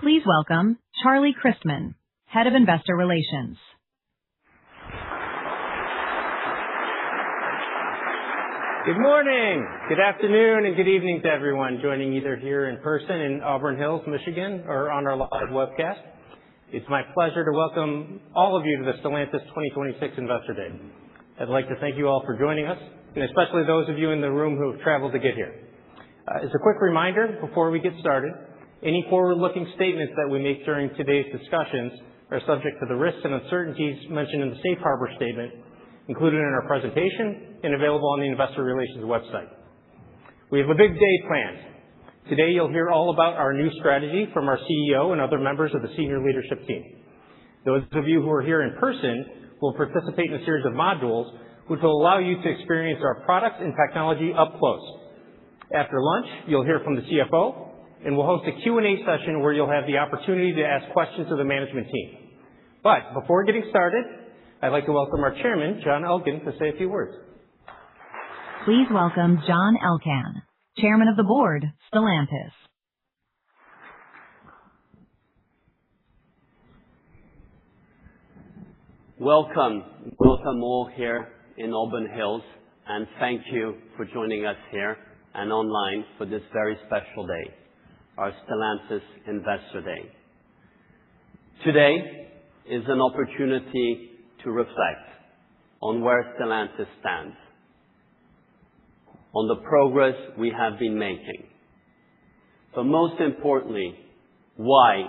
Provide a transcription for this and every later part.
Please welcome Charlie Christman, Head of Investor Relations. Good morning, good afternoon, and good evening to everyone joining either here in person in Auburn Hills, Michigan, or on our live webcast. It's my pleasure to welcome all of you to the Stellantis 2026 Investor Day. I'd like to thank you all for joining us, and especially those of you in the room who have traveled to get here. As a quick reminder, before we get started, any forward-looking statements that we make during today's discussions are subject to the risks and uncertainties mentioned in the Safe Harbor Statement included in our presentation and available on the Investor Relations website. We have a big day planned. Today you'll hear all about our new strategy from our CEO and other members of the senior leadership team. Those of you who are here in person will participate in a series of modules which will allow you to experience our products and technology up close. After lunch, you'll hear from the CFO, and we'll host a Q&A session where you'll have the opportunity to ask questions of the management team. But before getting started, I'd like to welcome our chairman, John Elkann, to say a few words. Please welcome John Elkann, Chairman of the Board, Stellantis. Welcome all here in Auburn Hills, and thank you for joining us here and online for this very special day, our Stellantis Investor Day. Today is an opportunity to reflect on where Stellantis stands, on the progress we have been making, but most importantly, why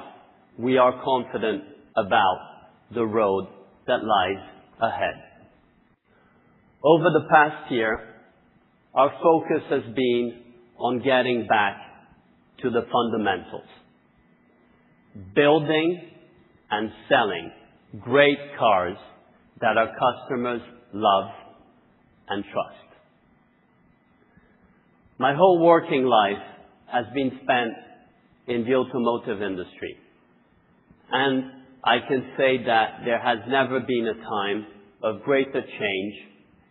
we are confident about the road that lies ahead. Over the past year, our focus has been on getting back to the fundamentals, building and selling great cars that our customers love and trust. My whole working life has been spent in the automotive industry, and I can say that there has never been a time of greater change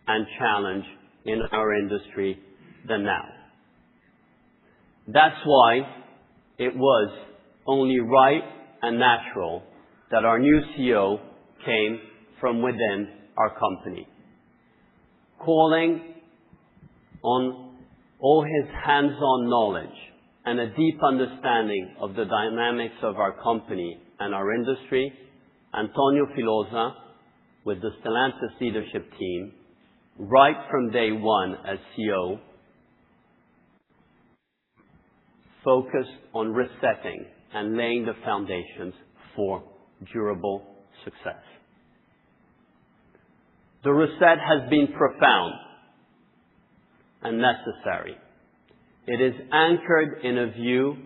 and challenge in our industry than now. That's why it was only right and natural that our new CEO came from within our company, calling on all his hands-on knowledge and a deep understanding of the dynamics of our company and our industry. Antonio Filosa, with the Stellantis leadership team, right from day one as CEO, focused on resetting and laying the foundations for durable success. The reset has been profound and necessary. It is anchored in a view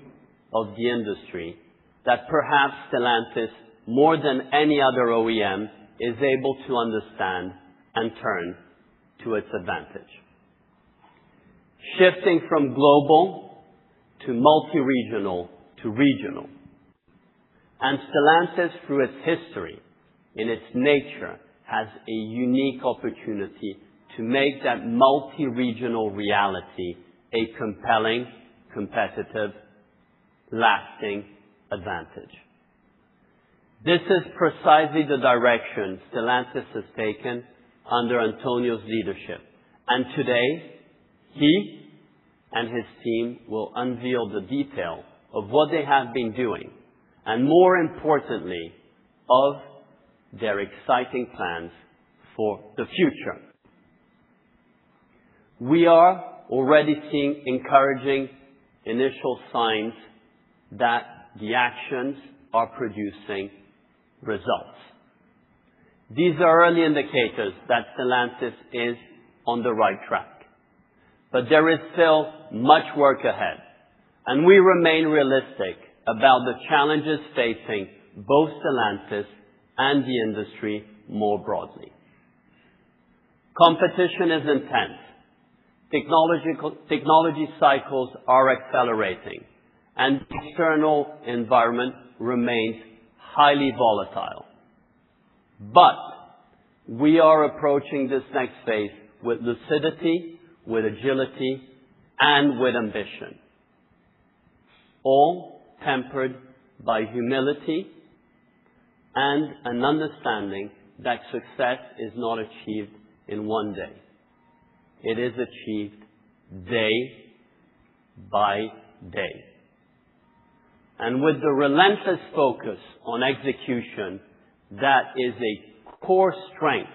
of the industry that perhaps Stellantis, more than any other OEM, is able to understand and turn to its advantage. Shifting from global to multi-regional to regional. And Stellantis, through its history, in its nature, has a unique opportunity to make that multi-regional reality a compelling, competitive, lasting advantage. This is precisely the direction Stellantis has taken under Antonio's leadership. And today, he and his team will unveil the detail of what they have been doing, and more importantly, of their exciting plans for the future. We are already seeing encouraging initial signs that the actions are producing results. These are early indicators that Stellantis is on the right track. But there is still much work ahead, and we remain realistic about the challenges facing both Stellantis and the industry more broadly. Competition is intense. Technology cycles are accelerating, and the external environment remains highly volatile. But we are approaching this next phase with lucidity, with agility, and with ambition, all tempered by humility and an understanding that success is not achieved in one day. It is achieved day by day. And with the relentless focus on execution, that is a core strength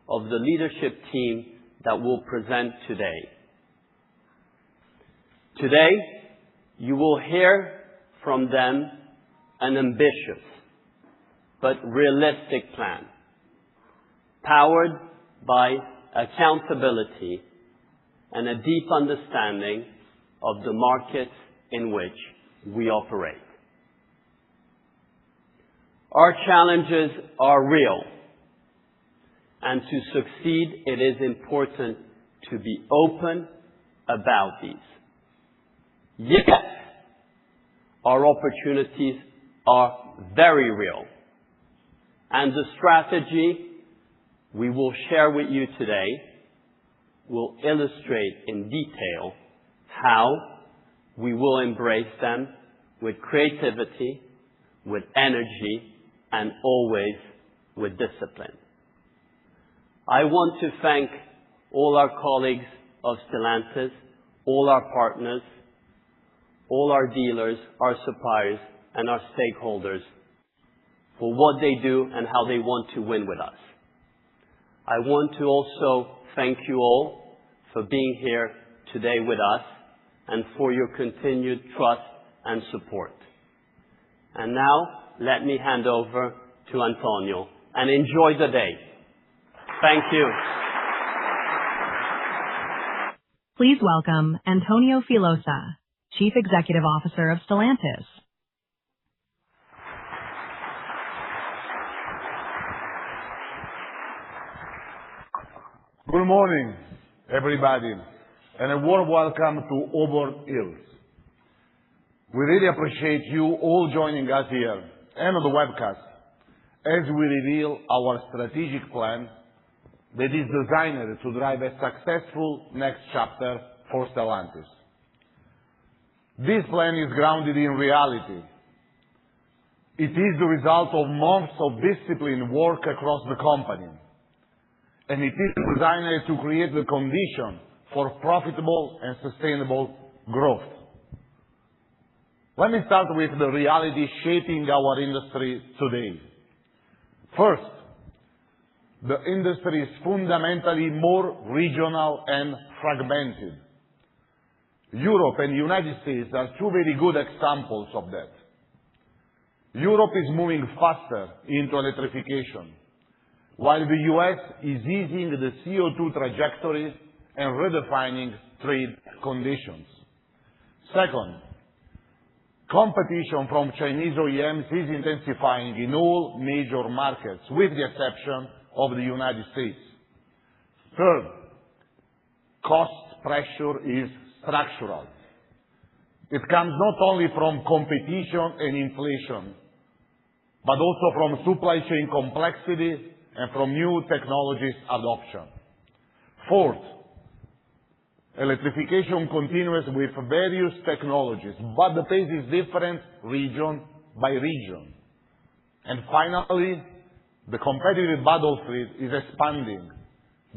of the leadership team that we'll present today. Today, you will hear from them an ambitious but realistic plan, powered by accountability and a deep understanding of the markets in which we operate. Our challenges are real, and to succeed, it is important to be open about these. Yet, our opportunities are very real, and the strategy we will share with you today will illustrate in detail how we will embrace them with creativity, with energy, and always with discipline. I want to thank all our colleagues of Stellantis, all our partners, all our dealers, our suppliers, and our stakeholders for what they do and how they want to win with us. I want to also thank you all for being here today with us and for your continued trust and support. And now, let me hand over to Antonio and enjoy the day. Thank you. Please welcome Antonio Filosa, Chief Executive Officer of Stellantis. Good morning, everybody, and a warm welcome to Auburn Hills. We really appreciate you all joining us here and on the webcast as we reveal our strategic plan that is designed to drive a successful next chapter for Stellantis. This plan is grounded in reality. It is the result of months of disciplined work across the company, and it is designed to create the condition for profitable and sustainable growth. Let me start with the reality shaping our industry today. First, the industry is fundamentally more regional and fragmented. Europe and the United States are two very good examples of that. Europe is moving faster into electrification, while the US is easing the CO2 trajectory and redefining trade conditions. Second, competition from Chinese OEMs is intensifying in all major markets, with the exception of the United States. Third, cost pressure is structural. It comes not only from competition and inflation, but also from supply chain complexity and from new technologies adoption. Fourth, electrification continues with various technologies, but the pace is different region by region. And finally, the competitive battlefield is expanding.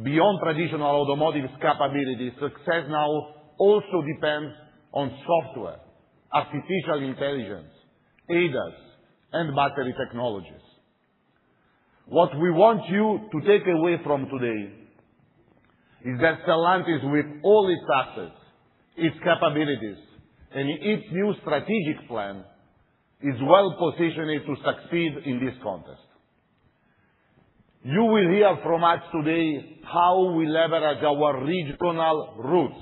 Beyond traditional automotive capabilities, success now also depends on software, artificial intelligence, ADAS, and battery technologies. What we want you to take away from today is that Stellantis, with all its assets, its capabilities, and its new strategic plan, is well positioned to succeed in this contest. You will hear from us today how we leverage our regional roots,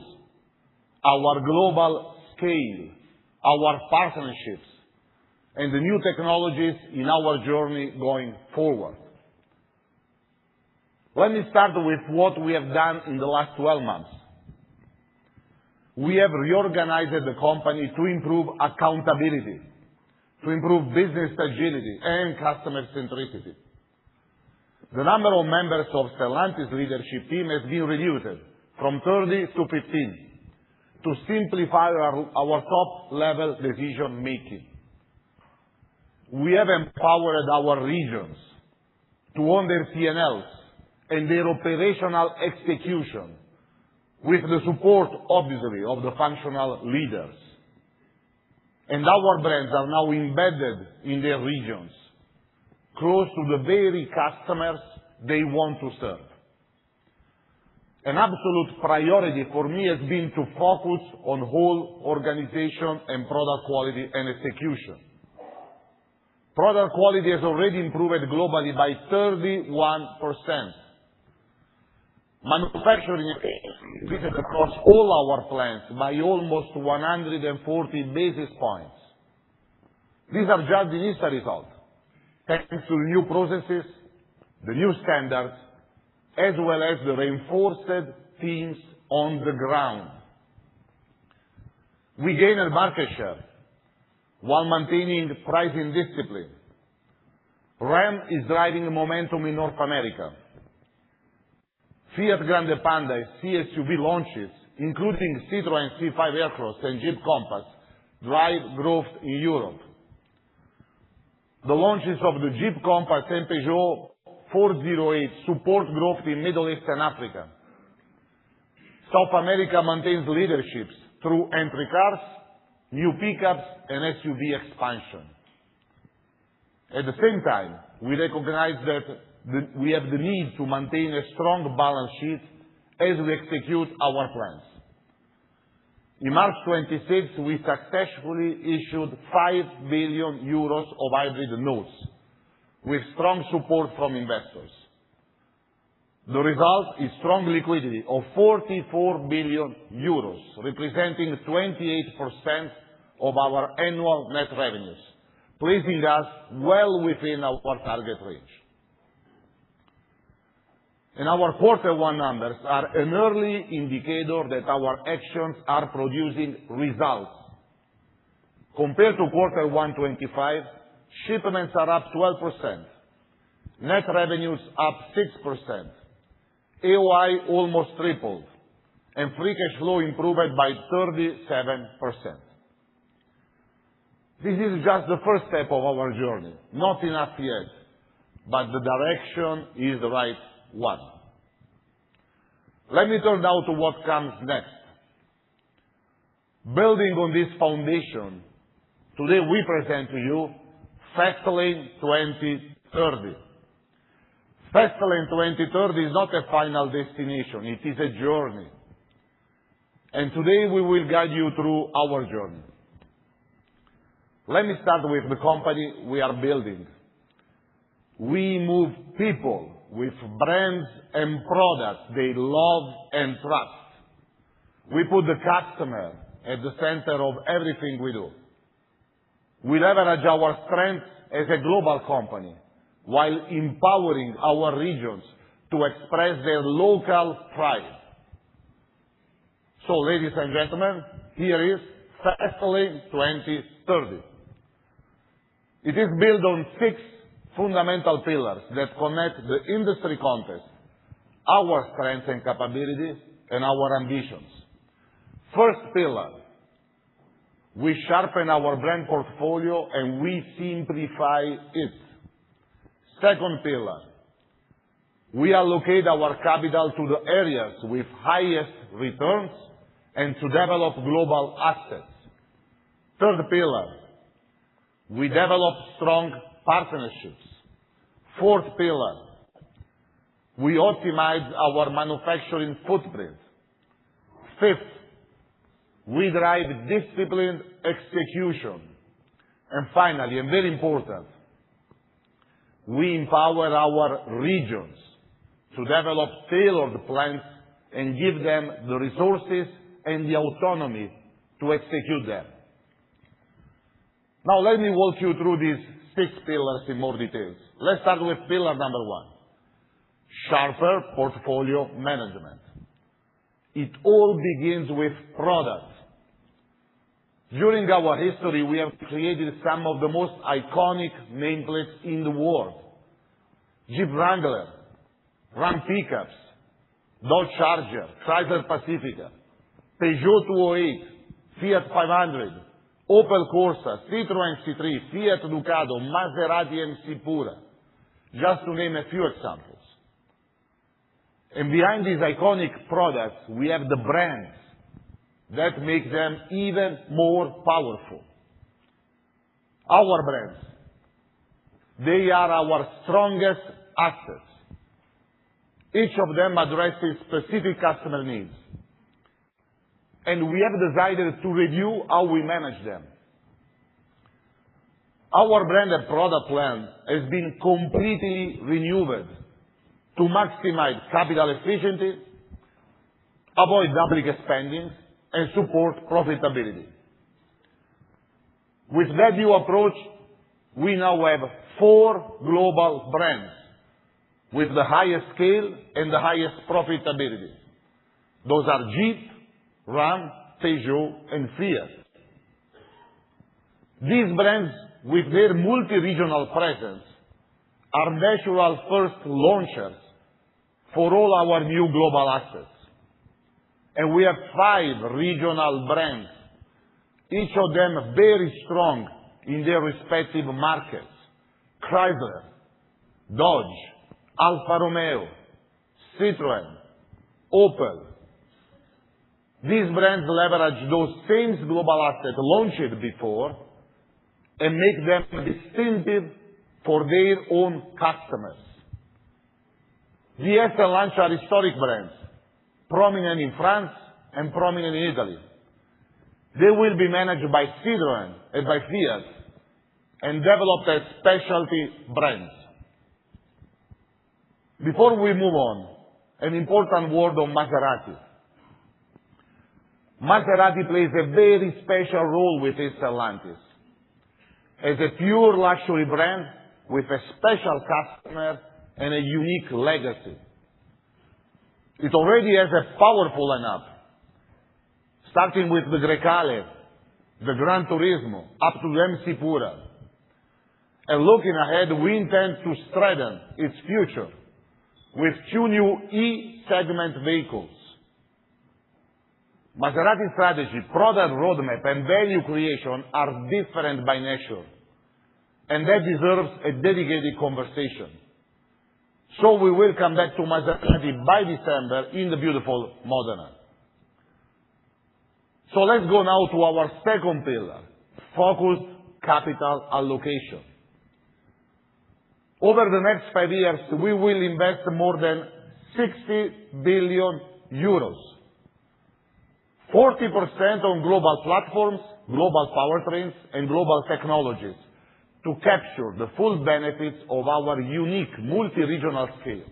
our global scale, our partnerships, and the new technologies in our journey going forward. Let me start with what we have done in the last 12 months. We have reorganized the company to improve accountability, to improve business agility and customer centricity. The number of members of Stellantis leadership team has been reduced from 30 to 15 to simplify our top-level decision-making. we have empowered our regions to own their P&Ls and their operational execution with the support, obviously, of the functional leaders. And our brands are now embedded in their regions, close to the very customers they want to serve. An absolute priority for me has been to focus on whole organization and product quality and execution. Product quality has already improved globally by 31%. Manufacturing increased across all our plants by almost 140 basis points. These are just the initial results, thanks to the new processes, the new standards, as well as the reinforced teams on the ground. We gained market share while maintaining pricing discipline. Ram is driving momentum in North America. Fiat Grande Panda CSUV launches, including Citroën C5 Aircross and Jeep Compass, drive growth in Europe. The launches of the Jeep Compass and Peugeot 408 support growth in Middle East and Africa. South America maintains leadership through entry cars, new pickups, and SUV expansion. At the same time, we recognize that we have the need to maintain a strong balance sheet as we execute our plans. In March 26, we successfully issued 5 billion euros of hybrid notes with strong support from investors. The result is strong liquidity of 44 billion euros, representing 28% of our annual net revenues, placing us well within our target range. And our Q1 numbers are an early indicator that our actions are producing results. Compared to Q1 25, shipments are up 12%, net revenues up 6%, AOI almost tripled, and free cash flow improved by 37%. This is just the first step of our journey. Not enough yet, but the direction is the right one. Let me turn now to what comes next. Building on this foundation, today we present to you Fastlane 2030. Fastlane 2030 is not a final destination, it is a journey. And today we will guide you through our journey. Let me start with the company we are building. We move people with brands and products they love and trust. We put the customer at the center of everything we do. We leverage our strengths as a global company while empowering our regions to express their local pride. So, ladies and gentlemen, here is Fastlane 2030. It is built on 6 fundamental pillars that connect the industry context, our strengths and capabilities, and our ambitions. First pillar, we sharpen our brand portfolio and we simplify it. Second pillar, we allocate our capital to the areas with highest returns and to develop global assets. Third pillar, we develop strong partnerships. Fourth pillar, we optimize our manufacturing footprint. Fifth, we drive disciplined execution. And finally, and very important, we empower our regions to develop tailored plans and give them the resources and the autonomy to execute them. Now let me walk you through these 6 pillars in more details. Let's start with pillar number 1, sharper portfolio management. It all begins with products. During our history, we have created some of the most iconic nameplates in the world. Jeep Wrangler, Ram pickups, Dodge Charger, Chrysler Pacifica, Peugeot 208, Fiat 500, Opel Corsa, Citroën C3, Fiat Ducato, Maserati MC Pura, just to name a few examples. And behind these iconic products, we have the brands that make them even more powerful. Our brands. They are our strongest assets. Each of them addresses specific customer needs. And we have decided to review how we manage them. Our brand and product plan has been completely renewed to maximize capital efficiency, avoid duplicate spending, and support profitability. With that new approach, we now have 4 global brands with the highest scale and the highest profitability. Those are Jeep, Ram, Peugeot, and Fiat. These brands, with their multi-regional presence, are natural first launchers for all our new global assets. And we have 5 regional brands, each of them very strong in their respective markets: Chrysler, Dodge, Alfa Romeo, Citroën, Opel. These brands leverage those same global assets launched before and make them distinctive for their own customers. DS and Lancia are historic brands, prominent in France and prominent in Italy. They will be managed by Citroën and by Fiat and developed as specialty brands. Before we move on, an important word on Maserati. Maserati plays a very special role within Stellantis as a pure luxury brand with a special customer and a unique legacy. It already has a powerful lineup, starting with the Grecale, the Gran Turismo, up to the MC Pura. And looking ahead, we intend to strengthen its future with 2 new E-segment vehicles. Maserati's strategy, product roadmap, and value creation are different by nature, and that deserves a dedicated conversation. So we will come back to Maserati by December in the beautiful Modena. So let's go now to our second pillar, focused capital allocation. Over the next 5 years, we will invest more than 60 billion euros. 40% on global platforms, global powertrains, and global technologies to capture the full benefits of our unique multi-regional scale.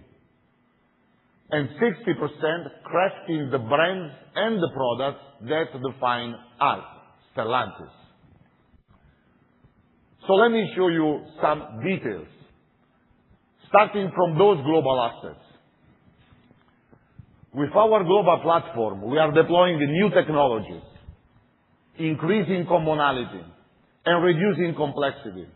And 60% crafting the brands and the products that define us, Stellantis. So let me show you some details, starting from those global assets. With our global platform, we are deploying new technologies, increasing commonality, and reducing complexity.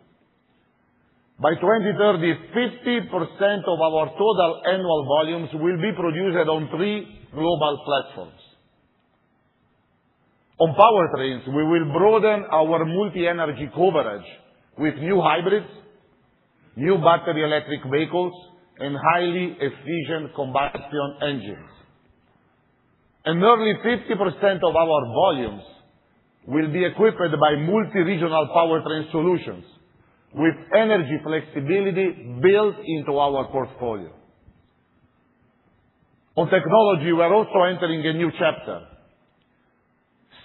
By 2030, 50% of our total annual volumes will be produced on 3 global platforms. On powertrains, we will broaden our multi-energy coverage with new hybrids, new battery electric vehicles, and highly efficient combustion engines. And nearly 50% of our volumes will be equipped by multi-regional powertrain solutions with energy flexibility built into our portfolio. On technology, we are also entering a new chapter.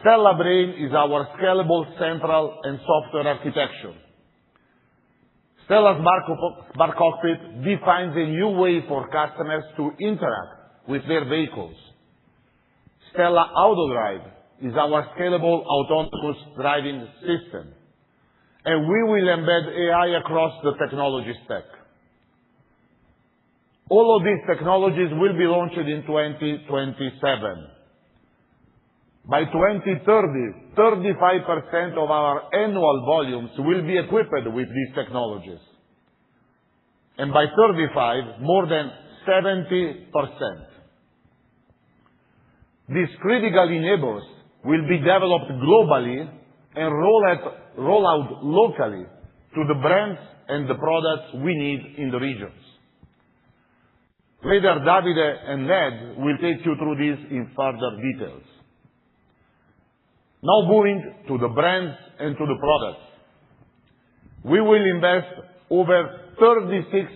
Stella Brain is our scalable central and software architecture. Stella Smart Cockpit defines a new way for customers to interact with their vehicles. Stella AutoDrive is our scalable autonomous driving system, and we will embed AI across the technology stack. All of these technologies will be launched in 2027. By 2030, 35% of our annual volumes will be equipped with these technologies. And by 35, more than 70%. These critical enablers will be developed globally and roll out locally to the brands and the products we need in the regions. Later, Davide and Ned will take you through this in further details. Now moving to the brands and to the products. We will invest over 36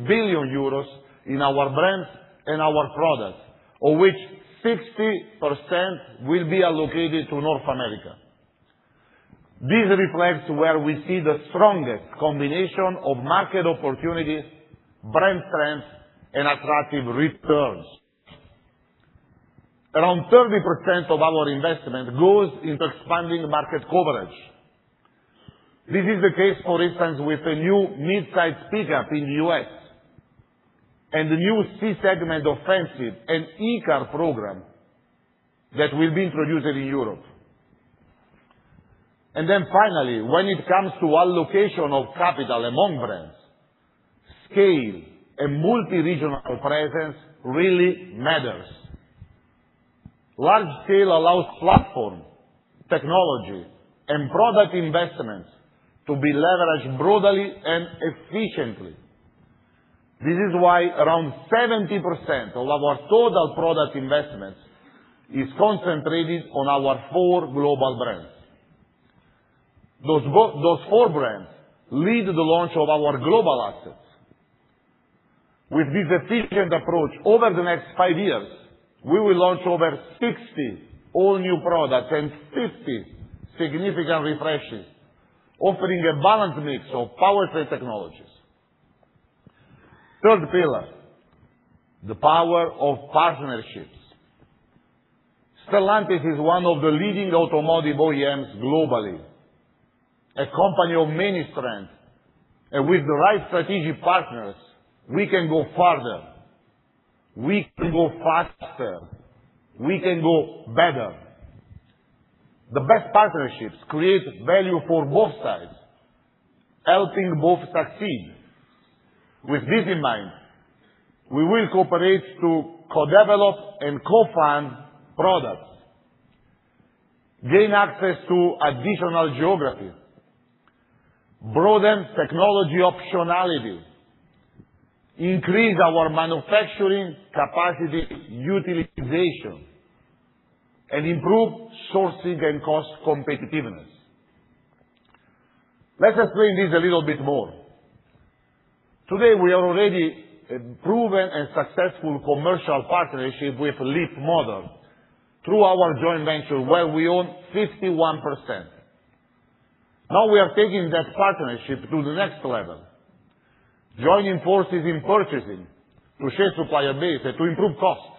billion euros in our brands and our products, of which 60% will be allocated to North America. This reflects where we see the strongest combination of market opportunities, brand strength, and attractive returns. Around 30% of our investment goes into expanding market coverage. This is the case, for instance, with a new mid-size pickup in the U.S. and the new C-segment offensive and e-car program that will be introduced in Europe. And then finally, when it comes to allocation of capital among brands, scale and multi-regional presence really matters. Large scale allows platform, technology, and product investments to be leveraged broadly and efficiently. This is why around 70% of our total product investments is concentrated on our 4 global brands. Those 4 brands lead the launch of our global assets. With this efficient approach, over the next 5 years, we will launch over 60 all-new products and 50 significant refreshes, offering a balanced mix of powertrain technologies. Third pillar, the power of partnerships. Stellantis is one of the leading automotive OEMs globally, a company of many strengths, and with the right strategic partners, we can go farther, we can go faster, we can go better. The best partnerships create value for both sides, helping both succeed. With this in mind, we will cooperate to co-develop and co-fund products, gain access to additional geography, broaden technology optionality, increase our manufacturing capacity utilization, and improve sourcing and cost competitiveness. Let's explain this a little bit more. Today, we are already a proven and successful commercial partnership with Leapmotor through our joint venture, where we own 51%. Now we are taking that partnership to the next level, joining forces in purchasing to share supplier base and to improve costs,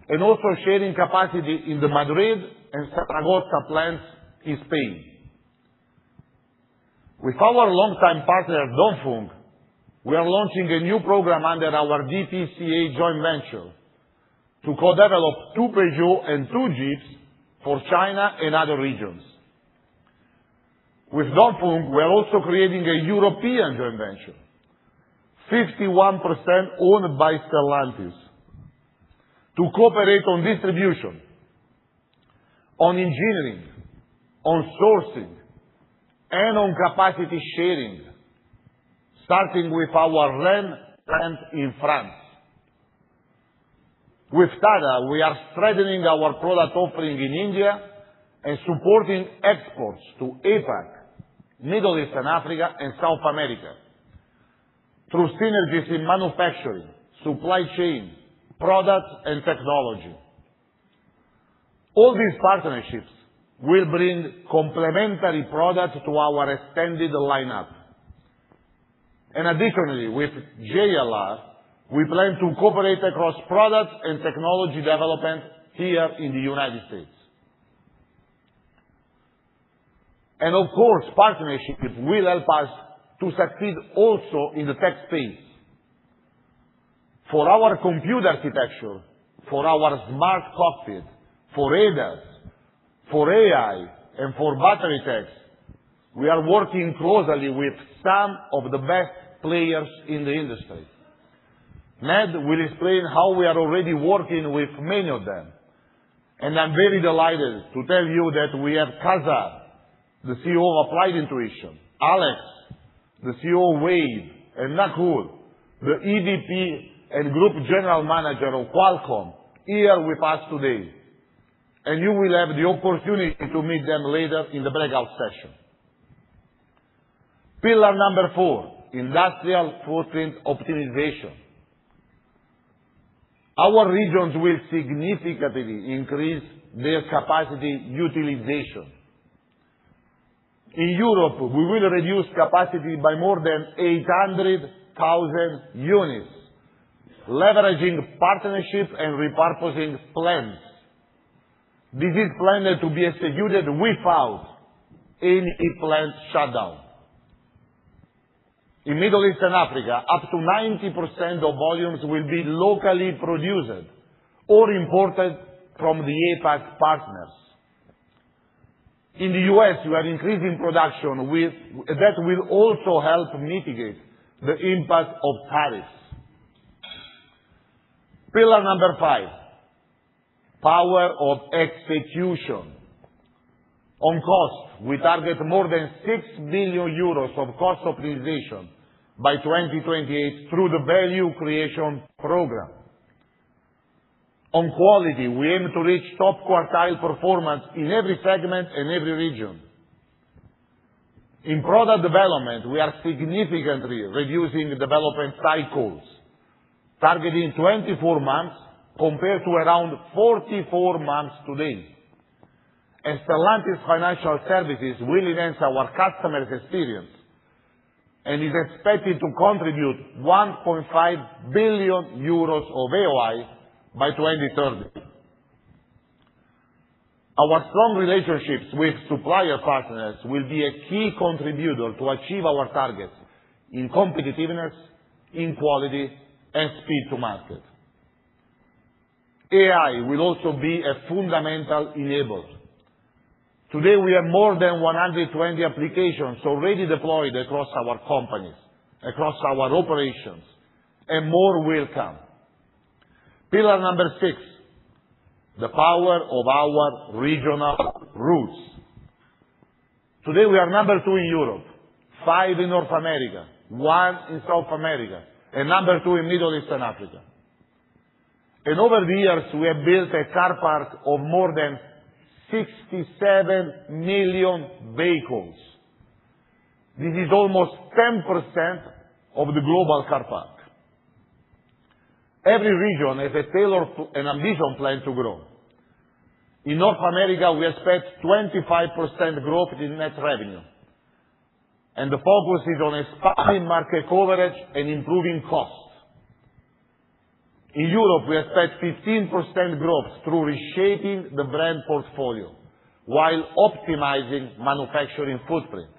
and also sharing capacity in the Madrid and Zaragoza plants in Spain. With our longtime partner Dongfeng, we are launching a new program under our DPCA joint venture to co-develop 2 Peugeot and 2 Jeeps for China and other regions. With Dongfeng, we are also creating a European joint venture, 51% owned by Stellantis, to cooperate on distribution, on engineering, on sourcing, and on capacity sharing, starting with our Rennes plant in France. With Tata, we are strengthening our product offering in India and supporting exports to APAC, Middle East and Africa, and South America through synergies in manufacturing, supply chain, products, and technology. All these partnerships will bring complementary products to our extended lineup. And additionally, with JLR, we plan to cooperate across products and technology development here in the United States. And of course, partnerships will help us to succeed also in the tech space. For our compute architecture, for our smart cockpit, for ADAS, for AI, and for battery techs, we are working closely with some of the best players in the industry. Ned will explain how we are already working with many of them, And I'm very delighted to tell you that we have Kazar, the CEO of Applied Intuition, Alex, the CEO of Wave, and Nakul, the EVP and Group General Manager of Qualcomm, here with us today. And you will have the opportunity to meet them later in the breakout session. Pillar number 4, industrial footprint optimization. Our regions will significantly increase their capacity utilization. In Europe, we will reduce capacity by more than 800,000 units, leveraging partnership and repurposing plans. This is planned to be executed without any plant shutdown. In Middle East and Africa, up to 90% of volumes will be locally produced or imported from the APAC partners. In the US, we are increasing production that will also help mitigate the impact of tariffs. Pillar number 5, power of execution. On cost, we target more than 6 billion euros of cost optimization by 2028 through the Value Creation Program. On quality, we aim to reach top quartile performance in every segment and every region. In product development, we are significantly reducing development cycles, targeting 24 months compared to around 44 months today. And Stellantis Financial Services will enhance our customers' experience and is expected to contribute 1.5 billion euros of AOI by 2030. Our strong relationships with supplier partners will be a key contributor to achieve our targets in competitiveness, in quality, and speed to market. AI will also be a fundamental enabler. Today, we have more than 120 applications already deployed across our companies, across our operations, and more will come. Pillar number 6, the power of our regional roots. Today, we are number 2 in Europe, 5 in North America, 1 in South America, and number 2 in Middle East and Africa. And over the years, we have built a car park of more than 67 million vehicles. This is almost 10% of the global car park. Every region has a tailored and ambitious plan to grow. In North America, we expect 25% growth in net revenue, and the focus is on expanding market coverage and improving costs. In Europe, we expect 15% growth through reshaping the brand portfolio while optimizing manufacturing footprint.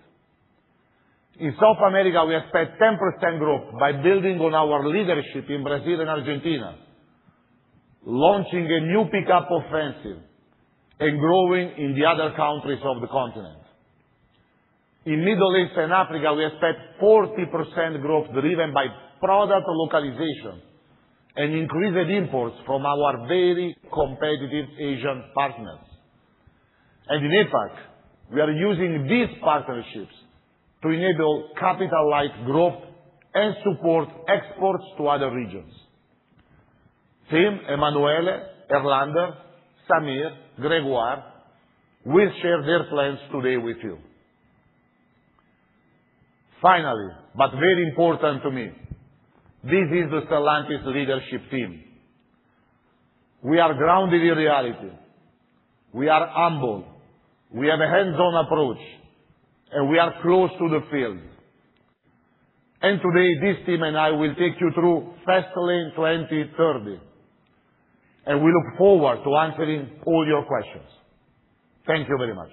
In South America, we expect 10% growth by building on our leadership in Brazil and Argentina, launching a new pickup offensive, and growing in the other countries of the continent. In Middle East and Africa, we expect 40% growth driven by product localization and increased imports from our very competitive Asian partners. And in APAC, we are using these partnerships to enable capital-light growth and support exports to other regions. Tim, Emanuele, Erlander, Samir, Gregoire will share their plans today with you. Finally, but very important to me, this is the Stellantis leadership team. We are grounded in reality. We are humble. We have a hands-on approach, and we are close to the field. And today, this team and I will take you through Fastlane 2030, and we look forward to answering all your questions. Thank you very much.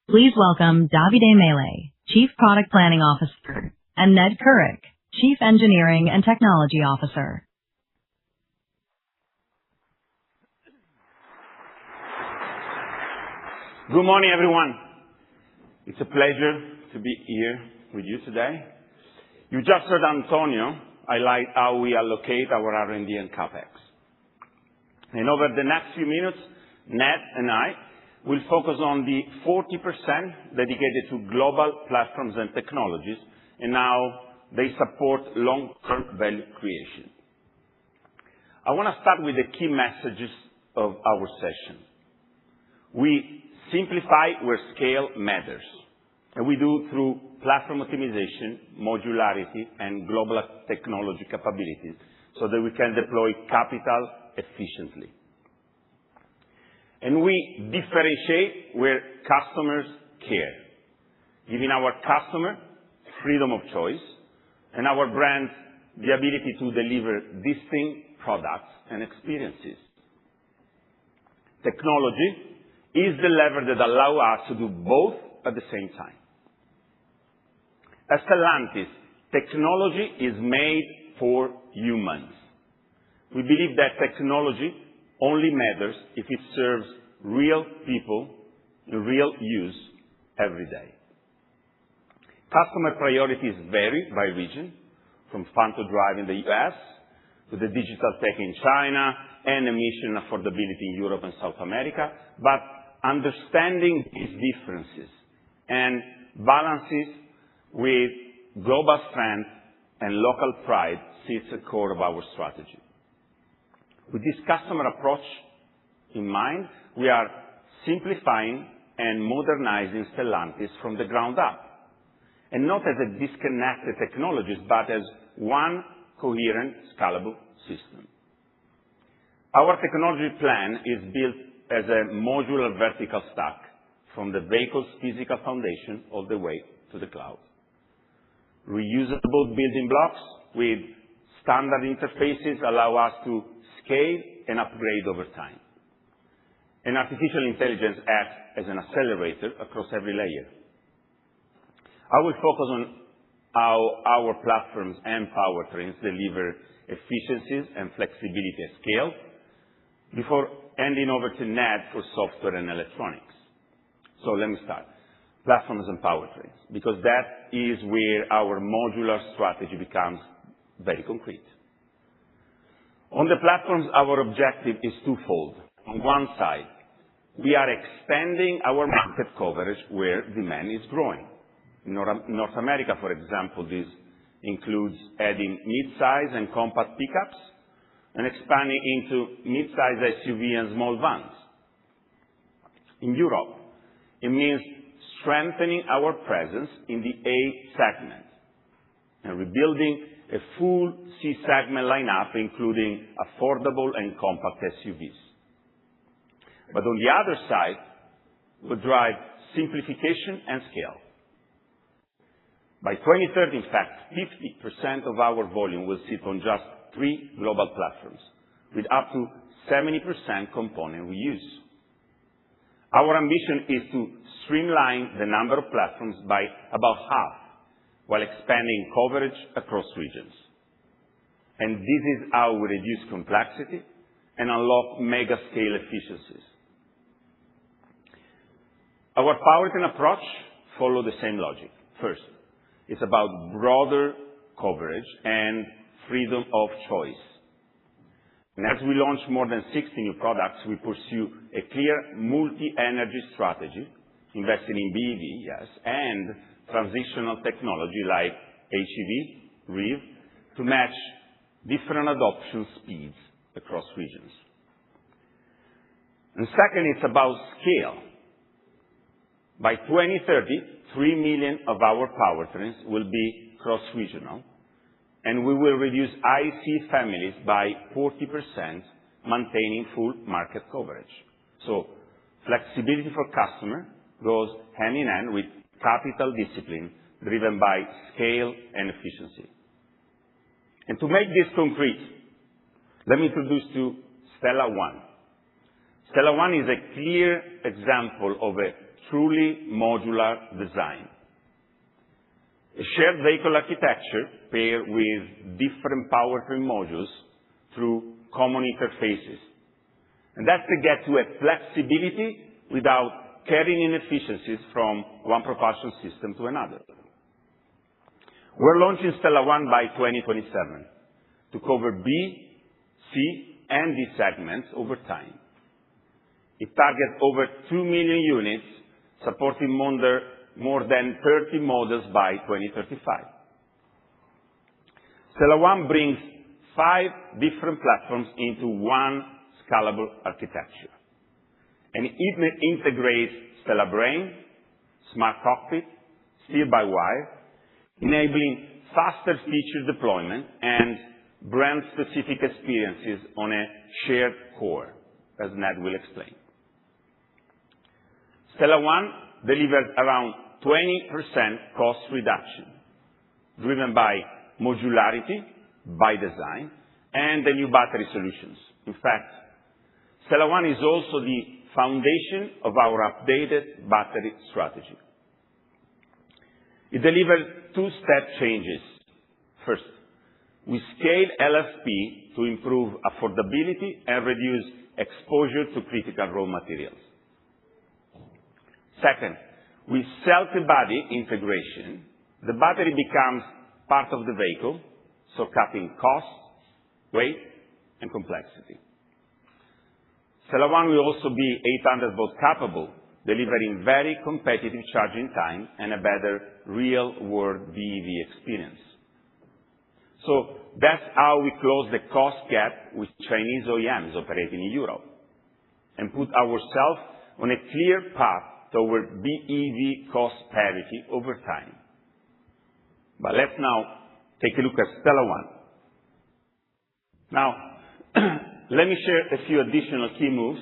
Please welcome Davide Mele, Chief Product Planning Officer, and Ned Couric, Chief Engineering and Technology Officer. Good morning, everyone. It's a pleasure to be here with you today. You just heard Antonio highlight how we allocate our R&D and CapEx. And over the next few minutes, Ned and I will focus on the 40% dedicated to global platforms and technologies and how they support long-term value creation. I want to start with the key messages of our session. We simplify where scale matters, and we do through platform optimization, modularity, and global technology capabilities so that we can deploy capital efficiently. And we differentiate where customers care, giving our customer freedom of choice and our brands the ability to deliver distinct products and experiences. Technology is the lever that allows us to do both at the same time. At Stellantis, technology is made for humans. We believe that technology only matters if it serves real people in real use every day. Customer priorities vary by region, from fun to drive in the US to the digital tech in China and emission affordability in Europe and South America, but understanding these differences and balances with global strength and local pride sits at the core of our strategy. With this customer approach in mind, we are simplifying and modernizing Stellantis from the ground up, and not as a disconnected technologies, but as one coherent, scalable system. Our technology plan is built as a modular vertical stack from the vehicle's physical foundation all the way to the cloud. Reusable building blocks with standard interfaces allow us to scale and upgrade over time. And artificial intelligence acts as an accelerator across every layer. I will focus on how our platforms and powertrains deliver efficiencies and flexibility at scale before handing over to Ned for software and electronics. So let me start. Platforms and powertrains, because that is where our modular strategy becomes very concrete. On the platforms, our objective is twofold. On one side, we are expanding our market coverage where demand is growing. In North America, for example, this includes adding mid-size and compact pickups and expanding into mid-size SUV and small vans. In Europe, it means strengthening our presence in the A segment and rebuilding a full C segment lineup, including affordable and compact SUVs. But on the other side, we'll drive simplification and scale. By 2030, in fact, 50% of our volume will sit on just 3 global platforms, with up to 70% component reuse. Our ambition is to streamline the number of platforms by about half, while expanding coverage across regions. And this is how we reduce complexity and unlock mega-scale efficiencies. Our powertrain approach follows the same logic. First, it's about broader coverage and freedom of choice. And as we launch more than 60 new products, we pursue a clear multi-energy strategy, investing in BEV, yes, and transitional technology like HEV, REV, to match different adoption speeds across regions. And second, it's about scale. By 2030, 3 million of our powertrains will be cross-regional, and we will reduce ICE families by 40%, maintaining full market coverage. So flexibility for customer goes hand in hand with capital discipline driven by scale and efficiency. And to make this concrete, let me introduce to Stella One. Stella One is a clear example of a truly modular design. A shared vehicle architecture paired with different powertrain modules through common interfaces. And that's to get to a flexibility without carrying inefficiencies from one propulsion system to another. We're launching Stella One by 2027. to cover B, C, and D segments over time. It targets over 2 million units, supporting more than 30 models by 2035. Stellar One brings 5 different platforms into one scalable architecture, and it integrates Stellar Brain, Smart Cockpit, steer-by-wire, enabling faster feature deployment and brand-specific experiences on a shared core, as Ned will explain. Stellar One delivers around 20% cost reduction, driven by modularity, by design, and the new battery solutions. In fact, Stellar One is also the foundation of our updated battery strategy. It delivers 2-step changes. First, we scale LFP to improve affordability and reduce exposure to critical raw materials. Second, with cell-to-body integration, the battery becomes part of the vehicle, so cutting costs, weight, and complexity. Stellar One will also be 800-volt capable, delivering very competitive charging time and a better real-world BEV experience. So that's how we close the cost gap with Chinese OEMs operating in Europe and put ourselves on a clear path toward BEV cost parity over time. But let's now take a look at Stellar One. Now, let me share a few additional key moves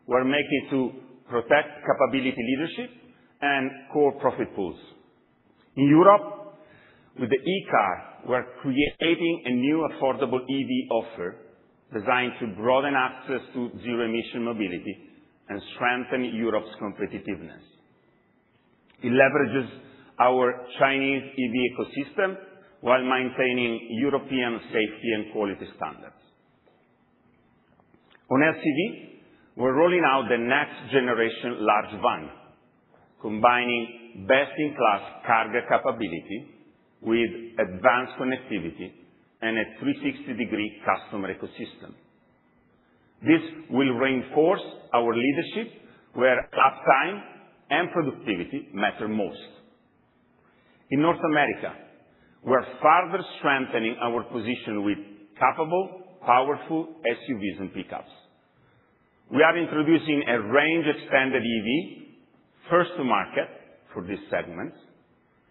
we're making to protect capability leadership and core profit pools. In Europe, with the e-car, we're creating a new affordable EV offer designed to broaden access to zero-emission mobility and strengthen Europe's competitiveness. It leverages our Chinese EV ecosystem while maintaining European safety and quality standards. On LCV, we're rolling out the next generation large van, combining best-in-class cargo capability with advanced connectivity and a 360-degree customer ecosystem. This will reinforce our leadership where uptime and productivity matter most. In North America, we're further strengthening our position with capable, powerful SUVs and pickups. We are introducing a range-extended EV, first to market for this segment.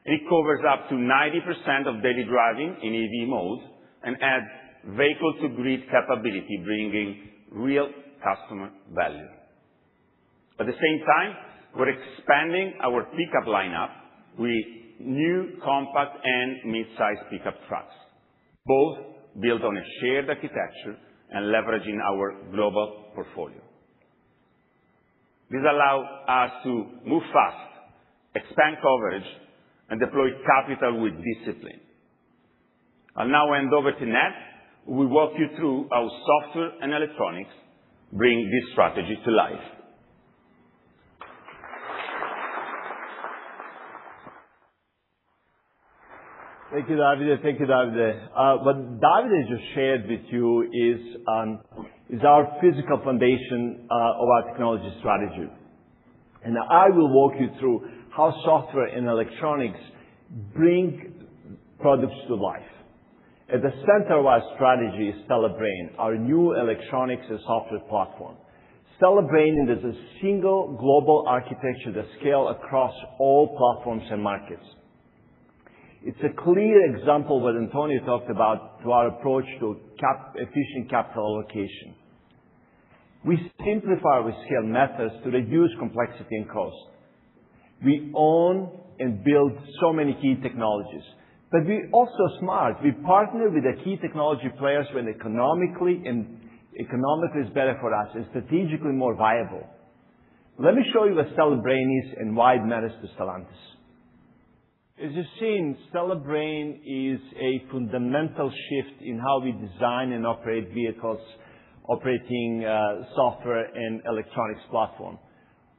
It covers up to 90% of daily driving in EV mode and adds vehicle-to-grid capability, bringing real customer value. At the same time, we're expanding our pickup lineup with new compact and mid-size pickup trucks, both built on a shared architecture and leveraging our global portfolio. This allows us to move fast, expand coverage, and deploy capital with discipline. I'll now hand over to Ned, who will walk you through how software and electronics bring this strategy to life. Thank you, Davide. Thank you, Davide. What Davide just shared with you is our physical foundation of our technology strategy. And I will walk you through how software and electronics bring products to life. At the center of our strategy is Stellar Brain, our new electronics and software platform. Stellar Brain is a single global architecture that scales across all platforms and markets. It's a clear example of what Antonio talked about to our approach to efficient capital allocation. We simplify our scale methods to reduce complexity and cost. We own and build so many key technologies, but we're also smart. We partner with the key technology players when economically is better for us and strategically more viable. Let me show you what Stellar Brain is and why it matters to Stellantis. As you've seen, Stellar Brain is a fundamental shift in how we design and operate vehicles, operating software and electronics platform.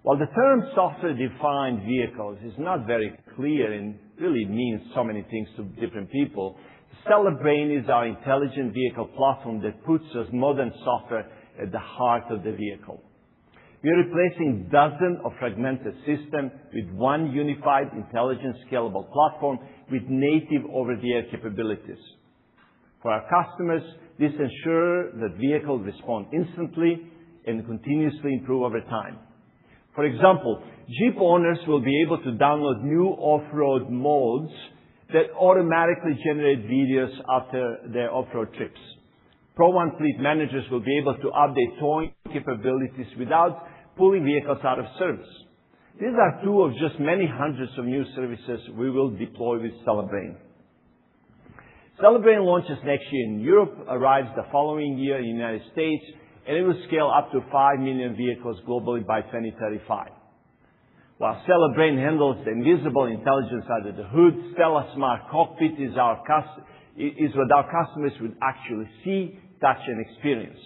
While the term software-defined vehicles is not very clear and really means so many things to different people, Stellar Brain is our intelligent vehicle platform that puts us modern software at the heart of the vehicle. We are replacing dozens of fragmented systems with one unified, intelligent, scalable platform with native over-the-air capabilities. For our customers, this ensures that vehicles respond instantly and continuously improve over time. For example, Jeep owners will be able to download new off-road modes that automatically generate videos after their off-road trips. Pro One fleet managers will be able to update towing capabilities without pulling vehicles out of service. These are two of just many hundreds of new services we will deploy with Stellar Brain. Stellar Brain launches next year in Europe, arrives the following year in the United States, and it will scale up to 5 million vehicles globally by 2035. While Stellar Brain handles the invisible intelligence under the hood, Stellar Smart Cockpit is what our customers would actually see, touch, and experience.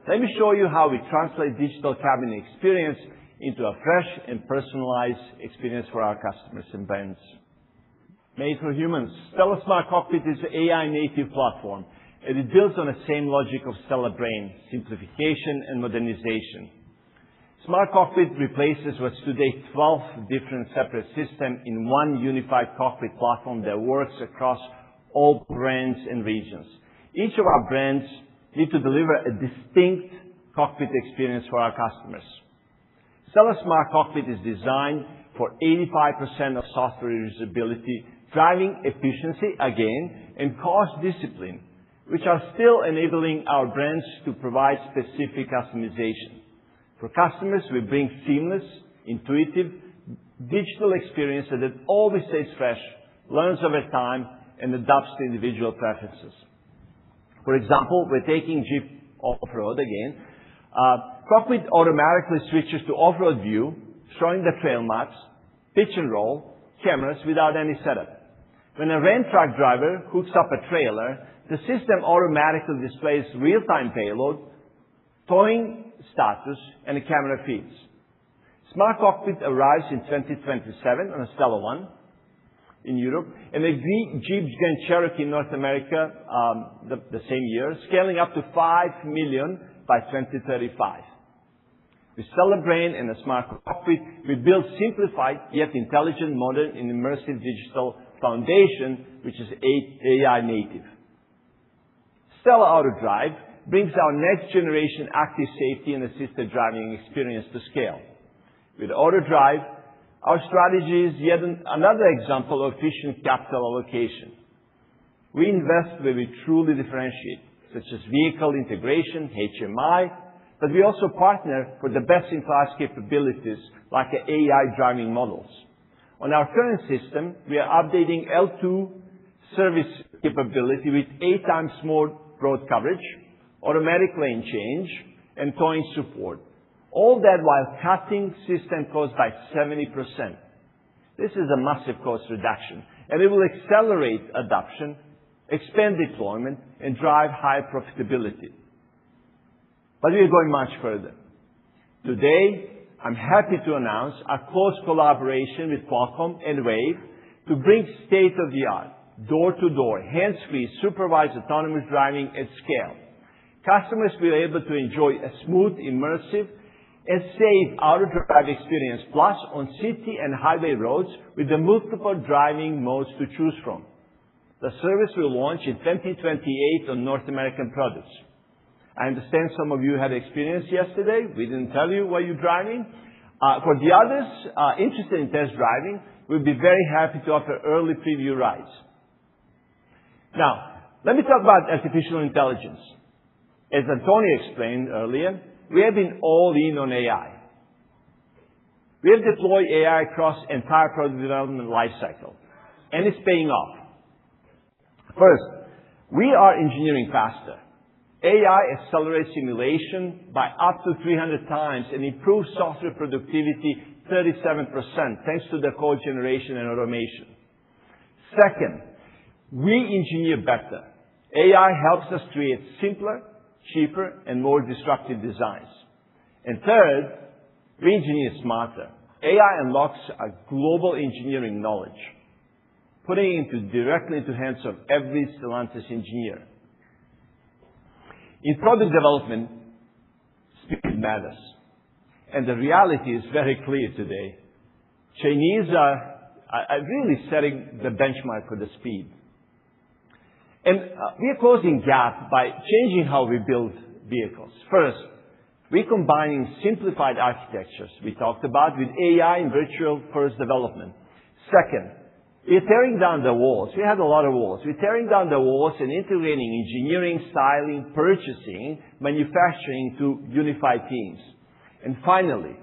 Let me show you how we translate digital cabin experience into a fresh and personalized experience for our customers and brands. Made for humans, Stellar Smart Cockpit is an AI-native platform, and it builds on the same logic of Stellar Brain: simplification and modernization. Smart Cockpit replaces what's today 12 different separate systems in one unified cockpit platform that works across all brands and regions. Each of our brands need to deliver a distinct cockpit experience for our customers. Stellar Smart Cockpit is designed for 85% of software usability, driving efficiency again, and cost discipline, which are still enabling our brands to provide specific customization. For customers, we bring seamless, intuitive, digital experience that always stays fresh, learns over time, and adapts to individual preferences. For example, we're taking Jeep off-road again. Cockpit automatically switches to off-road view, showing the trail maps, pitch and roll, cameras without any setup. When a Ram truck driver hooks up a trailer, the system automatically displays real-time payload, towing status, and the camera feeds. Smart Cockpit arrives in 2027 on a Stellar One in Europe, and the Jeep Grand Cherokee in North America the same year, scaling up to 5 million by 2035. With Stellar Brain and a Smart Cockpit, we build simplified yet intelligent, modern, and immersive digital foundation, which is AI native. Stellar Auto Drive brings our next generation active safety and assisted driving experience to scale. With Auto Drive, our strategy is yet another example of efficient capital allocation. We invest where we truly differentiate, such as vehicle integration, HMI, but we also partner for the best-in-class capabilities like the AI driving models. On our current system, we are updating L2 service capability with 8 times more road coverage, automatic lane change, and towing support. All that while cutting system costs by 70%. This is a massive cost reduction, and it will accelerate adoption, expand deployment, and drive higher profitability. But we are going much further. Today, I'm happy to announce a close collaboration with Qualcomm and Wave to bring state-of-the-art, door-to-door, hands-free, supervised autonomous driving at scale. Customers will be able to enjoy a smooth, immersive, and safe auto-drive experience, plus on city and highway roads with the multiple driving modes to choose from. The service will launch in 2028 on North American products. I understand some of you had experience yesterday. We didn't tell you while you're driving. For the others interested in test driving, we'll be very happy to offer early preview rides. Now, let me talk about artificial intelligence. As Antonio explained earlier, we have been all in on AI. We have deployed AI across the entire product development lifecycle, and it's paying off. First, we are engineering faster. AI accelerates simulation by up to 300 times and improves software productivity 37% thanks to the code generation and automation. Second, we engineer better. AI helps us create simpler, cheaper, and more disruptive designs. And third, we engineer smarter. AI unlocks a global engineering knowledge. putting it directly into the hands of every Stellantis engineer. In product development, speed matters. And the reality is very clear today. Chinese are really setting the benchmark for the speed. And we are closing gap by changing how we build vehicles. First, we're combining simplified architectures we talked about with AI and virtual first development. Second, we're tearing down the walls. We had a lot of walls. We're tearing down the walls and integrating engineering, styling, purchasing, manufacturing to unified teams. And finally,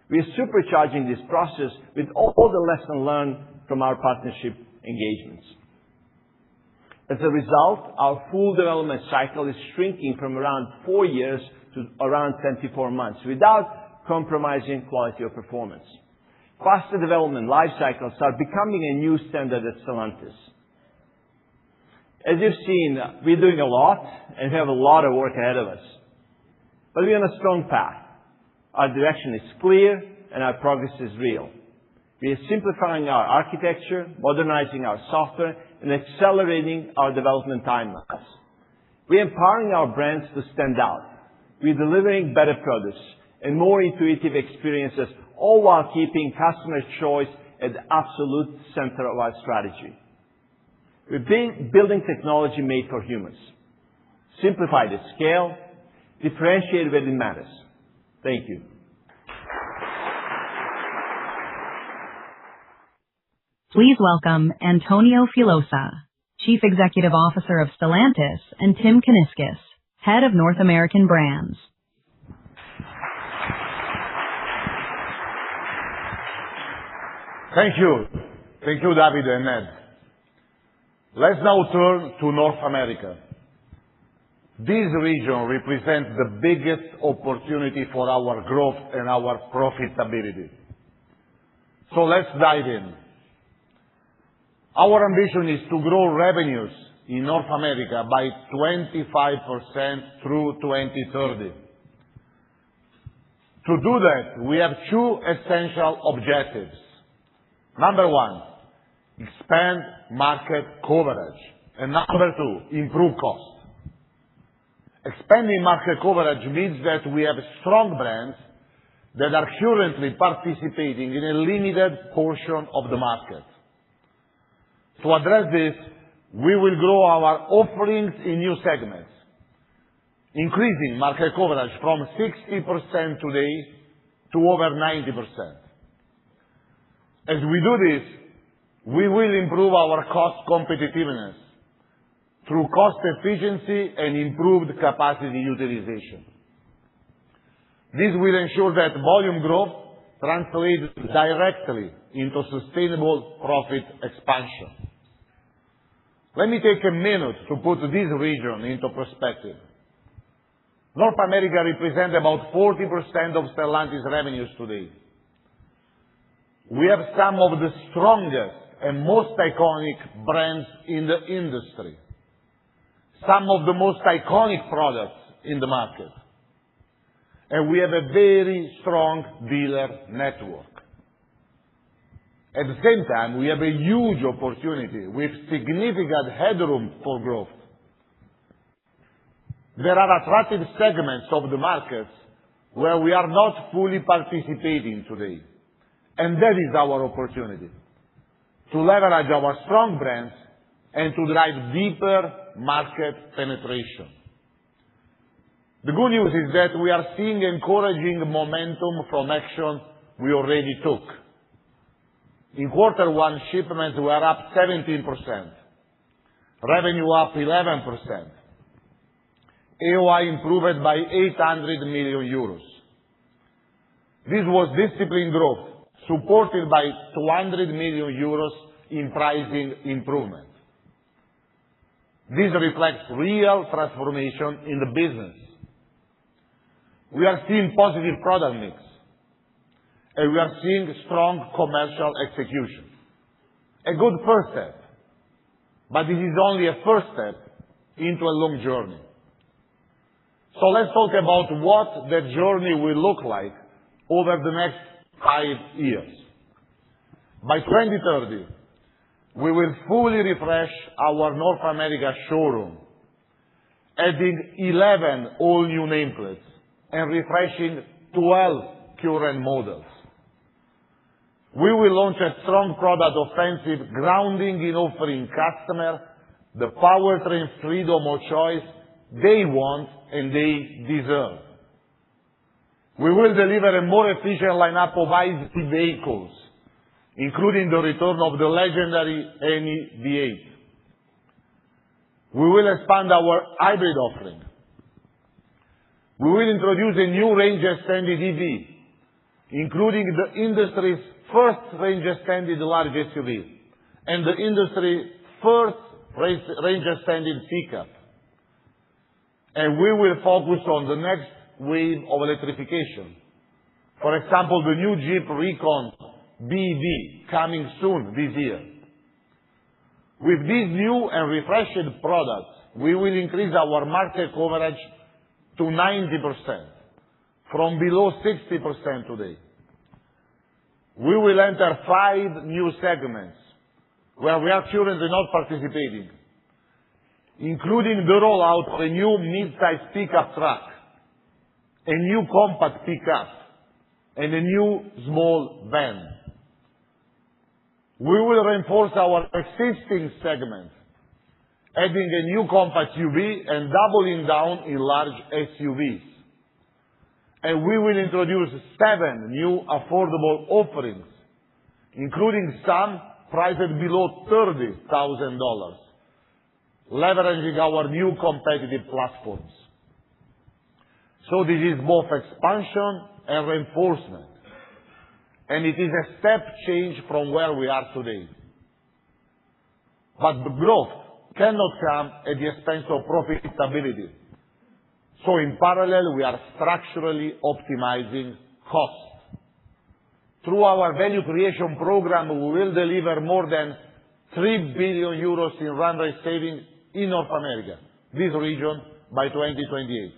we are supercharging this process with all the lessons learned from our partnership engagements. As a result, our full development cycle is shrinking from around 4 years to around 24 months without compromising quality of performance. Faster development life cycles are becoming a new standard at Stellantis. As you've seen, we're doing a lot and we have a lot of work ahead of us. But we're on a strong path. Our direction is clear and our progress is real. We are simplifying our architecture, modernizing our software, and accelerating our development timelines. We're empowering our brands to stand out. We're delivering better products and more intuitive experiences, all while keeping customer choice at the absolute center of our strategy. We're building technology made for humans, simplified at scale, differentiated where it matters. Thank you. Please welcome Antonio Filosa, Chief Executive Officer of Stellantis, and Tim Kuniskis, Head of North American Brands. Thank you. Thank you, David and Ned. Let's now turn to North America. This region represents the biggest opportunity for our growth and our profitability. So let's dive in. Our ambition is to grow revenues in North America by 25% through 2030. To do that, we have two essential objectives. Number one, expand market coverage. And number two, improve cost. Expanding market coverage means that we have strong brands that are currently participating in a limited portion of the market. To address this, we will grow our offerings in new segments, increasing market coverage from 60% today to over 90%. As we do this, we will improve our cost competitiveness through cost efficiency and improved capacity utilization. This will ensure that volume growth translates directly into sustainable profit expansion. Let me take a minute to put this region into perspective. North America represents about 40% of Stellantis revenues today. We have some of the strongest and most iconic brands in the industry, some of the most iconic products in the market, and we have a very strong dealer network. At the same time, we have a huge opportunity with significant headroom for growth. There are attractive segments of the markets where we are not fully participating today, and that is our opportunity to leverage our strong brands and to drive deeper market penetration. The good news is that we are seeing encouraging momentum from action we already took. In quarter one, shipments were up 17%, revenue up 11%, AOI improved by 800 million euros. This was disciplined growth, supported by 200 million euros in pricing improvement. This reflects real transformation in the business. We are seeing positive product mix, and we are seeing strong commercial execution. A good first step, but this is only a first step into a long journey. So let's talk about what that journey will look like over the next 5 years. By 2030, We will fully refresh our North America showroom, adding 11 all-new nameplates and refreshing 12 current models. We will launch a strong product offensive grounding in offering customer the powertrain freedom of choice they want and they deserve. We will deliver a more efficient lineup of ICE vehicles, including the return of the legendary Eni V8. We will expand our hybrid offering. We will introduce a new range-extended EV, including the industry's first range-extended large SUV and the industry's first range-extended pickup. And we will focus on the next wave of electrification. For example, the new Jeep Recon BEV coming soon this year. With these new and refreshed products, we will increase our market coverage to 90%, from below 60% today. We will enter 5 new segments where we are currently not participating, including the rollout of a new mid-size pickup truck, a new compact pickup, and a new small van. We will reinforce our existing segment, adding a new compact SUV and doubling down in large SUVs. And we will introduce 7 new affordable offerings, including some priced below $30,000, leveraging our new competitive platforms. So this is both expansion and reinforcement, and it is a step change from where we are today. But the growth cannot come at the expense of profitability. So in parallel, we are structurally optimizing costs. Through our value creation program, we will deliver more than 3 billion euros in run rate savings in North America, this region, by 2028.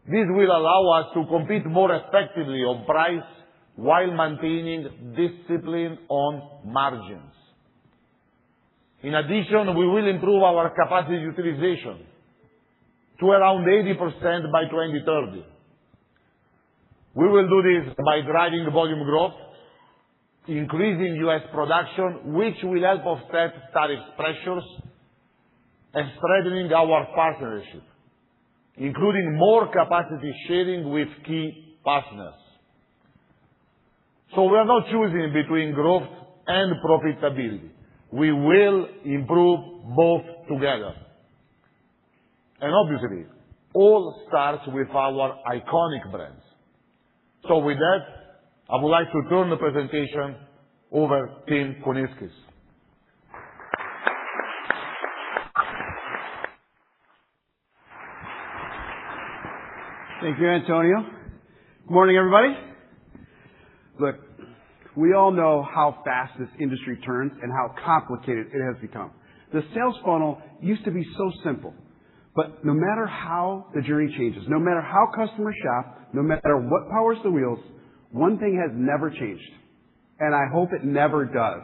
This will allow us to compete more effectively on price while maintaining discipline on margins. In addition, we will improve our capacity utilization to around 80% by 2030. We will do this by driving volume growth, increasing U.S. production, which will help offset tariff pressures, and strengthening our partnership, including more capacity sharing with key partners. So we are not choosing between growth and profitability. We will improve both together. And obviously, all starts with our iconic brands. So with that, I would like to turn the presentation over to Tim Kuniskis. Thank you, Antonio. Good morning, everybody. Look, we all know how fast this industry turns and how complicated it has become. The sales funnel used to be so simple, but no matter how the journey changes, no matter how customers shop, no matter what powers the wheels, one thing has never changed, and I hope it never does.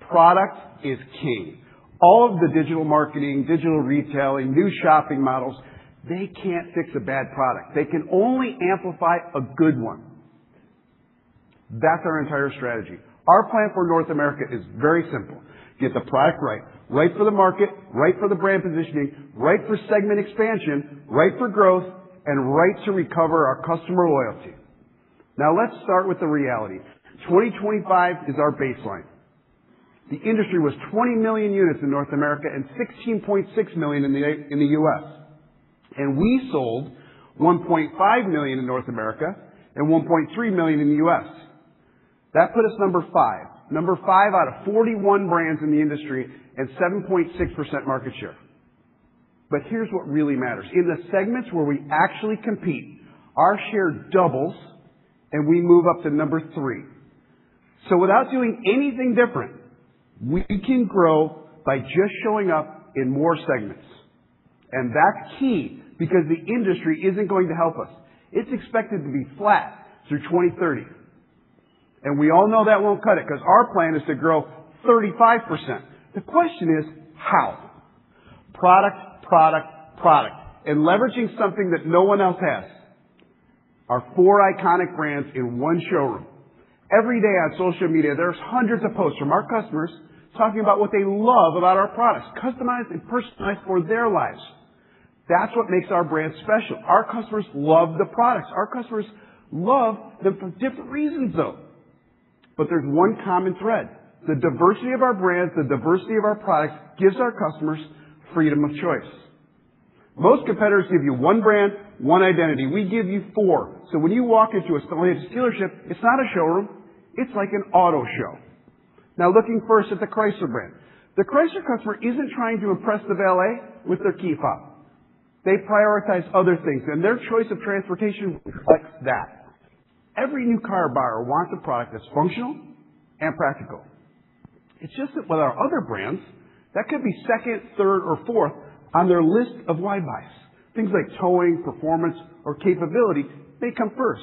Product is king. All of the digital marketing, digital retailing, new shopping models, they can't fix a bad product. They can only amplify a good one. That's our entire strategy. Our plan for North America is very simple. Get the product right. Right for the market, right for the brand positioning, right for segment expansion, right for growth, and right to recover our customer loyalty. Now let's start with the reality. 2025 is our baseline. The industry was 20 million units in North America and 16.6 million in the U.S. And we sold 1.5 million in North America and 1.3 million in the U.S. That put us number 5. Number 5 out of 41 brands in the industry and 7.6% market share. But here's what really matters. In the segments where we actually compete, our share doubles and we move up to number 3. So without doing anything different, we can grow by just showing up in more segments. And that's key because the industry isn't going to help us. It's expected to be flat through 2030. And we all know that won't cut it because our plan is to grow 35%. The question is, how? Product, product, product. And leveraging something that no one else has. Our 4 iconic brands in one showroom. Every day on social media, there's hundreds of posts from our customers talking about what they love about our products, customized and personalized for their lives. That's what makes our brand special. Our customers love the products. Our customers love them for different reasons, though. But there's one common thread. The diversity of our brands, the diversity of our products gives our customers freedom of choice. Most competitors give you one brand, one identity. We give you 4. So when you walk into a Stellantis dealership, it's not a showroom. It's like an auto show. Now looking first at the Chrysler brand. The Chrysler customer isn't trying to impress the valet with their key fob. They prioritize other things, and their choice of transportation reflects that. Every new car buyer wants a product that's functional and practical. It's just that with our other brands, that could be second, third, or fourth on their list of why buys. Things like towing, performance, or capability may come first.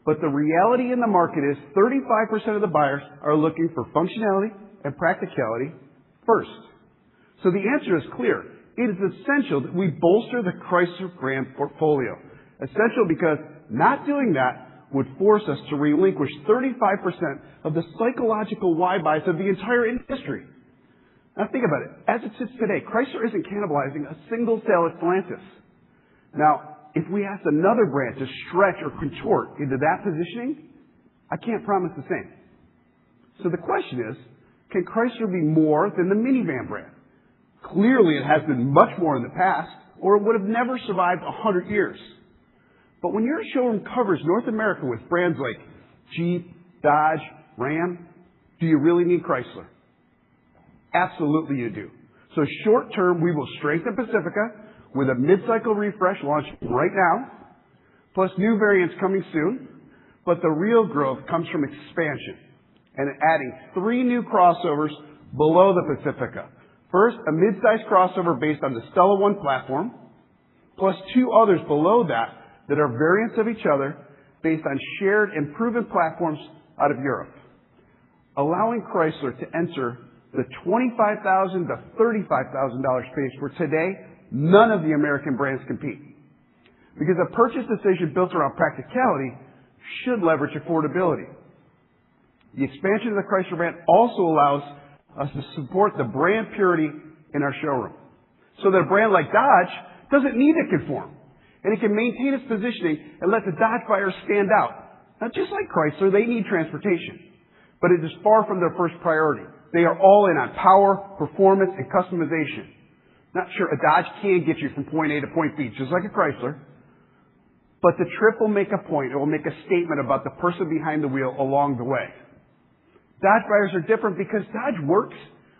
But the reality in the market is 35% of the buyers are looking for functionality and practicality first. So the answer is clear. It is essential that we bolster the Chrysler brand portfolio. Essential because not doing that would force us to relinquish 35% of the psychological why buys of the entire industry. Now think about it. As it sits today, Chrysler isn't cannibalizing a single sale at Stellantis. Now, if we ask another brand to stretch or contort into that positioning, I can't promise the same. So the question is, can Chrysler be more than the minivan brand? Clearly it has been much more in the past, or it would have never survived 100 years. But when your showroom covers North America with brands like Jeep, Dodge, Ram, do you really need Chrysler? Absolutely you do. So short term, we will strengthen Pacifica with a mid-cycle refresh launching right now, plus new variants coming soon. But the real growth comes from expansion and adding 3 new crossovers below the Pacifica. First, a mid-size crossover based on the Stella One platform, plus 2 others below that are variants of each other based on shared and proven platforms out of Europe, allowing Chrysler to enter the $25,000 to $35,000 space where today none of the American brands compete. Because a purchase decision built around practicality should leverage affordability. The expansion of the Chrysler brand also allows us to support the brand purity in our showroom. So that a brand like Dodge doesn't need to conform. And it can maintain its positioning and let the Dodge buyers stand out. Now just like Chrysler, they need transportation. But it is far from their first priority. They are all in on power, performance, and customization. Not sure a Dodge can get you from point A to point B, just like a Chrysler. But the trip will make a point. It will make a statement about the person behind the wheel along the way. Dodge buyers are different because Dodge works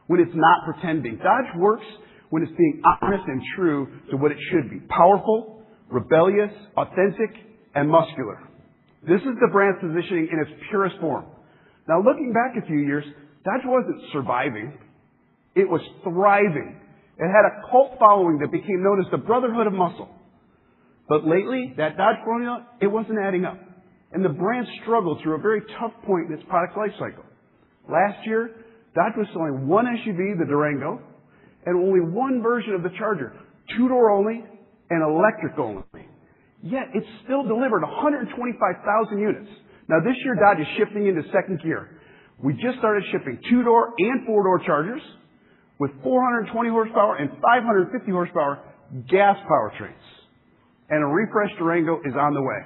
when it's not pretending. Dodge works when it's being honest and true to what it should be. Powerful, rebellious, authentic, and muscular. This is the brand's positioning in its purest form. Now looking back a few years, Dodge wasn't surviving. It was thriving. It had a cult following that became known as the Brotherhood of Muscle. But lately, that Dodge formula, it wasn't adding up. And the brand struggled through a very tough point in its product life cycle. Last year, Dodge was selling one SUV, the Durango, and only one version of the Charger, 2-door only and electric only. Yet, it still delivered 125,000 units. Now this year, Dodge is shifting into second gear. We just started shipping 2-door and 4-door Chargers with 420 horsepower and 550 horsepower gas powertrains. And a refreshed Durango is on the way.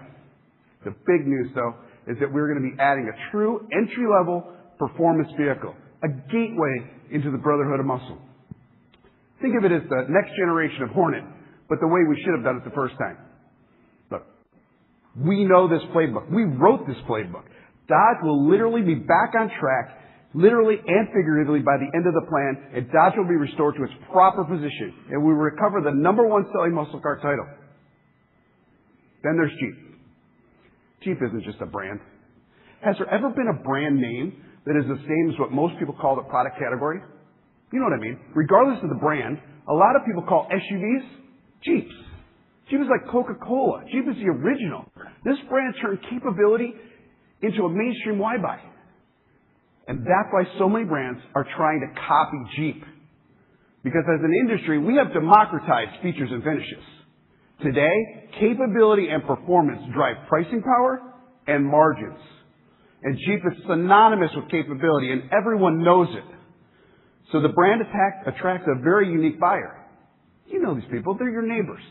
The big news, though, is that we're going to be adding a true entry-level performance vehicle, a gateway into the Brotherhood of Muscle. Think of it as the next generation of Hornet, but the way we should have done it the first time. Look, we know this playbook. We wrote this playbook. Dodge will literally be back on track, literally and figuratively, by the end of the plan, and Dodge will be restored to its proper position, and we will recover the #1 selling muscle car title. Then there's Jeep. Jeep isn't just a brand. Has there ever been a brand name that is the same as what most people call the product category? You know what I mean. Regardless of the brand, a lot of people call SUVs Jeeps. Jeep is like Coca-Cola. Jeep is the original. This brand turned capability into a mainstream why buy. And that's why so many brands are trying to copy Jeep. Because as an industry, we have democratized features and finishes. Today, capability and performance drive pricing power and margins. And Jeep is synonymous with capability, and everyone knows it. So the brand attracts a very unique buyer. You know these people. They're your neighbors.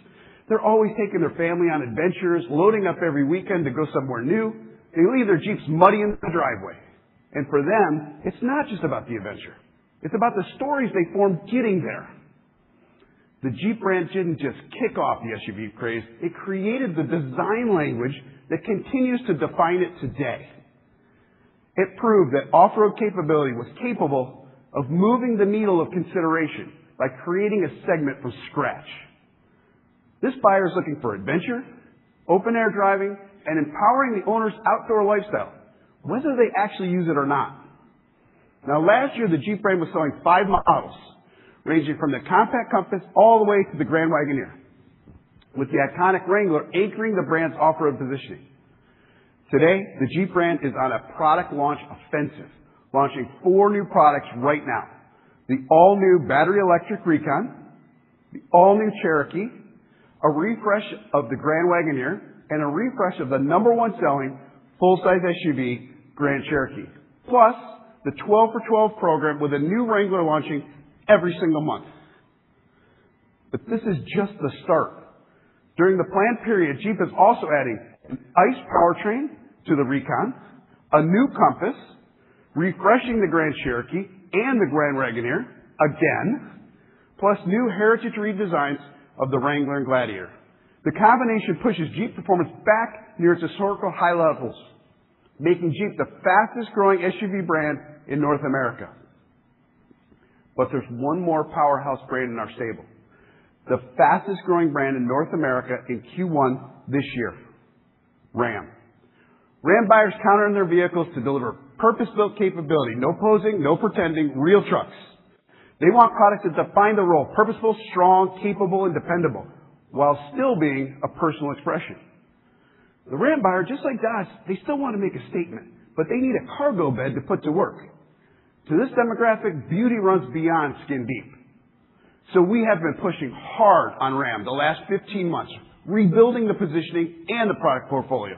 They're always taking their family on adventures, loading up every weekend to go somewhere new. They leave their Jeeps muddy in the driveway. And for them, it's not just about the adventure. It's about the stories they formed getting there. The Jeep brand didn't just kick off the SUV craze. It created the design language that continues to define it today. It proved that off-road capability was capable of moving the needle of consideration by creating a segment from scratch. This buyer is looking for adventure, open-air driving, and empowering the owner's outdoor lifestyle, whether they actually use it or not. Now, last year, the Jeep brand was selling 5 models, ranging from the compact Compass all the way to the Grand Wagoneer, with the iconic Wrangler anchoring the brand's off-road positioning. Today, the Jeep brand is on a product launch offensive, launching 4 new products right now. The all-new battery electric Recon, the all-new Cherokee, a refresh of the Grand Wagoneer, and a refresh of the #1 selling full-size SUV, Grand Cherokee. Plus, the 12 for 12 program with a new Wrangler launching every single month. But this is just the start. During the planned period, Jeep is also adding an ICE powertrain to the Recon, a new Compass, refreshing the Grand Cherokee and the Grand Wagoneer again, plus new heritage redesigns of the Wrangler and Gladiator. The combination pushes Jeep performance back near its historical high levels, making Jeep the fastest growing SUV brand in North America. But there's one more powerhouse brand in our stable. The fastest growing brand in North America in Q1 this year, Ram. Ram buyers count on their vehicles to deliver purpose-built capability. No posing, no pretending, real trucks. They want products that define the role, purposeful, strong, capable, and dependable, while still being a personal expression. The Ram buyer, just like Dodge, they still want to make a statement, but they need a cargo bed to put to work. To this demographic, beauty runs beyond skin deep. So we have been pushing hard on Ram the last 15 months, rebuilding the positioning and the product portfolio.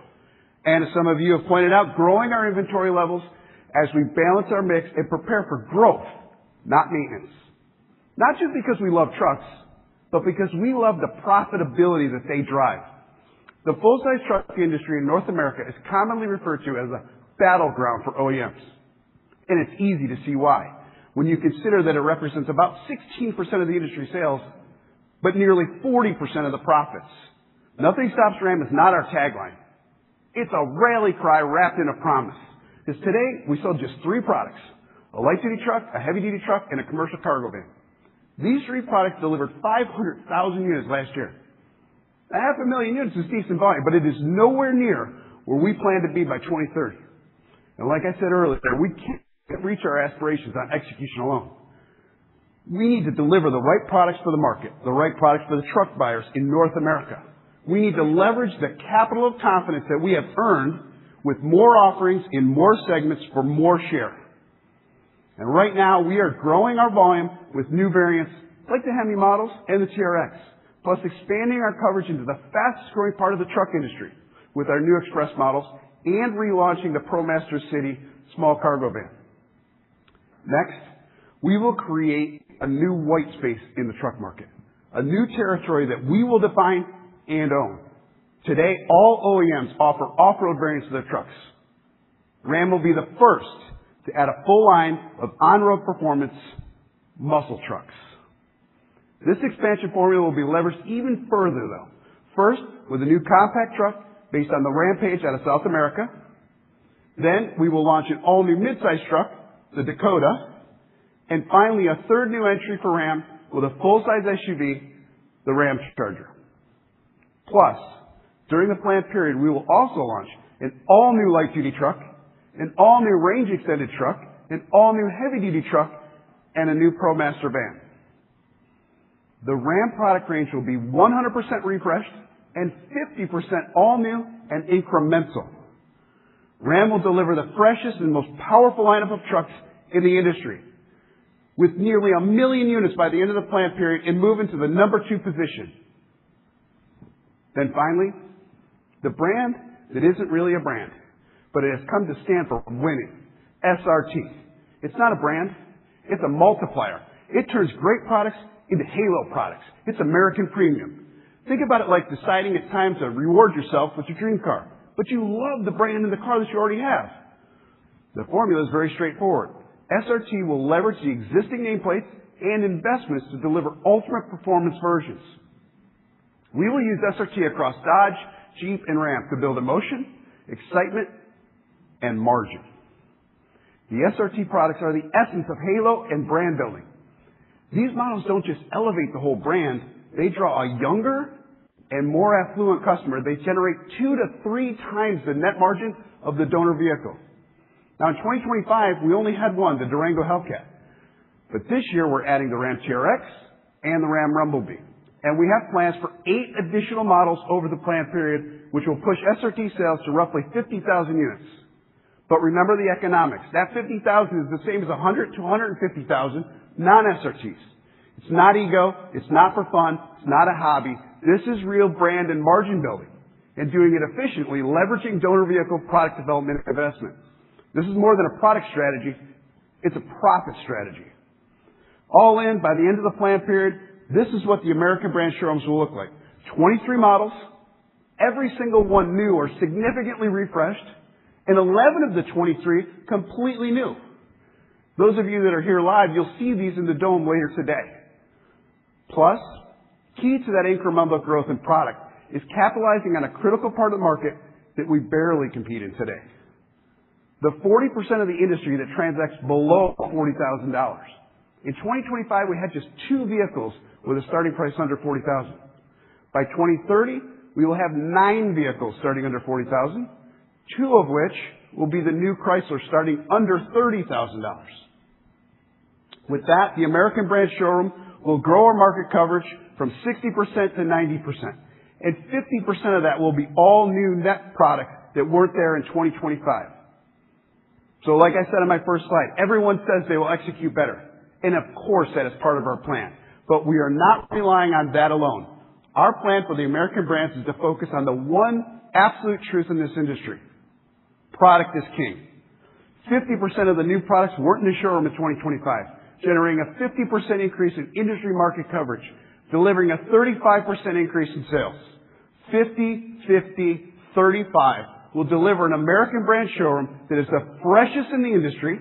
And as some of you have pointed out, growing our inventory levels as we balance our mix and prepare for growth, not maintenance. Not just because we love trucks, but because we love the profitability that they drive. The full-size truck industry in North America is commonly referred to as a battleground for OEMs. And it's easy to see why, when you consider that it represents about 16% of the industry sales, but nearly 40% of the profits. Nothing stops Ram is not our tagline. It's a rally cry wrapped in a promise. Because today, we sold just 3 products: a light-duty truck, a heavy-duty truck, and a commercial cargo van. These 3 products delivered 500,000 units last year. 500,000 units is decent volume, but it is nowhere near where we plan to be by 2030. And like I said earlier, we can't reach our aspirations on execution alone. We need to deliver the right products for the market, the right products for the truck buyers in North America. We need to leverage the capital of confidence that we have earned with more offerings in more segments for more share. And right now, we are growing our volume with new variants like the Hemi models and the TRX, plus expanding our coverage into the fastest growing part of the truck industry with our new Express models and relaunching the ProMaster City small cargo van. Next, we will create a new white space in the truck market, a new territory that we will define and own. Today, all OEMs offer off-road variants of their trucks. Ram will be the first to add a full line of on-road performance muscle trucks. This expansion formula will be leveraged even further, though. First, with a new compact truck based on the Rampage out of South America. Then, we will launch an all-new midsize truck, the Dakota. And finally, a third new entry for Ram with a full-size SUV, the Ram Charger. Plus, during the planned period, we will also launch an all-new light-duty truck, an all-new range-extended truck, an all-new heavy-duty truck, and a new ProMaster van. The Ram product range will be 100% refreshed and 50% all-new and incremental. Ram will deliver the freshest and most powerful lineup of trucks in the industry, with nearly 1 million units by the end of the plan period and move into the number 2 position. Then finally, the brand that isn't really a brand, but it has come to stand for winning, SRT. It's not a brand, it's a multiplier. It turns great products into halo products. It's American premium. Think about it like deciding it's time to reward yourself with your dream car, but you love the brand in the car that you already have. The formula is very straightforward. SRT will leverage the existing nameplates and investments to deliver ultimate performance versions. We will use SRT across Dodge, Jeep, and Ram to build emotion, excitement, and margin. The SRT products are the essence of halo and brand building. These models don't just elevate the whole brand, they draw a younger and more affluent customer. They generate 2 to 3 times the net margin of the donor vehicle. Now in 2025, we only had one, the Durango Hellcat. But this year we're adding the Ram TRX and the Ram Rumblebee. And we have plans for 8 additional models over the plan period, which will push SRT sales to roughly 50,000 units. But remember the economics. That 50,000 is the same as 100 to 150,000 non-SRTs. It's not ego. It's not for fun. It's not a hobby. This is real brand and margin building, and doing it efficiently, leveraging donor vehicle product development investment. This is more than a product strategy. It's a profit strategy. All in, by the end of the plan period, this is what the American brand showrooms will look like. 23 models, every single one new or significantly refreshed, and 11 of the 23 completely new. Those of you that are here live, you'll see these in the dome later today. Plus, key to that incremental growth in product is capitalizing on a critical part of the market that we barely compete in today. The 40% of the industry that transacts below $40,000. In 2025, we had just 2 vehicles with a starting price under $40,000. By 2030, we will have 9 vehicles starting under $40,000, 2 of which will be the new Chrysler starting under $30,000. With that, the American brand showroom will grow our market coverage from 60% to 90%. And 50% of that will be all new net products that weren't there in 2025. So like I said on my first slide, everyone says they will execute better. And of course that is part of our plan. But we are not relying on that alone. Our plan for the American brands is to focus on the one absolute truth in this industry. Product is king. 50% of the new products weren't in the showroom in 2025, generating a 50% increase in industry market coverage, delivering a 35% increase in sales. 50, 50, 35 will deliver an American brand showroom that is the freshest in the industry.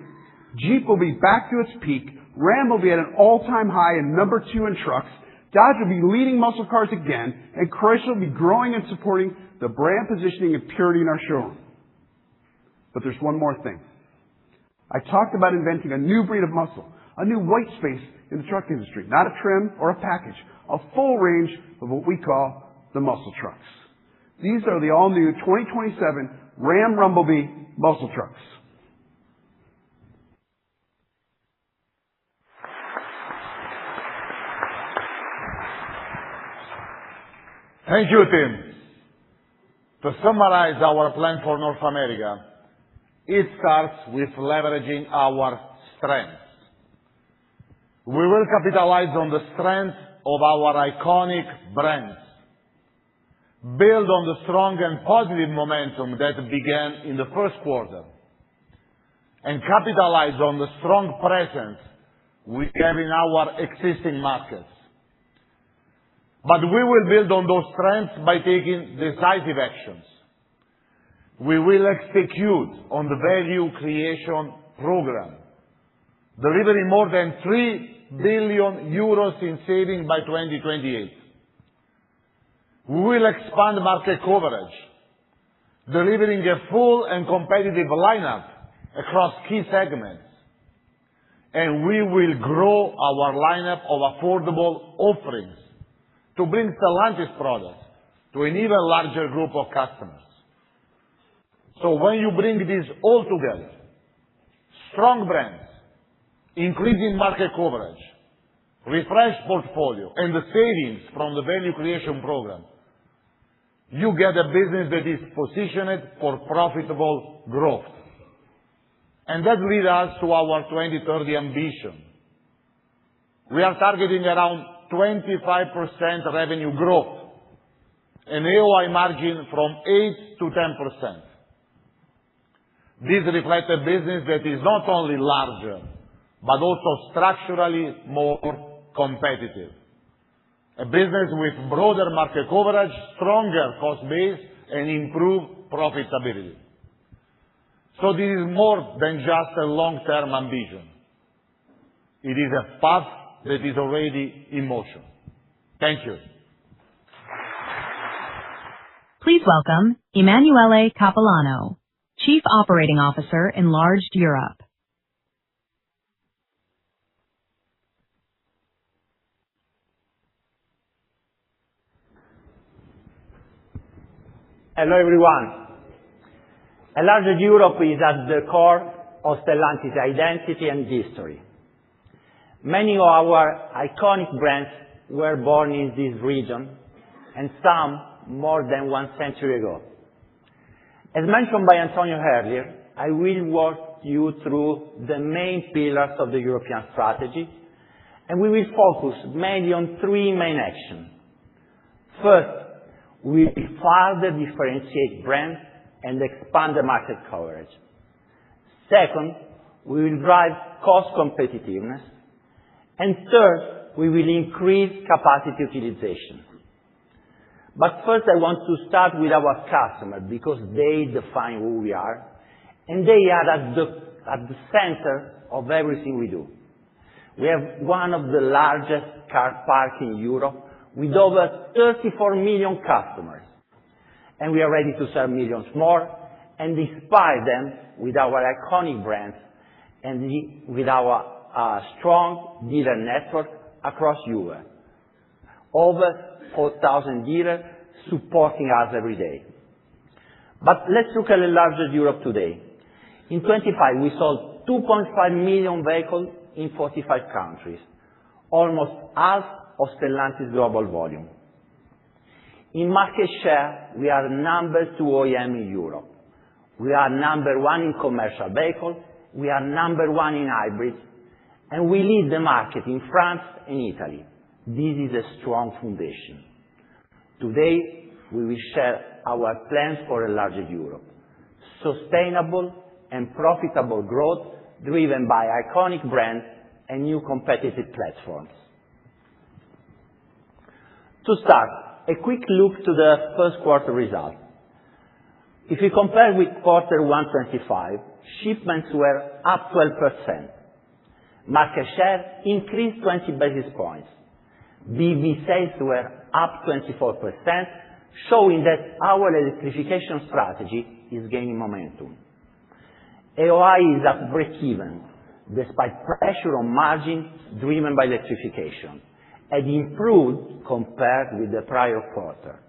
Jeep will be back to its peak. Ram will be at an all-time high in number 2 in trucks. Dodge will be leading muscle cars again, and Chrysler will be growing and supporting the brand positioning and purity in our showroom. But there's one more thing. I talked about inventing a new breed of muscle, a new white space in the truck industry, not a trim or a package, a full range of what we call the muscle trucks. These are the all-new 2027 Ram Rumblebee muscle trucks. Thank you, Tim. To summarize our plan for North America, it starts with leveraging our strengths. We will capitalize on the strength of our iconic brands, build on the strong and positive momentum that began in the first quarter, and capitalize on the strong presence we have in our existing markets. But we will build on those strengths by taking decisive actions. We will execute on the value creation program, delivering more than 3 billion euros in savings by 2028. We will expand market coverage, delivering a full and competitive lineup across key segments. And we will grow our lineup of affordable offerings to bring Stellantis products to an even larger group of customers. So when you bring this all together, strong brands, increasing market coverage, refreshed portfolio, and the savings from the value creation program, you get a business that is positioned for profitable growth. And that leads us to our 2030 ambition. We are targeting around 25% revenue growth, an AOI margin from 8 to 10%. This reflects a business that is not only larger, but also structurally more competitive. A business with broader market coverage, stronger cost base, and improved profitability. So this is more than just a long-term ambition. It is a path that is already in motion. Thank you. Please welcome Emanuele Capilano, Chief Operating Officer, Enlarged Europe. Hello, everyone. Enlarged Europe is at the core of Stellantis' identity and history. Many of our iconic brands were born in this region, and some more than 1 century ago. As mentioned by Antonio earlier, I will walk you through the main pillars of the European strategy, and we will focus mainly on 3 main actions. First, we will further differentiate brands and expand the market coverage. Second, we will drive cost competitiveness. And third, we will increase capacity utilization. But first, I want to start with our customers because they define who we are, and they are at the center of everything we do. We have one of the largest car parks in Europe, with over 34 million customers. And we are ready to serve millions more and inspire them with our iconic brands and with our strong dealer network across Europe. Over 4,000 dealers supporting us every day. But let's look at Enlarged Europe today. In 25, we sold 2.5 million vehicles in 45 countries, almost half of Stellantis' global volume. In market share, we are number 2 OEM in Europe. We are number 1 in commercial vehicles. We are number 1 in hybrids. And we lead the market in France and Italy. This is a strong foundation. Today, we will share our plans for Enlarged Europe. Sustainable and profitable growth driven by iconic brands and new competitive platforms. To start, a quick look to the first quarter results. If you compare with quarter 1 25, shipments were up 12%. Market share increased 20 basis points. BEV sales were up 24%, showing that our electrification strategy is gaining momentum. AOI is at break-even, despite pressure on margins driven by electrification, and improved compared with the prior quarter.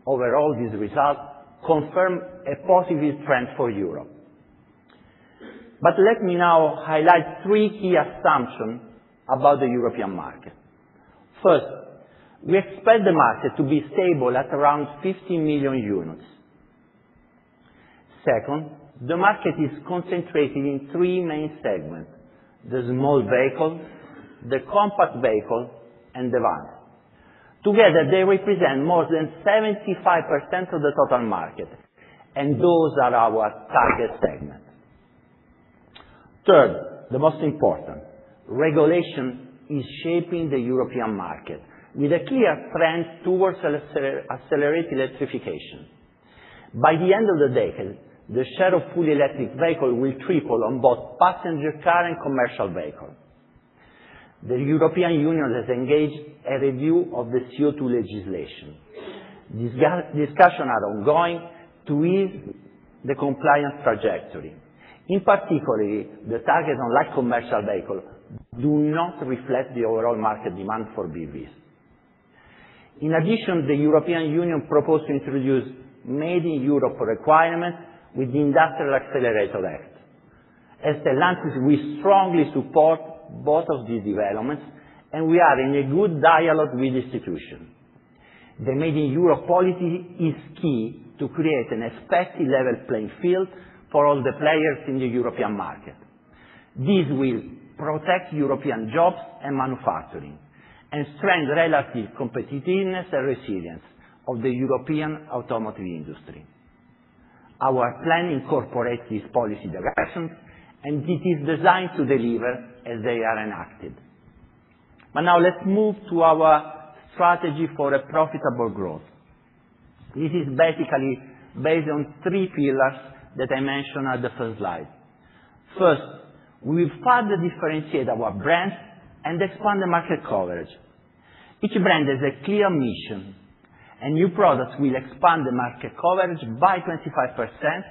Overall, these results confirm a positive trend for Europe. But let me now highlight 3 key assumptions about the European market. First, we expect the market to be stable at around 50 million units. Second, the market is concentrated in 3 main segments: the small vehicle, the compact vehicle, and the van. Together, they represent more than 75% of the total market, and those are our target segments. Third, the most important, regulation is shaping the European market with a clear trend towards accelerated electrification. By the end of the decade, the share of fully electric vehicles will triple on both passenger car and commercial vehicles. The European Union has engaged a review of the CO2 legislation. Discussions are ongoing to ease the compliance trajectory. In particular, the target on light commercial vehicles do not reflect the overall market demand for BEVs. In addition, the European Union proposed to introduce Made in Europe requirements with the Industrial Accelerator Act. As Stellantis, we strongly support both of these developments, and we are in a good dialogue with institutions. The Made in Europe policy is key to create an expected level playing field for all the players in the European market. This will protect European jobs and manufacturing and strengthen relative competitiveness and resilience of the European automotive industry. Our plan incorporates these policy directions, and it is designed to deliver as they are enacted. But now let's move to our strategy for a profitable growth. This is basically based on 3 pillars that I mentioned at the first slide. First, we will further differentiate our brands and expand the market coverage. Each brand has a clear mission, and new products will expand the market coverage by 25%,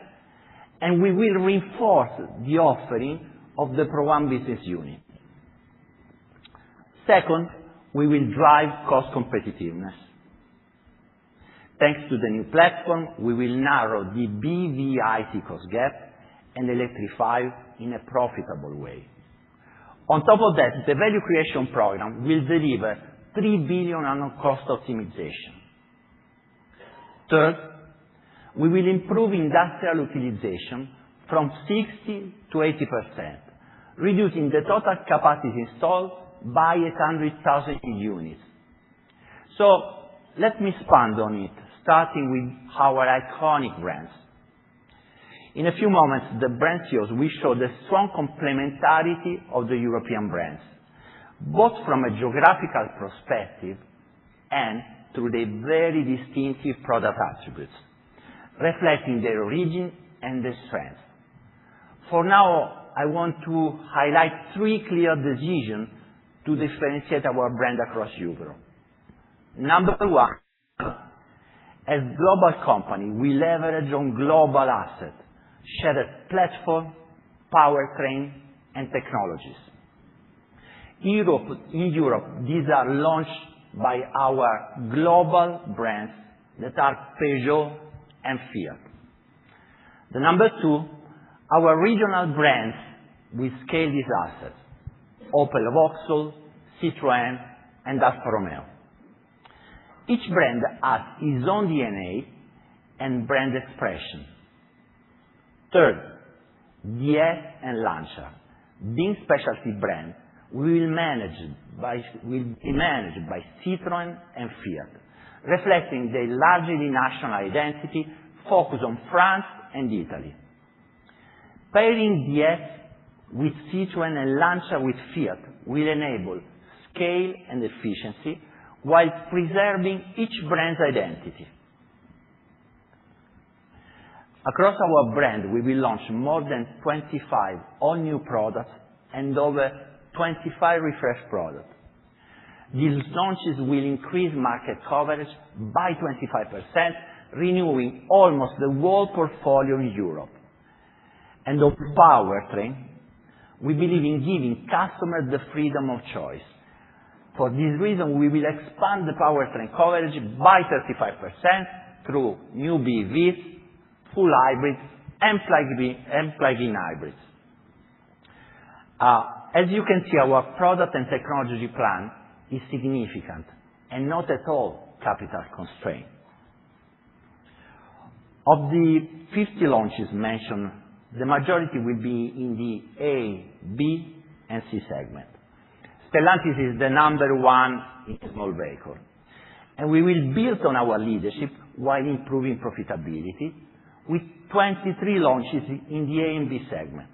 and we will reinforce the offering of the Pro One business unit. Second, we will drive cost competitiveness. Thanks to the new platform, we will narrow the BEV cost gap and electrify in a profitable way. On top of that, the value creation program will deliver 3 billion on cost optimization. Third, we will improve industrial utilization from 60 to 80%, reducing the total capacity installed by 800,000 units. So let me expand on it, starting with our iconic brands. In a few moments, the brand CEOs will show the strong complementarity of the European brands, both from a geographical perspective and through their very distinctive product attributes, reflecting their origin and their strength. For now, I want to highlight 3 clear decisions to differentiate our brand across Europe. Number 1, as a global company, we leverage on global assets, shared platform, powertrain, and technologies. In Europe, these are launched by our global brands that are Peugeot and Fiat. The number 2, our regional brands will scale these assets, Opel Vauxhall, Citroën, and Alfa Romeo. Each brand has its own DNA and brand expression. Third, DS and Lancia, being specialty brands, will be managed by Citroën and Fiat, reflecting their largely national identity focused on France and Italy. Pairing DS with Citroën and Lancia with Fiat will enable scale and efficiency while preserving each brand's identity. Across our brand, we will launch more than 25 all-new products and over 25 refreshed products. These launches will increase market coverage by 25%, renewing almost the whole portfolio in Europe. And on powertrain, we believe in giving customers the freedom of choice. For this reason, we will expand the powertrain coverage by 35% through new BEVs, full hybrids, and plug-in hybrids. As you can see, our product and technology plan is significant and not at all capital constrained. Of the 50 launches mentioned, the majority will be in the A, B, and C segment. Stellantis is the number 1 in small vehicle, and we will build on our leadership while improving profitability with 23 launches in the A and B segment.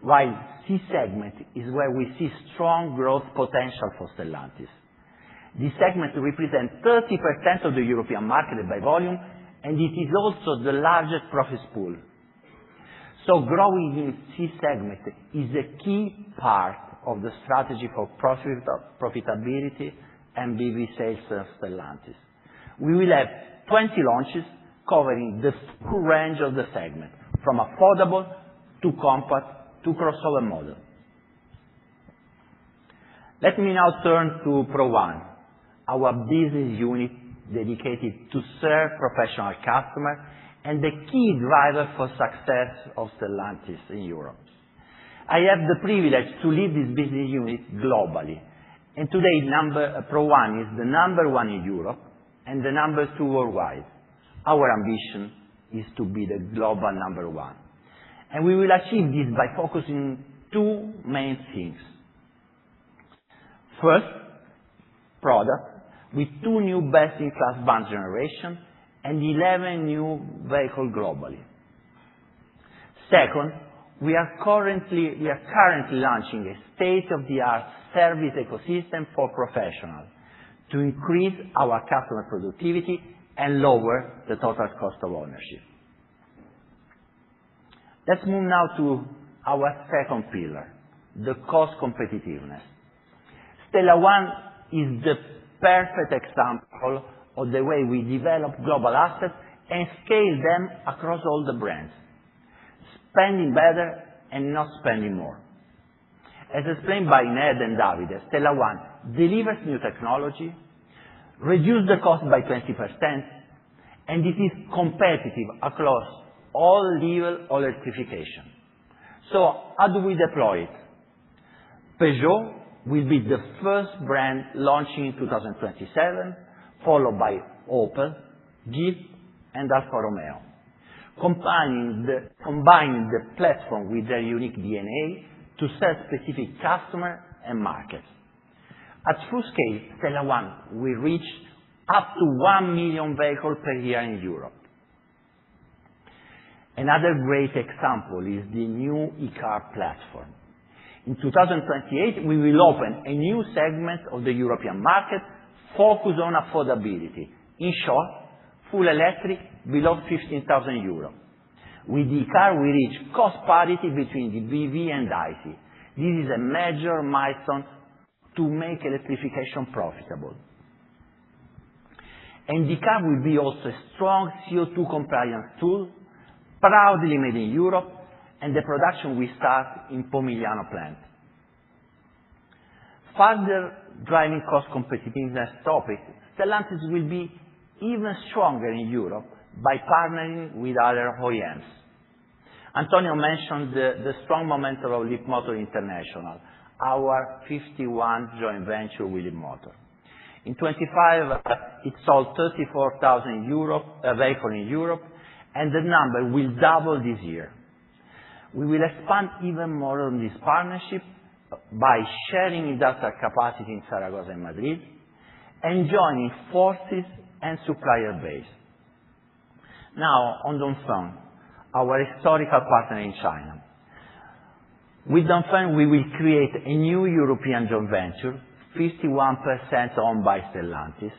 While C segment is where we see strong growth potential for Stellantis. This segment represents 30% of the European market by volume, and it is also the largest profit pool. So growing in C segment is a key part of the strategy for profitability and BEV sales of Stellantis. We will have 20 launches covering the full range of the segment, from affordable to compact to crossover model. Let me now turn to Pro One, our business unit dedicated to serve professional customers and the key driver for success of Stellantis in Europe. I have the privilege to lead this business unit globally, And today, Pro One is the number one in Europe and the number two worldwide. Our ambition is to be the global number one. And we will achieve this by focusing two main things. First, product, with 2 new best-in-class band generation and 11 new vehicles globally. Second, we are currently launching a state-of-the-art service ecosystem for professionals to increase our customer productivity and lower the total cost of ownership. Let's move now to our second pillar, the cost competitiveness. Stella One is the perfect example of the way we develop global assets and scale them across all the brands, spending better and not spending more. As explained by Ned and Davide, Stella One delivers new technology, reduces the cost by 20%, and it is competitive across all levels of electrification. So how do we deploy it? Peugeot will be the first brand launching in 2027, followed by Opel, Jeep, and Alfa Romeo, combining the platform with their unique DNA to serve specific customers and markets. At full scale, Stella One will reach up to 1 million vehicles per year in Europe. Another great example is the new e-car platform. In 2028, we will open a new segment of the European market focused on affordability. In short, full electric below 15,000 euros. With the car, we reach cost parity between the BEV and ICE. This is a major milestone to make electrification profitable. And the car will be also a strong CO2 compliance tool, proudly made in Europe, and the production will start in Pomigliano plant. Further driving cost competitiveness topic, Stellantis will be even stronger in Europe by partnering with other OEMs. Antonio mentioned the strong momentum of Leapmotor International, our 51 joint venture with Leapmotor. In 25, it sold 34,000 vehicles in Europe, and the number will double this year. We will expand even more on this partnership by sharing industrial capacity in Zaragoza and Madrid, and joining forces and supplier base. Now, on Dongfeng, our historical partner in China. With Dongfeng, we will create a new European joint venture, 51% owned by Stellantis,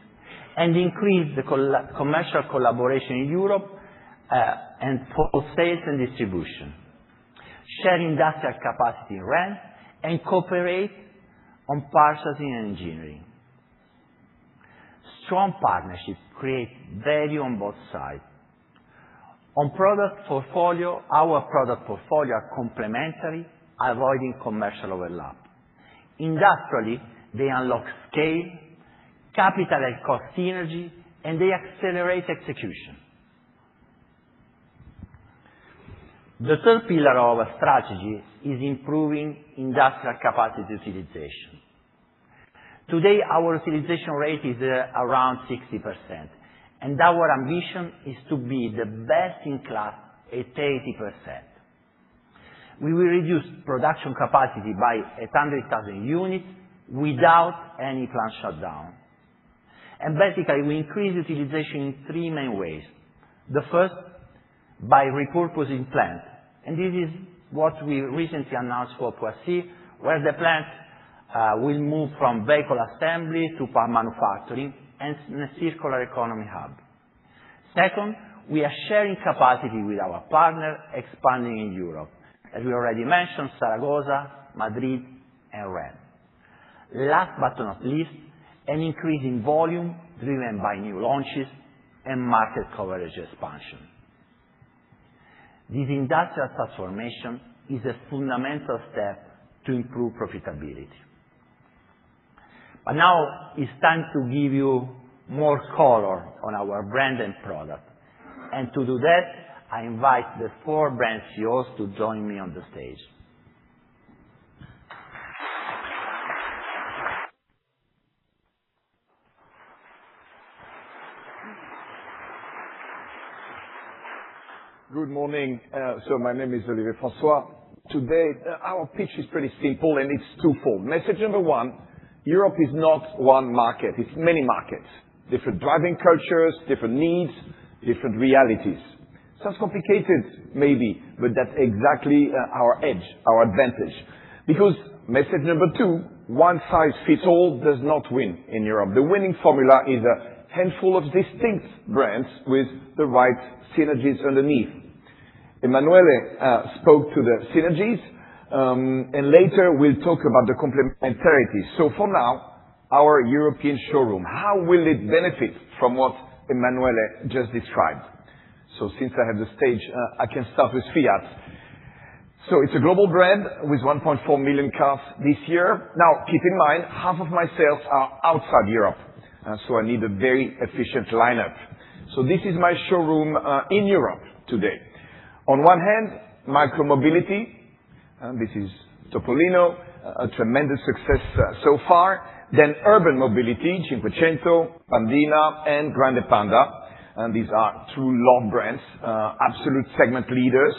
and increase the commercial collaboration in Europe and for sales and distribution, share industrial capacity in rent, and cooperate on purchasing and engineering. Strong partnerships create value on both sides. On product portfolio, our product portfolio are complementary, avoiding commercial overlap. Industrially, they unlock scale, capital and cost synergy, and they accelerate execution. The third pillar of our strategy is improving industrial capacity utilization. Today, our utilization rate is around 60%, and our ambition is to be the best in class at 80%. We will reduce production capacity by 800,000 units without any plant shutdown. And basically, we increase utilization in 3 main ways. The first, by repurposing plants. And this is what we recently announced for Poissy, where the plant will move from vehicle assembly to part manufacturing and a circular economy hub. Second, we are sharing capacity with our partner, expanding in Europe. As we already mentioned, Zaragoza, Madrid, and Rennes. Last but not least, an increase in volume driven by new launches and market coverage expansion. This industrial transformation is a fundamental step to improve profitability. But now it's time to give you more color on our brand and product. And to do that, I invite the 4 brand CEOs to join me on the stage. Good morning. My name is Olivier François. Today, our pitch is pretty simple, and it's twofold. Message number one, Europe is not one market. It's many markets. Different driving cultures, different needs, different realities. Sounds complicated, maybe, but that's exactly our edge, our advantage. Because message number two, one size fits all does not win in Europe. The winning formula is a handful of distinct brands with the right synergies underneath. Emanuele spoke to the synergies, and later we'll talk about the complementarity. So for now, our European showroom, how will it benefit from what Emanuele just described? So since I have the stage, I can start with Fiat. So it's a global brand with 1.4 million cars this year. Now, keep in mind, half of my sales are outside Europe. So I need a very efficient lineup. So this is my showroom in Europe today. On one hand, micromobility. This is Topolino, a tremendous success so far. Then urban mobility, Cinquecento, Pandina, and Grande Panda. And these are true love brands, absolute segment leaders.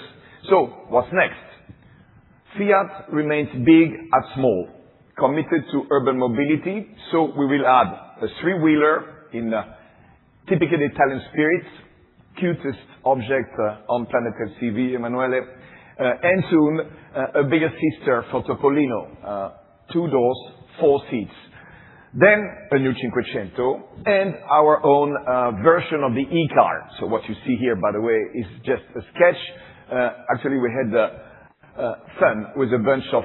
So what's next? Fiat remains big at small, committed to urban mobility. So we will add a three-wheeler in typical Italian spirit, cutest object on planet LCV, Emanuele, and soon a bigger sister for Topolino, 2 doors, 4 seats. Then a new Cinquecento and our own version of the e-car. So what you see here, by the way, is just a sketch. Actually, we had fun with a bunch of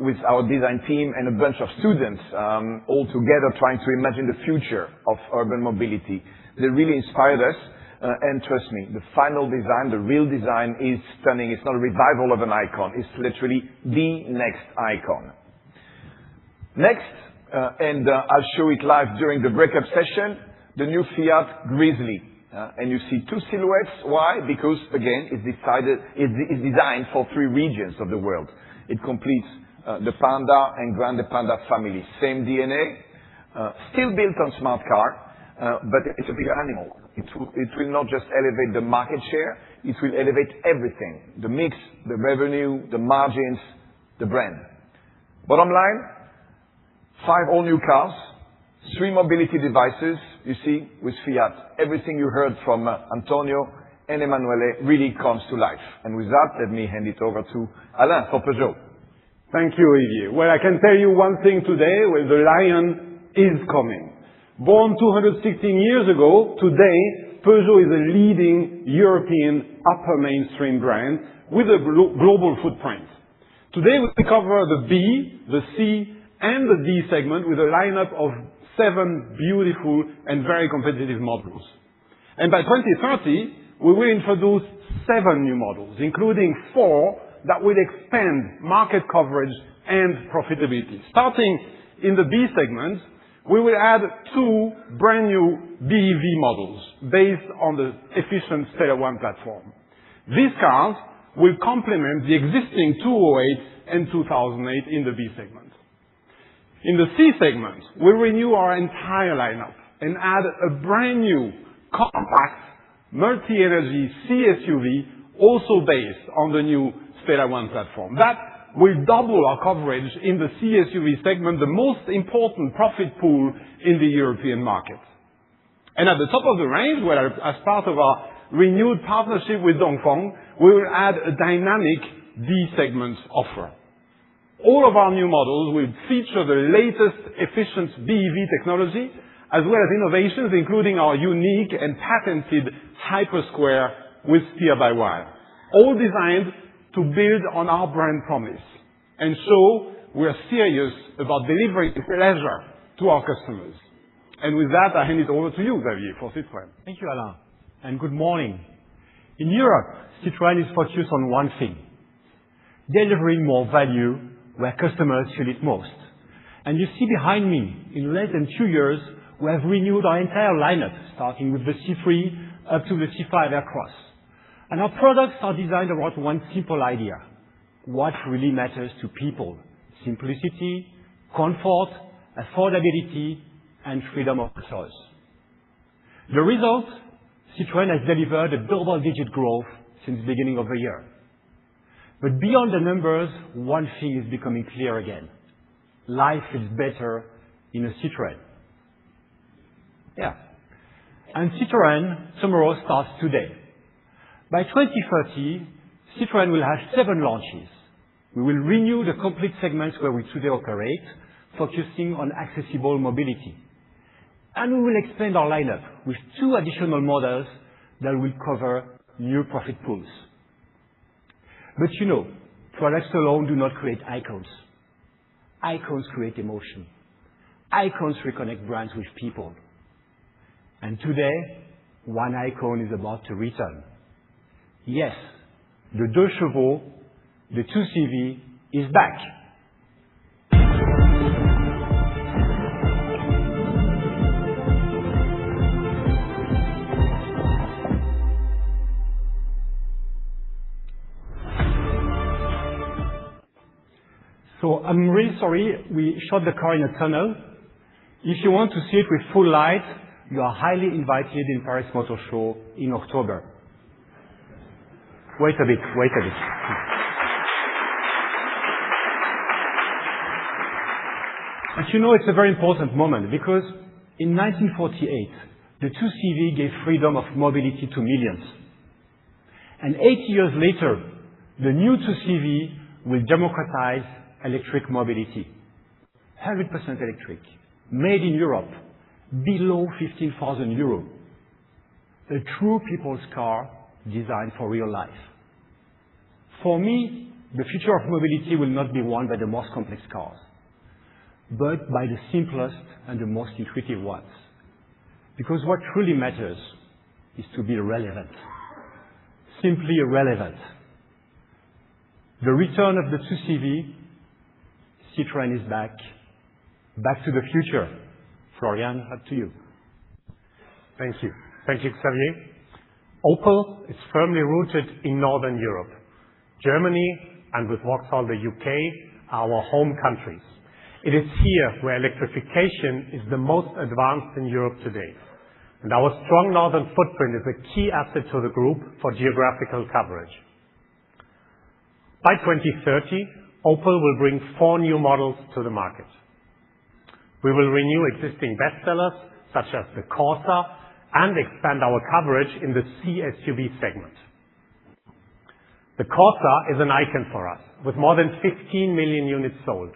with our design team and a bunch of students all together trying to imagine the future of urban mobility. They really inspired us, and trust me, the final design, the real design is stunning. It's not a revival of an icon. It's literally the next icon. Next, and I'll show it live during the breakup session, the new Fiat Grizzly. And you see 2 silhouettes. Why? Because, again, it's designed for 3 regions of the world. It completes the Panda and Grande Panda family. Same DNA, still built on smart car, but it's a bigger animal. It will not just elevate the market share, it will elevate everything. The mix, the revenue, the margins, the brand. Bottom line, 5 all-new cars, 3 mobility devices, you see, with Fiat. Everything you heard from Antonio and Emanuele really comes to life. And with that, let me hand it over to Alain for Peugeot. Thank you, Olivier. Well, I can tell you one thing today, well, the lion is coming. Born 216 years ago, today, Peugeot is a leading European upper mainstream brand with a global footprint. Today, we cover the B, the C, and the D segment with a lineup of 7 beautiful and very competitive models. And by 2030, we will introduce 7 new models, including 4 that will expand market coverage and profitability. Starting in the B segment, we will add 2 brand new BEV models based on the efficient Stellar One platform. These cars will complement the existing 208 and 2008 in the B segment. In the C segment, we renew our entire lineup and add a brand new compact multi-energy C-SUV also based on the new Stellar One platform. That will double our coverage in the C-SUV segment, the most important profit pool in the European market. And at the top of the range, well, as part of our renewed partnership with Dongfeng, we will add a dynamic D segment offer. All of our new models will feature the latest efficient BEV technology, as well as innovations, including our unique and patented Hypersquare with steer-by-wire, all designed to build on our brand promise and show we're serious about delivering pleasure to our customers. And with that, I hand it over to you, Xavier, for Citroën. Thank you, Alain, and good morning. In Europe, Citroën is focused on one thing: delivering more value where customers feel it most. And you see behind me, in less than 2 years, we have renewed our entire lineup, starting with the C3 up to the C5 Aircross. And our products are designed around one simple idea: what really matters to people: simplicity, comfort, affordability, and freedom of choice. The result? Citroën has delivered a double-digit growth since the beginning of the year. But beyond the numbers, one thing is becoming clear again. Life is better in a Citroën. Yeah. And Citroën tomorrow starts today. By 2030, Citroën will have 7 launches. We will renew the complete segments where we today operate, focusing on accessible mobility. And we will expand our lineup with 2 additional models that will cover new profit pools. But you know, products alone do not create icons. Icons create emotion. Icons reconnect brands with people. And today, one icon is about to return. Yes, the 2 chevaux, the 2CV is back. So I'm really sorry, we shot the car in a tunnel. If you want to see it with full light, you are highly invited in Paris Motor Show in October. Wait a bit. But you know, it's a very important moment because in 1948, the 2CV gave freedom of mobility to millions. And 80 years later, the new 2CV will democratize electric mobility. 100% electric, made in Europe, below 15,000 euros. A true people's car designed for real life. For me, the future of mobility will not be won by the most complex cars, but by the simplest and the most intuitive ones. Because what truly matters is to be relevant. Simply relevant. The return of the 2CV, Citroën is back. Back to the future. Florian, up to you. Thank you. Thank you, Xavier. Opel is firmly rooted in Northern Europe. Germany, and with Vauxhall the UK, are our home countries. It is here where electrification is the most advanced in Europe today. And our strong northern footprint is a key asset to the group for geographical coverage. By 2030, Opel will bring 4 new models to the market. We will renew existing bestsellers, such as the Corsa, and expand our coverage in the C-SUV segment. The Corsa is an icon for us, with more than 15 million units sold.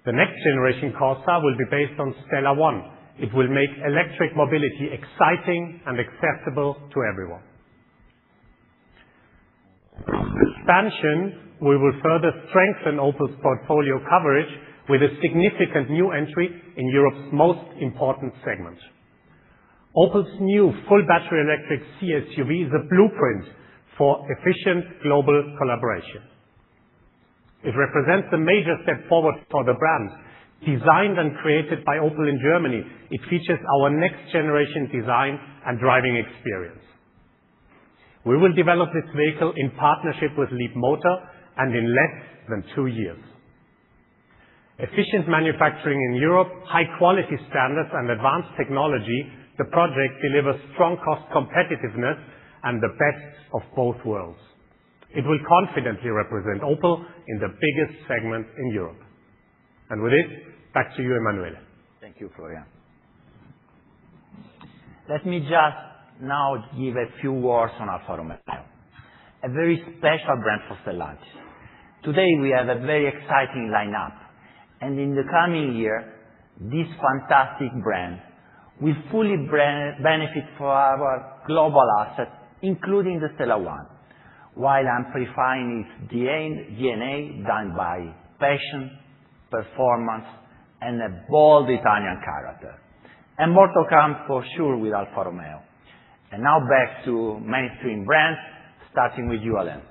The next generation Corsa will be based on Stella One. It will make electric mobility exciting and accessible to everyone. Expansion, we will further strengthen Opel's portfolio coverage with a significant new entry in Europe's most important segment. Opel's new full battery electric C-SUV is a blueprint for efficient global collaboration. It represents a major step forward for the brand. Designed and created by Opel in Germany, it features our next generation design and driving experience. We will develop this vehicle in partnership with Leapmotor and in less than 2 years. Efficient manufacturing in Europe, high quality standards and advanced technology, the project delivers strong cost competitiveness and the best of both worlds. It will confidently represent Opel in the biggest segment in Europe. And with this, back to you, Emanuele. Thank you, Florian. Let me just now give a few words on Alfa Romeo, a very special brand for Stellantis. Today we have a very exciting lineup, and in the coming year, this fantastic brand will fully benefit from our global assets, including the Stella One, while amplifying its DNA done by passion, performance, and a bold Italian character. And more to come for sure with Alfa Romeo. And now back to mainstream brands, starting with you, Alain.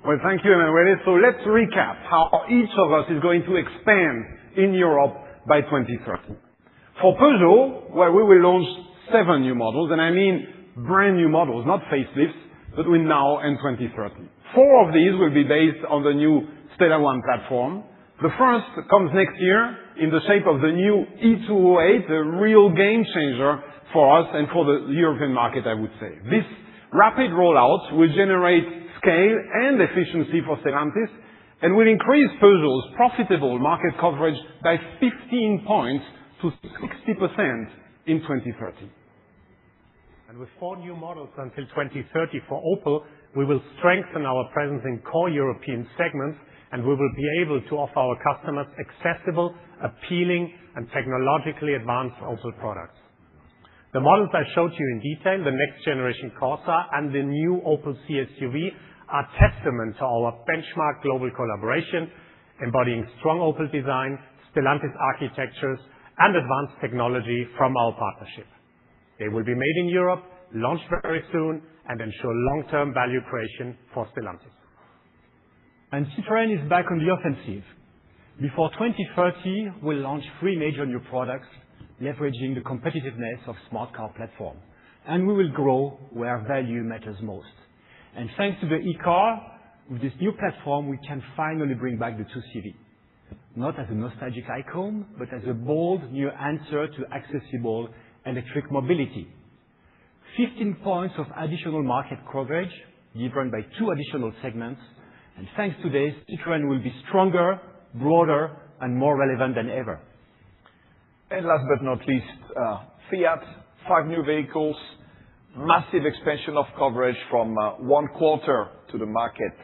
Well, thank you, Emanuele. So let's recap how each of us is going to expand in Europe by 2030. For Peugeot, well, we will launch 7 new models, and I mean brand new models, not facelifts, between now and 2030. 4 of these will be based on the new Stella One platform. The first comes next year in the shape of the new E208, a real game changer for us and for the European market, I would say. This Rapid rollout will generate scale and efficiency for Stellantis and will increase Peugeot's profitable market coverage by 15 points to 60% in 2030. And with 4 new models until 2030 for Opel, we will strengthen our presence in core European segments, and we will be able to offer our customers accessible, appealing, and technologically advanced Opel products. The models I showed you in detail, the next generation Corsa and the new Opel C-SUV, are testament to our benchmark global collaboration, embodying strong Opel design, Stellantis architectures, and advanced technology from our partnership. They will be made in Europe, launched very soon, and ensure long-term value creation for Stellantis. And Citroën is back on the offensive. Before 2030, we'll launch 3 major new products, leveraging the competitiveness of Smart Car platform. And we will grow where value matters most. And thanks to the e-car, with this new platform, we can finally bring back the 2CV. Not as a nostalgic icon, but as a bold new answer to accessible electric mobility. 15 points of additional market coverage, given by 2 additional segments. And thanks to this, Citroën will be stronger, broader, and more relevant than ever. And last but not least, Fiat, 5 new vehicles, massive expansion of coverage from 1/4 to the market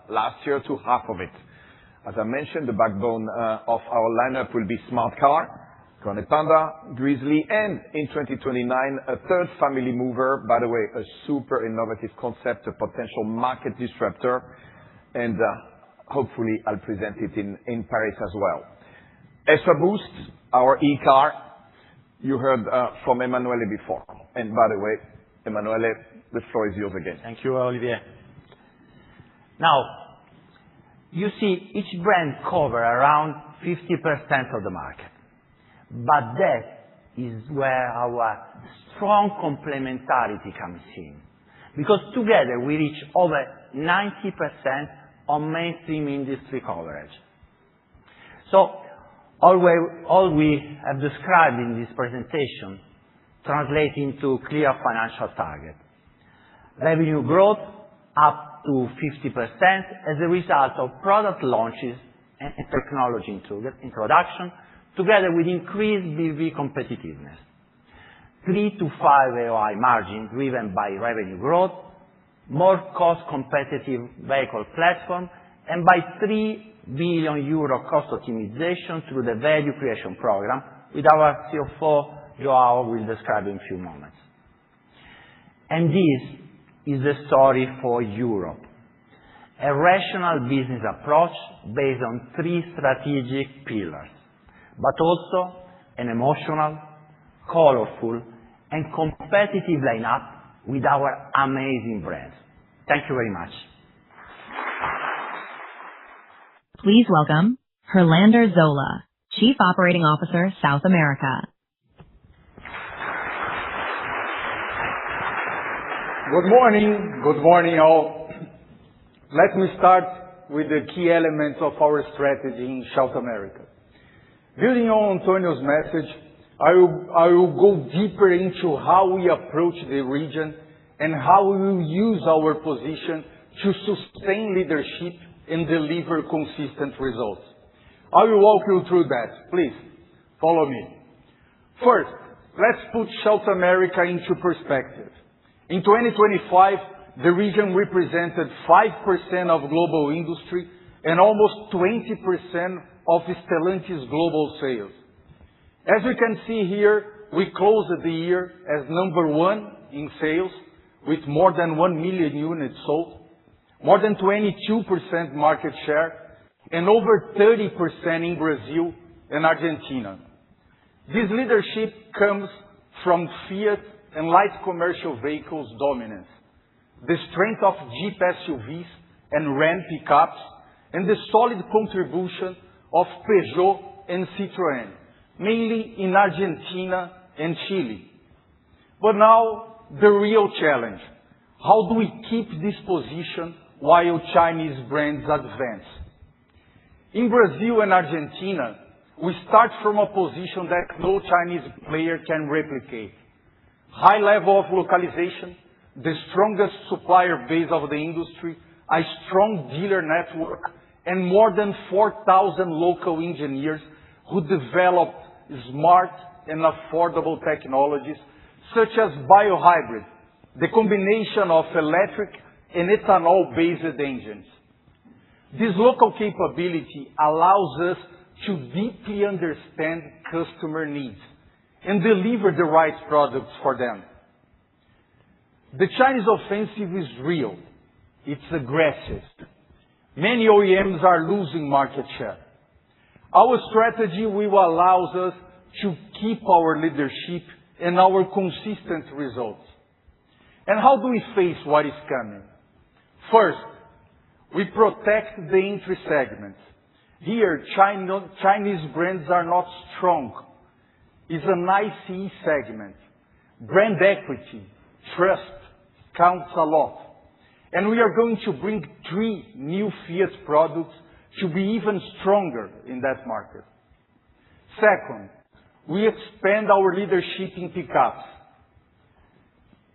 last year to half of it. As I mentioned, the backbone of our lineup will be Smart Car, Grande Panda, Grizzly, and in 2029, a 3rd family mover, by the way, a super innovative concept, a potential market disruptor, and hopefully I'll present it in Paris as well. Extra Boost, our e-car, you heard from Emanuele before. And by the way, Emanuele, the floor is yours again. Thank you, Olivier. Now, you see each brand cover around 50% of the market. But that is where our strong complementarity comes in. Because together we reach over 90% on mainstream industry coverage. So all we have described in this presentation translates into clear financial targets. Revenue growth up to 50% as a result of product launches and technology introduction, together with increased BEV competitiveness. 3 to 5 AOI margin driven by revenue growth, more cost-competitive vehicle platform, and by 3 billion euro cost optimization through the Value Creation Program, with our CFO, Joao, will describe in a few moments. And this is the story for Europe. A rational business approach based on 3 strategic pillars, but also an emotional, colorful, and competitive lineup with our amazing brands. Thank you very much. Please welcome Herlander Zola, Chief Operating Officer, South America. Good morning all. Let me start with the key elements of our strategy in South America. Building on Antonio's message, I will go deeper into how we approach the region and how we will use our position to sustain leadership and deliver consistent results. I will walk you through that. Please, follow me. First, let's put South America into perspective. In 2025, the region represented 5% of global industry and almost 20% of Stellantis global sales. As we can see here, we closed the year as number 1 in sales with more than 1 million units sold, more than 22% market share, and over 30% in Brazil and Argentina. This leadership comes from Fiat and light commercial vehicles dominance, the strength of Jeep SUVs and Ram pickups, and the solid contribution of Peugeot and Citroën, mainly in Argentina and Chile. But now, the real challenge. How do we keep this position while Chinese brands advance? In Brazil and Argentina, we start from a position that no Chinese player can replicate. High level of localization, the strongest supplier base of the industry, a strong dealer network, and more than 4,000 local engineers who developed smart and affordable technologies such as biohybrid, the combination of electric and ethanol-based engines. This local capability allows us to deeply understand customer needs and deliver the right products for them. The Chinese offensive is real. It's aggressive. Many OEMs are losing market share. Our strategy will allow us to keep our leadership and our consistent results. And how do we face what is coming? First, we protect the entry segments. Here, Chinese brands are not strong. It's an ICE segment. Brand equity, trust, counts a lot. And we are going to bring 3 new Fiat products to be even stronger in that market. Second, we expand our leadership in pickups.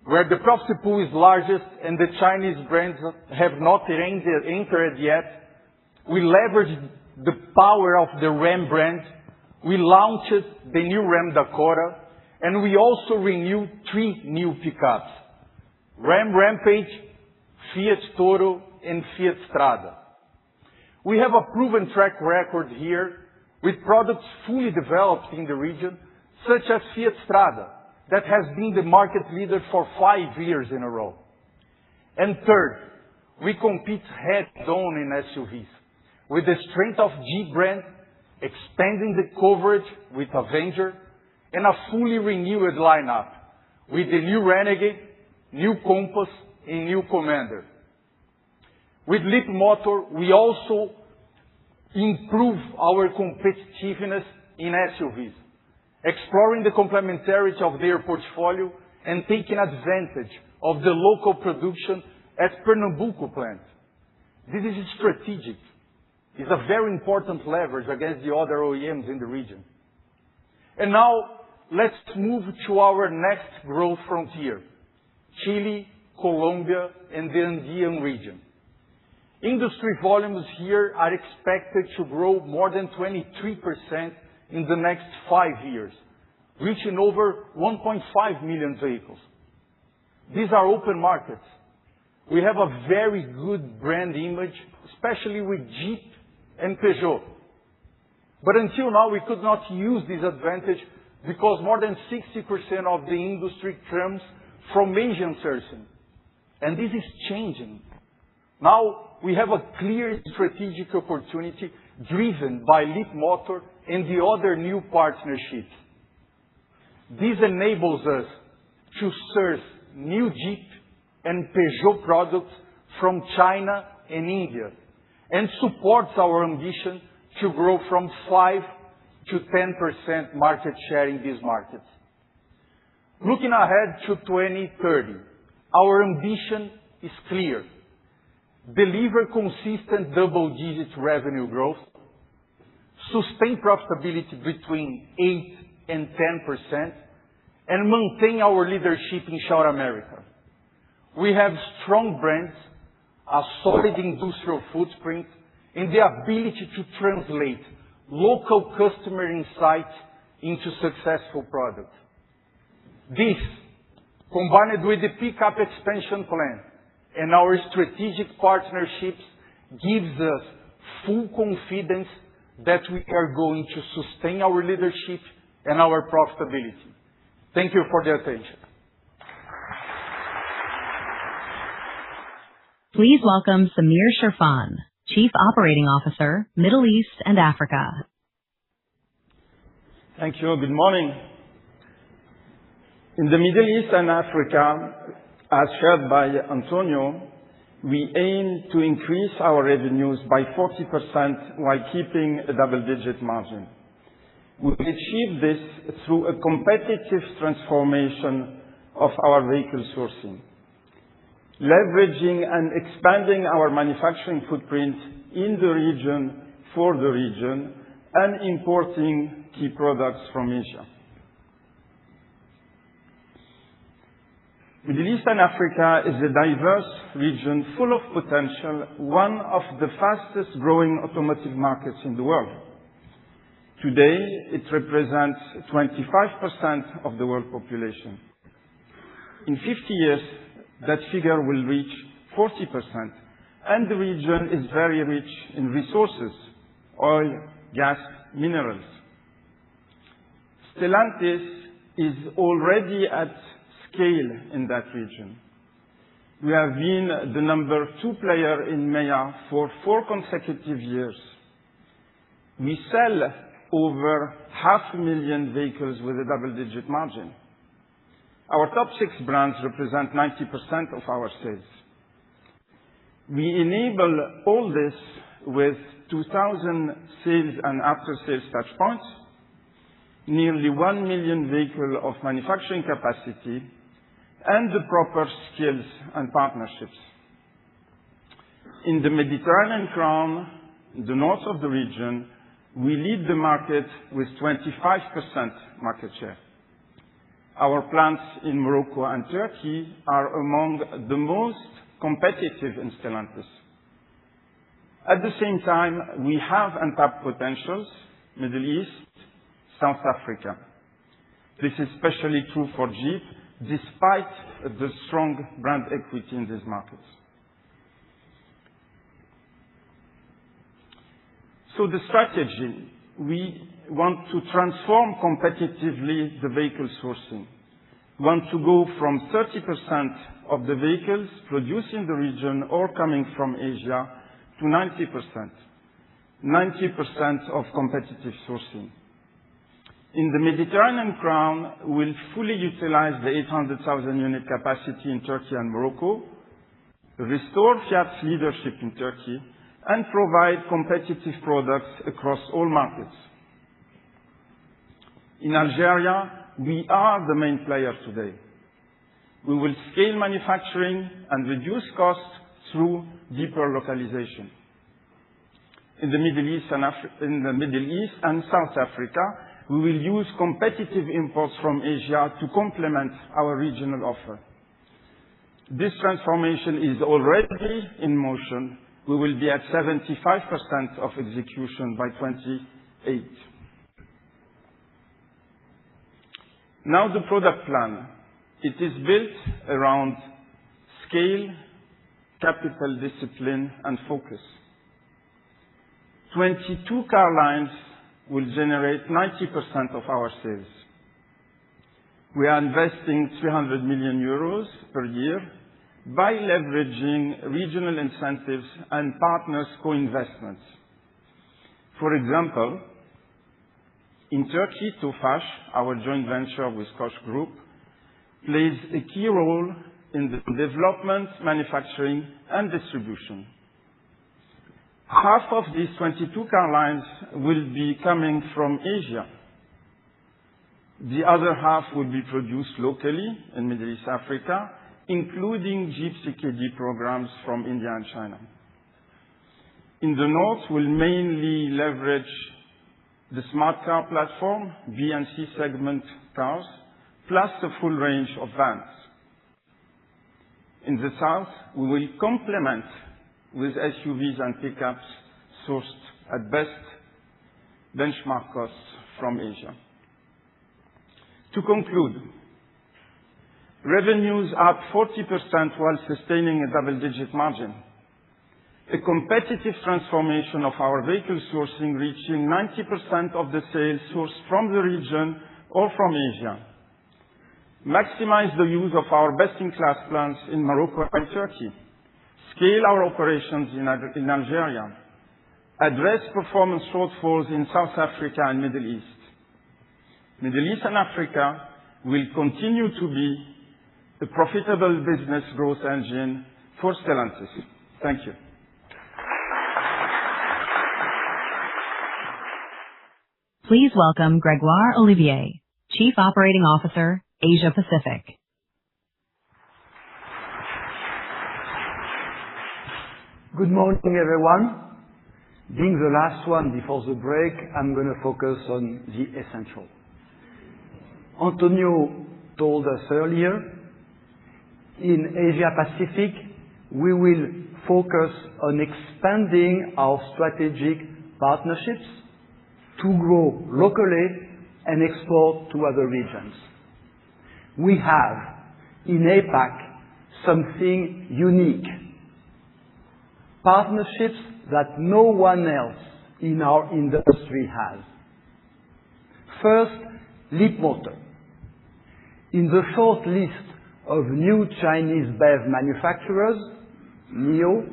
Where the profit pool is largest and the Chinese brands have not entered yet, we leverage the power of the Ram brand. We launched the new Ram Dakota, and we also renewed 3 new pickups: Ram Rampage, Fiat Toro, and Fiat Strada. We have a proven track record here with products fully developed in the region, such as Fiat Strada, that has been the market leader for 5 years in a row. And third, we compete head-on in SUVs with the strength of Jeep brand, expanding the coverage with Avenger, and a fully renewed lineup with the new Renegade, new Compass, and new Commander. With Leapmotor, we also improve our competitiveness in SUVs, exploring the complementarity of their portfolio and taking advantage of the local production at Pernambuco plant. This is strategic. It's a very important leverage against the other OEMs in the region. And now, let's move to our next growth frontier, Chile, Colombia, and the Andean region. Industry volumes here are expected to grow more than 23% in the next 5 years, reaching over 1.5 million vehicles. These are open markets. We have a very good brand image, especially with Jeep and Peugeot. But until now, we could not use this advantage because more than 60% of the industry comes from Asian sourcing. And this is changing. Now, we have a clear strategic opportunity driven by Leapmotor and the other new partnerships. This enables us to source new Jeep and Peugeot products from China and India, and supports our ambition to grow from 5 to 10% market share in these markets. Looking ahead to 2030, our ambition is clear. Deliver consistent double-digit revenue growth, sustain profitability between 8 and 10%, and maintain our leadership in South America. We have strong brands, a solid industrial footprint, and the ability to translate local customer insights into successful products. This, combined with the pickup expansion plan and our strategic partnerships, gives us full confidence that we are going to sustain our leadership and our profitability. Thank you for the attention. Please welcome Samir Sherfan, Chief Operating Officer, Middle East and Africa. Thank you. Good morning. In the Middle East and Africa, as shared by Antonio, we aim to increase our revenues by 40% while keeping a double-digit margin. We achieve this through a competitive transformation of our vehicle sourcing, leveraging and expanding our manufacturing footprint in the region for the region, and importing key products from Asia. Middle East and Africa is a diverse region full of potential, one of the fastest growing automotive markets in the world. Today, it represents 25% of the world population. In 50 years, that figure will reach 40%, and the region is very rich in resources, oil, gas, minerals. Stellantis is already at scale in that region. We have been the number 2 player in MEA for 4 consecutive years. We sell over 500,000 vehicles with a double-digit margin. Our top 6 brands represent 90% of our sales. We enable all this with 2,000 sales and after-sales touchpoints, nearly 1 million vehicles of manufacturing capacity, and the proper skills and partnerships. In the Mediterranean crown, the north of the region, we lead the market with 25% market share. Our plants in Morocco and Turkey are among the most competitive in Stellantis. At the same time, we have untapped potentials, Middle East, South Africa. This is especially true for Jeep, despite the strong brand equity in these markets. So the strategy, we want to transform competitively the vehicle sourcing. We want to go from 30% of the vehicles produced in the region or coming from Asia to 90%. 90% of competitive sourcing. In the Mediterranean crown, we'll fully utilize the 800,000 unit capacity in Turkey and Morocco, restore Fiat's leadership in Turkey, and provide competitive products across all markets. In Algeria, we are the main player today. We will scale manufacturing and reduce costs through deeper localization. In the Middle East and South Africa, we will use competitive imports from Asia to complement our regional offer. This transformation is already in motion. We will be at 75% of execution by 2028. Now the product plan. It is built around scale, capital discipline, and focus. 22 car lines will generate 90% of our sales. We are investing 300 million euros per year by leveraging regional incentives and partners' co-investments. For example, in Turkey, Tofaş, our joint venture with Koç Group, plays a key role in the development, manufacturing, and distribution. Half of these 22 car lines will be coming from Asia. The other half will be produced locally in Middle East Africa, including Jeep CKD programs from India and China. In the north, we'll mainly leverage the smart car platform, B and C segment cars, plus the full range of vans. In the south, we will complement with SUVs and pickups sourced at best benchmark costs from Asia. To conclude, revenues up 40% while sustaining a double-digit margin. A competitive transformation of our vehicle sourcing, reaching 90% of the sales sourced from the region or from Asia. Maximize the use of our best-in-class plants in Morocco and Turkey. Scale our operations in Algeria. Address performance shortfalls in South Africa and Middle East. Middle East and Africa will continue to be a profitable business growth engine for Stellantis. Thank you. Please welcome Grégoire Olivier, Chief Operating Officer, Asia Pacific. Good morning, everyone. Being the last one before the break, I'm going to focus on the essential. Antonio told us earlier, in Asia Pacific, we will focus on expanding our strategic partnerships to grow locally and export to other regions. We have in APAC something unique, partnerships that no one else in our industry has. First, Leapmotor. In the short list of new Chinese BEV manufacturers, NIO,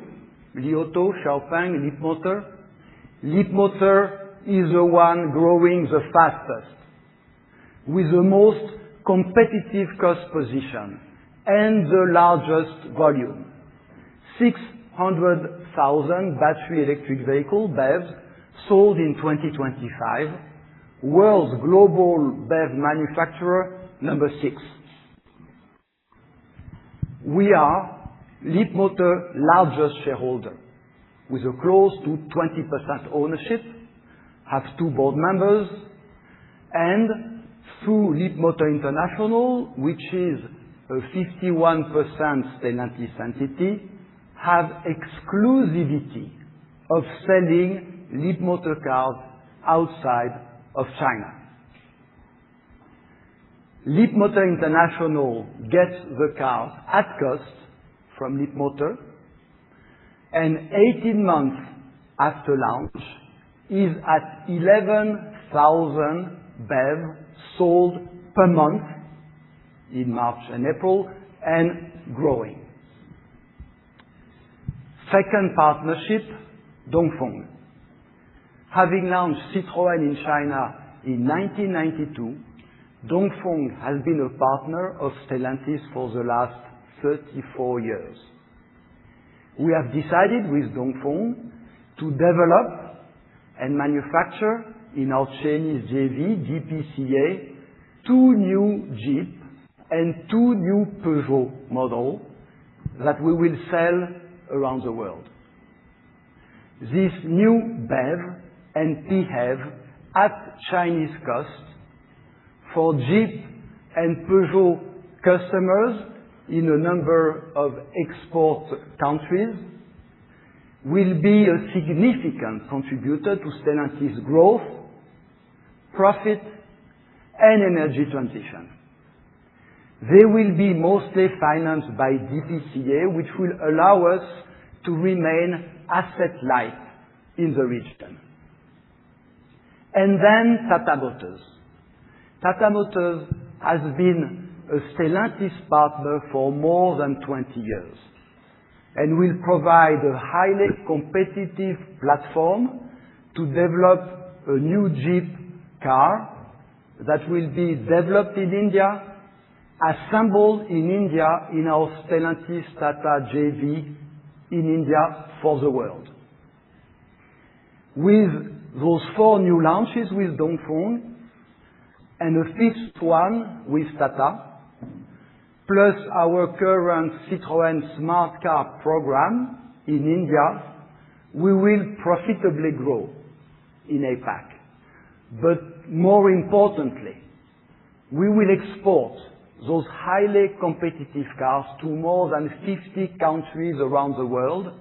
Li Auto, Xiaopeng, Leapmotor, Leapmotor is the one growing the fastest, with the most competitive cost position and the largest volume. 600,000 battery electric vehicle BEVs sold in 2025, world's global BEV manufacturer number 6. We are Leapmotor's largest shareholder, with a close to 20% ownership, have 2 board members, and through Leapmotor International, which is a 51% Stellantis entity, have exclusivity of selling Leapmotor cars outside of China. Leapmotor International gets the cars at cost from Leapmotor, and 18 months after launch is at 11,000 BEV sold per month in March and April, and growing. Second partnership, Dongfeng. Having launched Citroën in China in 1992, Dongfeng has been a partner of Stellantis for the last 34 years. We have decided with Dongfeng to develop and manufacture in our Chinese JV, DPCA, 2 new Jeep and 2 new Peugeot models that we will sell around the world. This new BEV and PHEV at Chinese cost for Jeep and Peugeot customers in a number of export countries will be a significant contributor to Stellantis' growth, profit, and energy transition. They will be mostly financed by DPCA, which will allow us to remain asset light in the region. And then Tata Motors. Tata Motors has been a Stellantis partner for more than 20 years and will provide a highly competitive platform to develop a new Jeep car that will be developed in India, assembled in India in our Stellantis Tata JV in India for the world. With those 4 new launches with Dongfeng and a 5th one with Tata, plus our current Citroën Smart Car program in India, we will profitably grow in APAC. But more importantly, we will export those highly competitive cars to more than 50 countries around the world,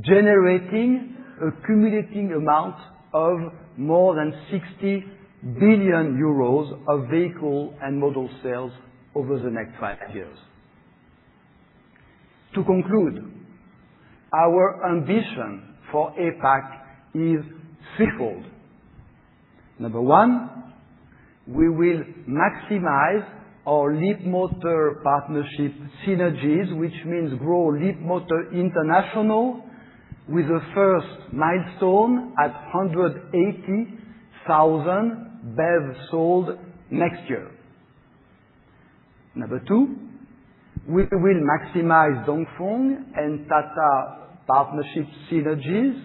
generating a cumulative amount of more than 60 billion euros of vehicle and model sales over the next 5 years. To conclude, our ambition for APAC is threefold. Number 1, we will maximize our Leapmotor partnership synergies, which means grow Leapmotor International with the first milestone at 180,000 BEV sold next year. Number 2, we will maximize Dongfeng and Tata partnership synergies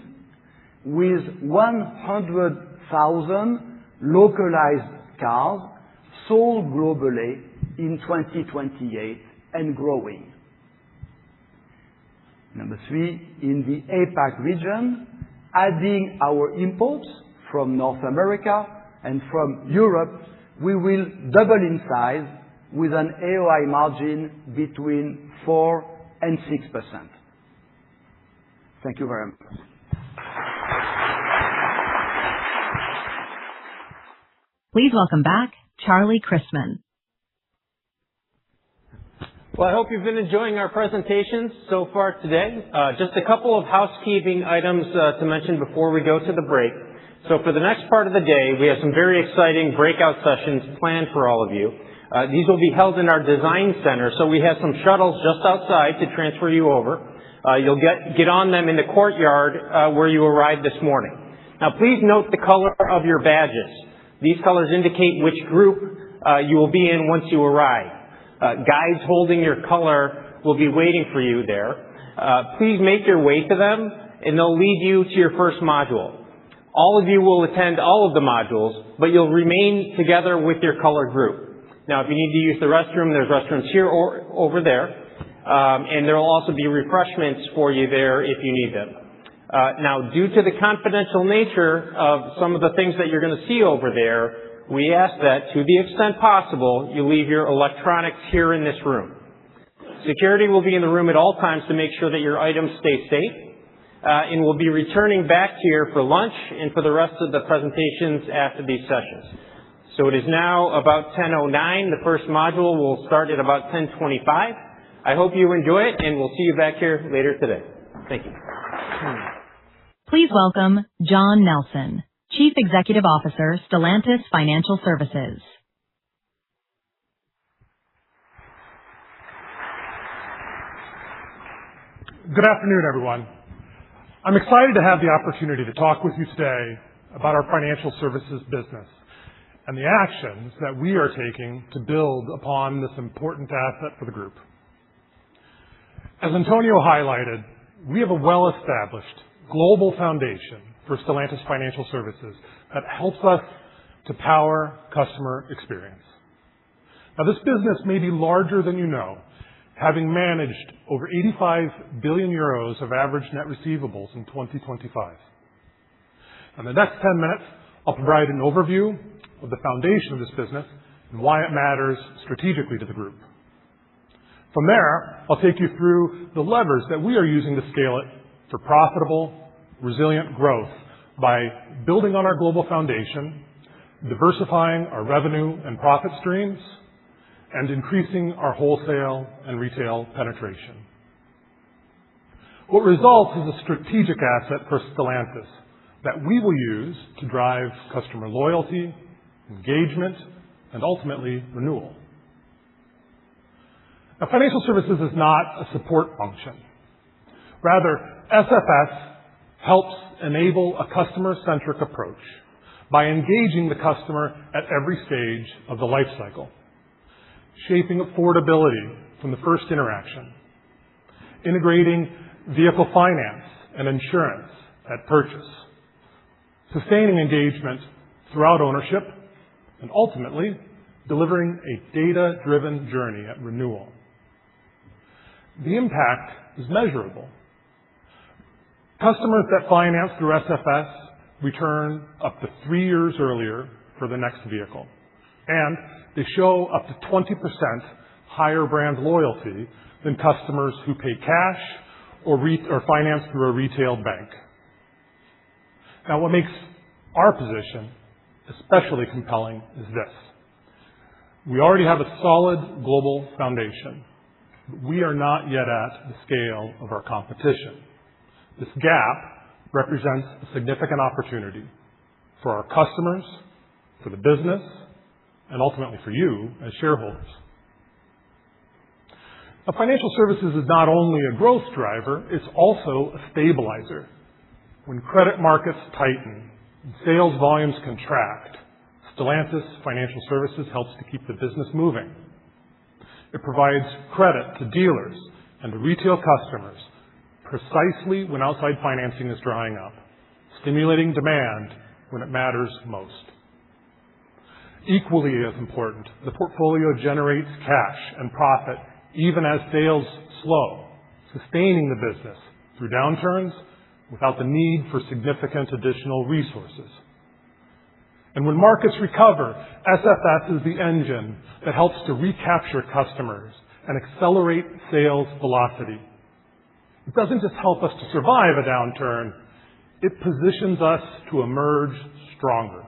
with 100,000 localized cars sold globally in 2028 and growing. Number 3, in the APAC region, adding our imports from North America and from Europe, we will double in size with an AOI margin between 4% and 6%. Thank you very much. Please welcome back Charlie Chrisman. Well, I hope you've been enjoying our presentations so far today. Just a couple of housekeeping items to mention before we go to the break. So for the next part of the day, we have some very exciting breakout sessions planned for all of you. These will be held in our design center, so we have some shuttles just outside to transfer you over. You'll get on them in the courtyard where you arrived this morning. Now, please note the color of your badges. These colors indicate which group you will be in once you arrive. Guides holding your color will be waiting for you there. Please make your way to them, and they'll lead you to your first module. All of you will attend all of the modules, but you'll remain together with your color group. Now, if you need to use the restroom, there's restrooms here or over there, and there will also be refreshments for you there if you need them. Now, due to the confidential nature of some of the things that you're going to see over there, we ask that, to the extent possible, you leave your electronics here in this room. Security will be in the room at all times to make sure that your items stay safe, and we'll be returning back here for lunch and for the rest of the presentations after these sessions. So it is now about 10:09. The first module will start at about 10:25. I hope you enjoy it, and we'll see you back here later today. Thank you. Please welcome John Nelson, Chief Executive Officer, Stellantis Financial Services. Good afternoon, everyone. I'm excited to have the opportunity to talk with you today about our financial services business and the actions that we are taking to build upon this important asset for the group. As Antonio highlighted, we have a well-established global foundation for Stellantis Financial Services that helps us to power customer experience. Now, this business may be larger than you know, having managed over 85 billion euros of average net receivables in 2025. In the next 10 minutes, I'll provide an overview of the foundation of this business and why it matters strategically to the group. From there, I'll take you through the levers that we are using to scale it for profitable, resilient growth by building on our global foundation, diversifying our revenue and profit streams, and increasing our wholesale and retail penetration. What results is a strategic asset for Stellantis that we will use to drive customer loyalty, engagement, and ultimately renewal. Now, financial services is not a support function. Rather, SFS helps enable a customer-centric approach by engaging the customer at every stage of the life cycle, shaping affordability from the first interaction, integrating vehicle finance and insurance at purchase, sustaining engagement throughout ownership, and ultimately delivering a data-driven journey at renewal. The impact is measurable. Customers that finance through SFS return up to 3 years earlier for the next vehicle, and they show up to 20% higher brand loyalty than customers who pay cash or finance through a retail bank. Now, what makes our position especially compelling is this. We already have a solid global foundation, but we are not yet at the scale of our competition. This gap represents a significant opportunity for our customers, for the business, and ultimately for you as shareholders. Now, financial services is not only a growth driver, it's also a stabilizer. When credit markets tighten and sales volumes contract, Stellantis Financial Services helps to keep the business moving. It provides credit to dealers and to retail customers precisely when outside financing is drying up, stimulating demand when it matters most. Equally as important, the portfolio generates cash and profit even as sales slow, sustaining the business through downturns without the need for significant additional resources. And when markets recover, SFS is the engine that helps to recapture customers and accelerate sales velocity. It doesn't just help us to survive a downturn, it positions us to emerge stronger.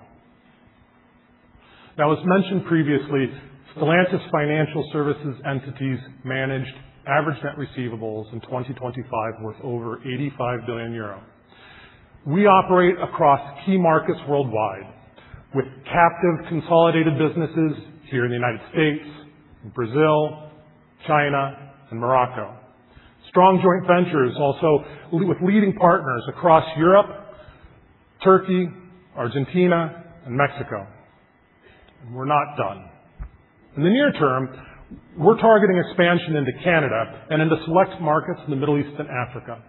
Now, as mentioned previously, Stellantis financial services entities managed average net receivables in 2025 worth over 85 billion euro. We operate across key markets worldwide with captive consolidated businesses here in the United States, Brazil, China, and Morocco. Strong joint ventures also with leading partners across Europe, Turkey, Argentina, and Mexico. And we're not done. In the near term, we're targeting expansion into Canada and into select markets in the Middle East and Africa.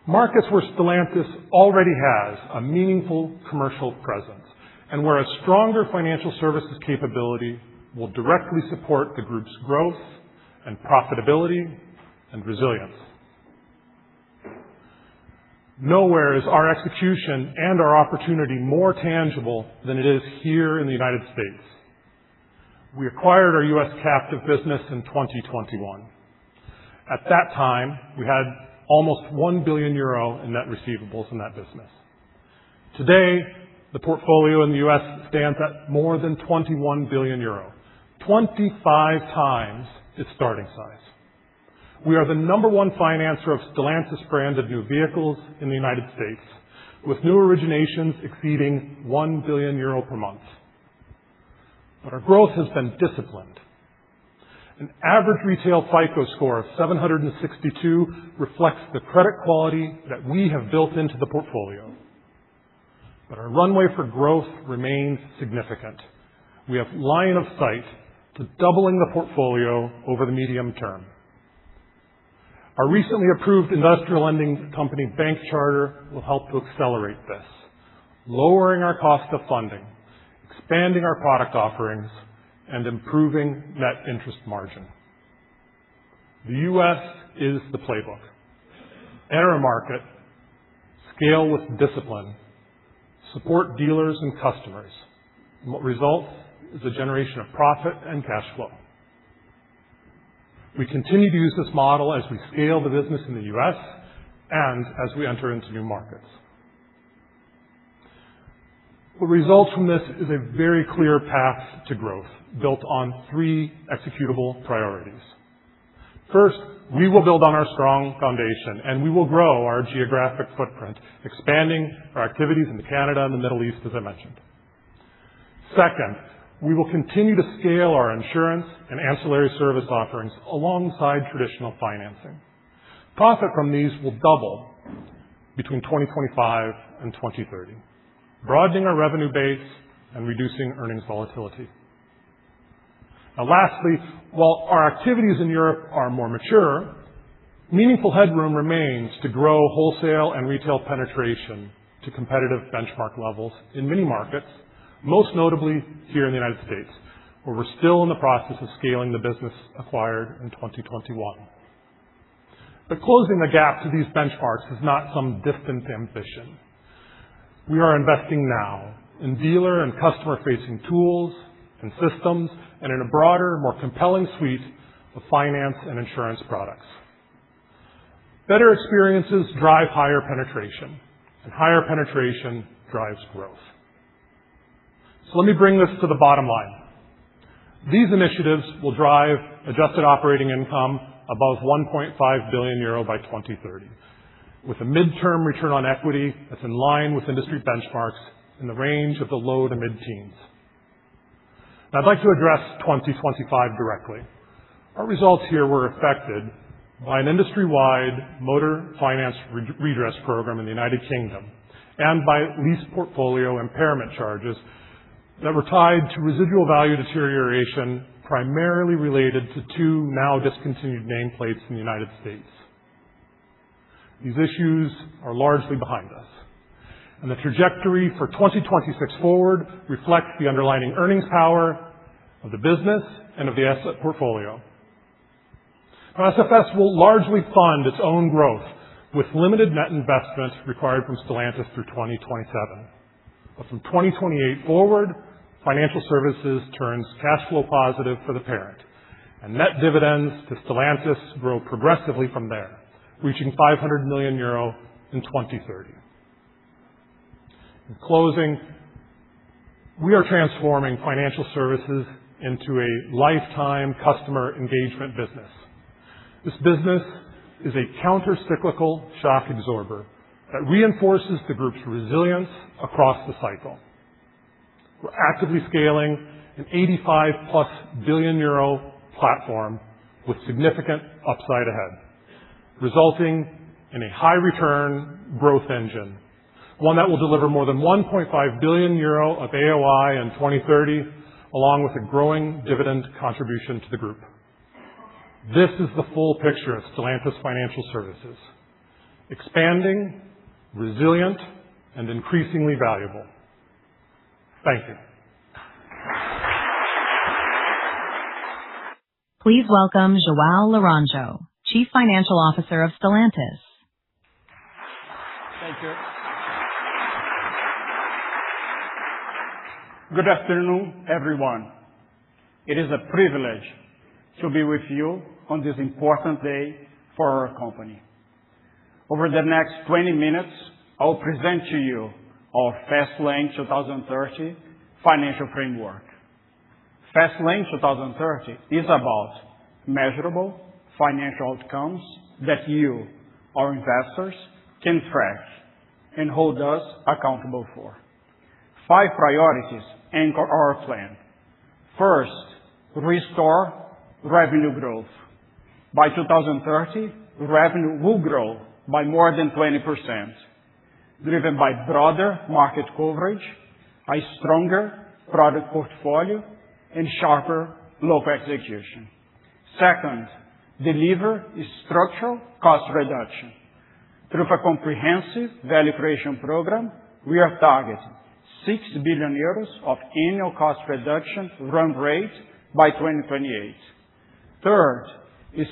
Markets where Stellantis already has a meaningful commercial presence and where a stronger financial services capability will directly support the group's growth and profitability and resilience. Nowhere is our execution and our opportunity more tangible than it is here in the United States. We acquired our U.S. captive business in 2021. At that time, we had almost 1 billion euro in net receivables in that business. Today, the portfolio in the U.S. stands at more than 21 billion euro, 25 times its starting size. We are the number one financer of Stellantis-branded new vehicles in the United States, with new originations exceeding 1 billion euro per month. But our growth has been disciplined. An average retail FICO score of 762 reflects the credit quality that we have built into the portfolio. But our runway for growth remains significant. We have line of sight to doubling the portfolio over the medium term. Our recently approved industrial lending company bank charter will help to accelerate this, lowering our cost of funding, expanding our product offerings, and improving net interest margin. The U.S. is the playbook. Enter a market, scale with discipline, support dealers and customers. And what results is a generation of profit and cash flow. We continue to use this model as we scale the business in the U.S. and as we enter into new markets. What results from this is a very clear path to growth built on 3 executable priorities. First, we will build on our strong foundation and we will grow our geographic footprint, expanding our activities into Canada and the Middle East, as I mentioned. Second, we will continue to scale our insurance and ancillary service offerings alongside traditional financing. Profit from these will double between 2025 and 2030, broadening our revenue base and reducing earnings volatility. Now, lastly, while our activities in Europe are more mature, meaningful headroom remains to grow wholesale and retail penetration to competitive benchmark levels in many markets, most notably here in the United States, where we're still in the process of scaling the business acquired in 2021. But closing the gap to these benchmarks is not some distant ambition. We are investing now in dealer and customer-facing tools and systems and in a broader, more compelling suite of finance and insurance products. Better experiences drive higher penetration, and higher penetration drives growth. So let me bring this to the bottom line. These initiatives will drive adjusted operating income above 1.5 billion euro by 2030, with a midterm return on equity that's in line with industry benchmarks in the range of the low to mid-teens. Now, I'd like to address 2025 directly. Our results here were affected by an industry-wide motor finance redress program in the United Kingdom and by lease portfolio impairment charges that were tied to residual value deterioration primarily related to 2 now discontinued nameplates in the United States. These issues are largely behind us, and the trajectory for 2026 forward reflects the underlying earnings power of the business and of the asset portfolio. Now, SFS will largely fund its own growth with limited net investment required from Stellantis through 2027. But from 2028 forward, financial services turns cash flow positive for the parent, and net dividends to Stellantis grow progressively from there, reaching 500 million euro in 2030. In closing, we are transforming financial services into a lifetime customer engagement business. This business is a counter-cyclical shock absorber that reinforces the group's resilience across the cycle. We're actively scaling an 85+ billion euro platform with significant upside ahead, resulting in a high-return growth engine, one that will deliver more than 1.5 billion euro of AOI in 2030, along with a growing dividend contribution to the group. This is the full picture of Stellantis Financial Services: expanding, resilient, and increasingly valuable. Thank you. Please welcome João Laranjo, Chief Financial Officer of Stellantis. Thank you. Good afternoon, everyone. It is a privilege to be with you on this important day for our company. Over the next 20 minutes, I'll present to you our Fastlane 2030 financial framework. Fastlane 2030 is about measurable financial outcomes that you, our investors, can track and hold us accountable for. 5 priorities anchor our plan. First, restore revenue growth. By 2030, revenue will grow by more than 20%, driven by broader market coverage, a stronger product portfolio, and sharper local execution. Second, deliver structural cost reduction. Through a comprehensive value creation program, we are targeting 6 billion euros of annual cost reduction run rate by 2028. Third,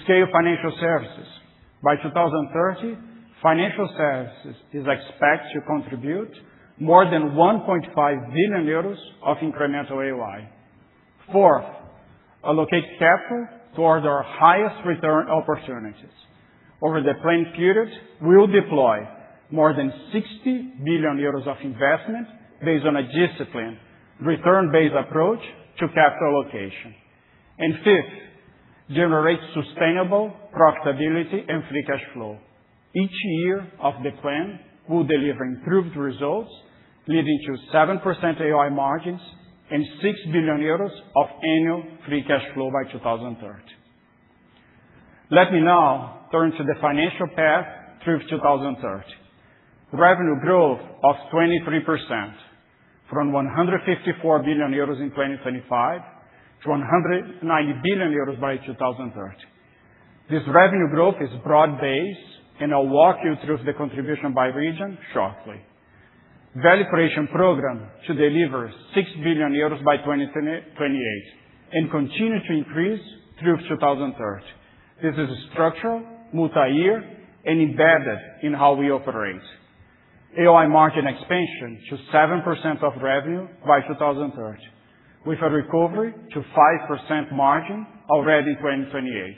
scale financial services. By 2030, financial services is expected to contribute more than 1.5 billion euros of incremental AOI. Fourth, allocate capital toward our highest return opportunities. Over the planned period, we will deploy more than 60 billion euros of investment based on a disciplined, return-based approach to capital allocation. And fifth, generate sustainable profitability and free cash flow. Each year of the plan will deliver improved results, leading to 7% AOI margins and 6 billion euros of annual free cash flow by 2030. Let me now turn to the financial path through 2030. Revenue growth of 23%, from 154 billion euros in 2025 to 190 billion euros by 2030. This revenue growth is broad-based, and I'll walk you through the contribution by region shortly. Value creation program to deliver 6 billion euros by 2028 and continue to increase through 2030. This is structural, multi-year, and embedded in how we operate. AOI margin expansion to 7% of revenue by 2030, with a recovery to 5% margin already in 2028.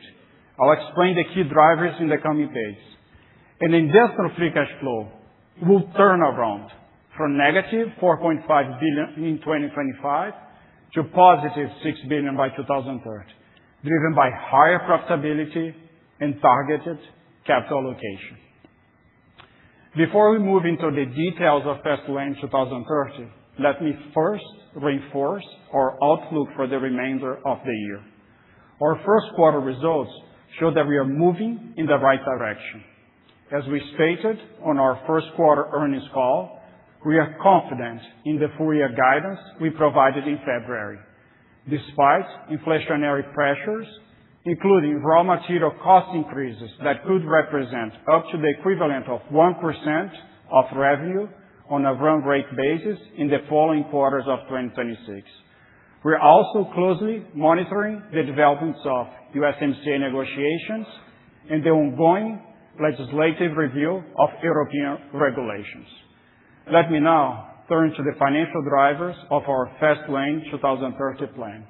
I'll explain the key drivers in the coming pages. And industrial free cash flow will turn around from negative 4.5 billion in 2025 to positive 6 billion by 2030, driven by higher profitability and targeted capital allocation. Before we move into the details of Fastlane 2030, let me first reinforce our outlook for the remainder of the year. Our first quarter results show that we are moving in the right direction. As we stated on our first quarter earnings call, we are confident in the full-year guidance we provided in February. Despite inflationary pressures, including raw material cost increases that could represent up to the equivalent of 1% of revenue on a run rate basis in the following quarters of 2026. We're also closely monitoring the developments of USMCA negotiations and the ongoing legislative review of European regulations. Let me now turn to the financial drivers of our Fast Lane 2030 plan.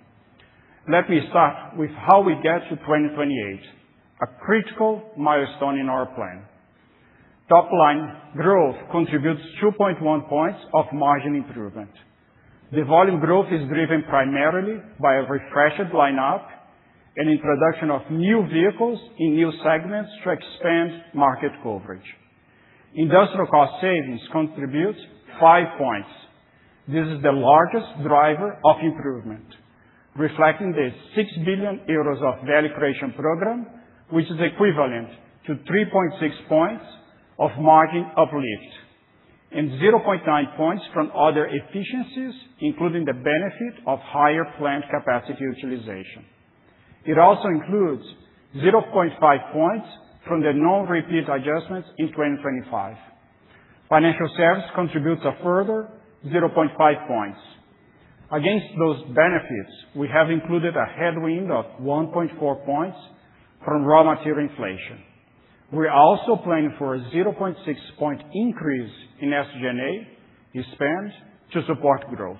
Let me start with how we get to 2028, a critical milestone in our plan. Top line growth contributes 2.1 points of margin improvement. The volume growth is driven primarily by a refreshed lineup and introduction of new vehicles in new segments to expand market coverage. Industrial cost savings contribute 5 points. This is the largest driver of improvement, reflecting the 6 billion euros of value creation program, which is equivalent to 3.6 points of margin uplift, and 0.9 points from other efficiencies, including the benefit of higher plant capacity utilization. It also includes 0.5 points from the non-repeat adjustments in 2025. Financial service contributes a further 0.5 points. Against those benefits, we have included a headwind of 1.4 points from raw material inflation. We're also planning for a 0.6 point increase in SG&A spend to support growth.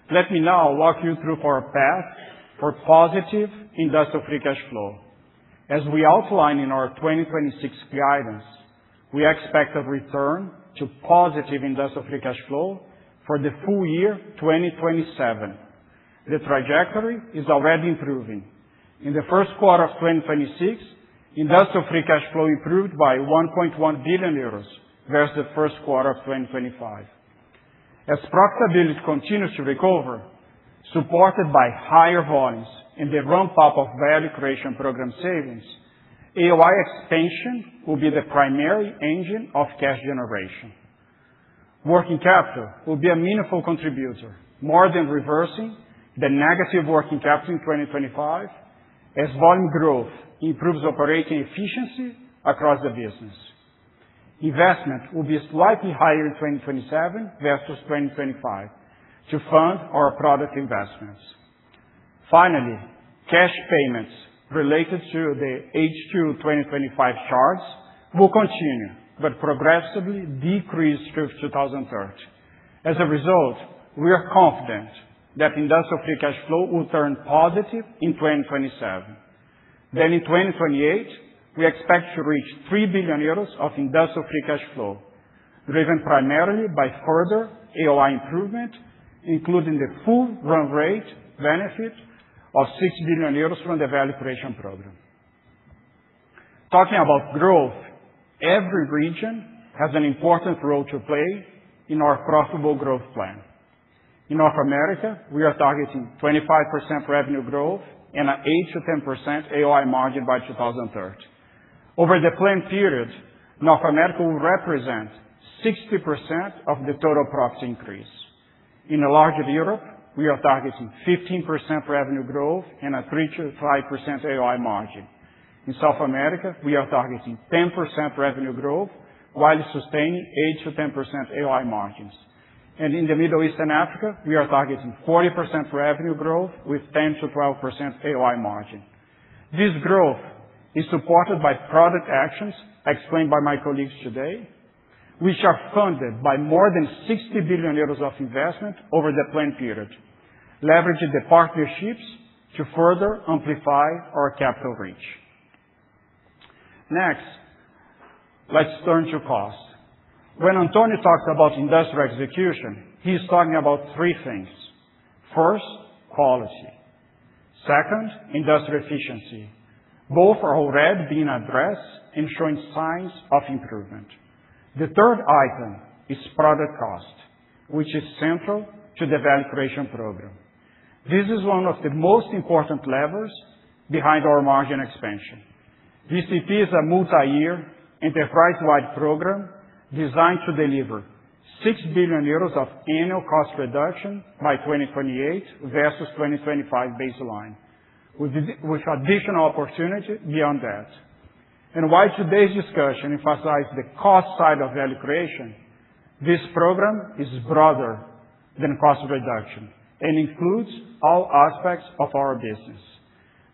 Let me now walk you through our path for positive industrial free cash flow. As we outline in our 2026 guidance, we expect a return to positive industrial free cash flow for the full year 2027. The trajectory is already improving. In the first quarter of 2026, industrial free cash flow improved by 1.1 billion euros versus the first quarter of 2025. As profitability continues to recover, supported by higher volumes and the ramp-up of value creation program savings, AOI expansion will be the primary engine of cash generation. Working capital will be a meaningful contributor, more than reversing the negative working capital in 2025, as volume growth improves operating efficiency across the business. Investment will be slightly higher in 2027 versus 2025 to fund our product investments. Finally, cash payments related to the H2 2025 charge will continue, but progressively decrease through 2030. As a result, we are confident that industrial free cash flow will turn positive in 2027. Then in 2028, we expect to reach 3 billion euros of industrial free cash flow, driven primarily by further AOI improvement, including the full run rate benefit of 6 billion euros from the value creation program. Talking about growth, every region has an important role to play in our profitable growth plan. In North America, we are targeting 25% revenue growth and an 8-10% AOI margin by 2030. Over the planned period, North America will represent 60% of the total profit increase. In larger Europe, we are targeting 15% revenue growth and a 3-5% AOI margin. In South America, we are targeting 10% revenue growth while sustaining 8-10% AOI margins. And in the Middle East and Africa, we are targeting 40% revenue growth with 10-12% AOI margin. This growth is supported by product actions explained by my colleagues today, which are funded by more than 60 billion euros of investment over the planned period, leveraging the partnerships to further amplify our capital reach. Next, let's turn to cost. When Antonio talks about industrial execution, he's talking about three things. First, quality. Second, industrial efficiency. Both are already being addressed and showing signs of improvement. The third item is product cost, which is central to the value creation program. This is one of the most important levers behind our margin expansion. VCP is a multi-year, enterprise-wide program designed to deliver 6 billion euros of annual cost reduction by 2028 versus 2025 baseline, with additional opportunity beyond that. And while today's discussion emphasizes the cost side of value creation, this program is broader than cost reduction and includes all aspects of our business.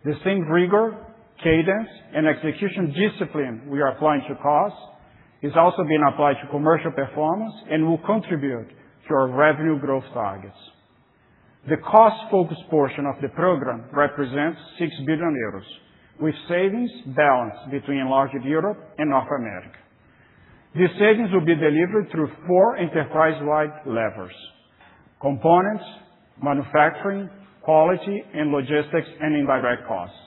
The same rigor, cadence, and execution discipline we are applying to cost is also being applied to commercial performance and will contribute to our revenue growth targets. The cost-focused portion of the program represents 6 billion euros, with savings balanced between enlarged Europe and North America. These savings will be delivered through 4 enterprise-wide levers: components, manufacturing, quality, and logistics and indirect costs.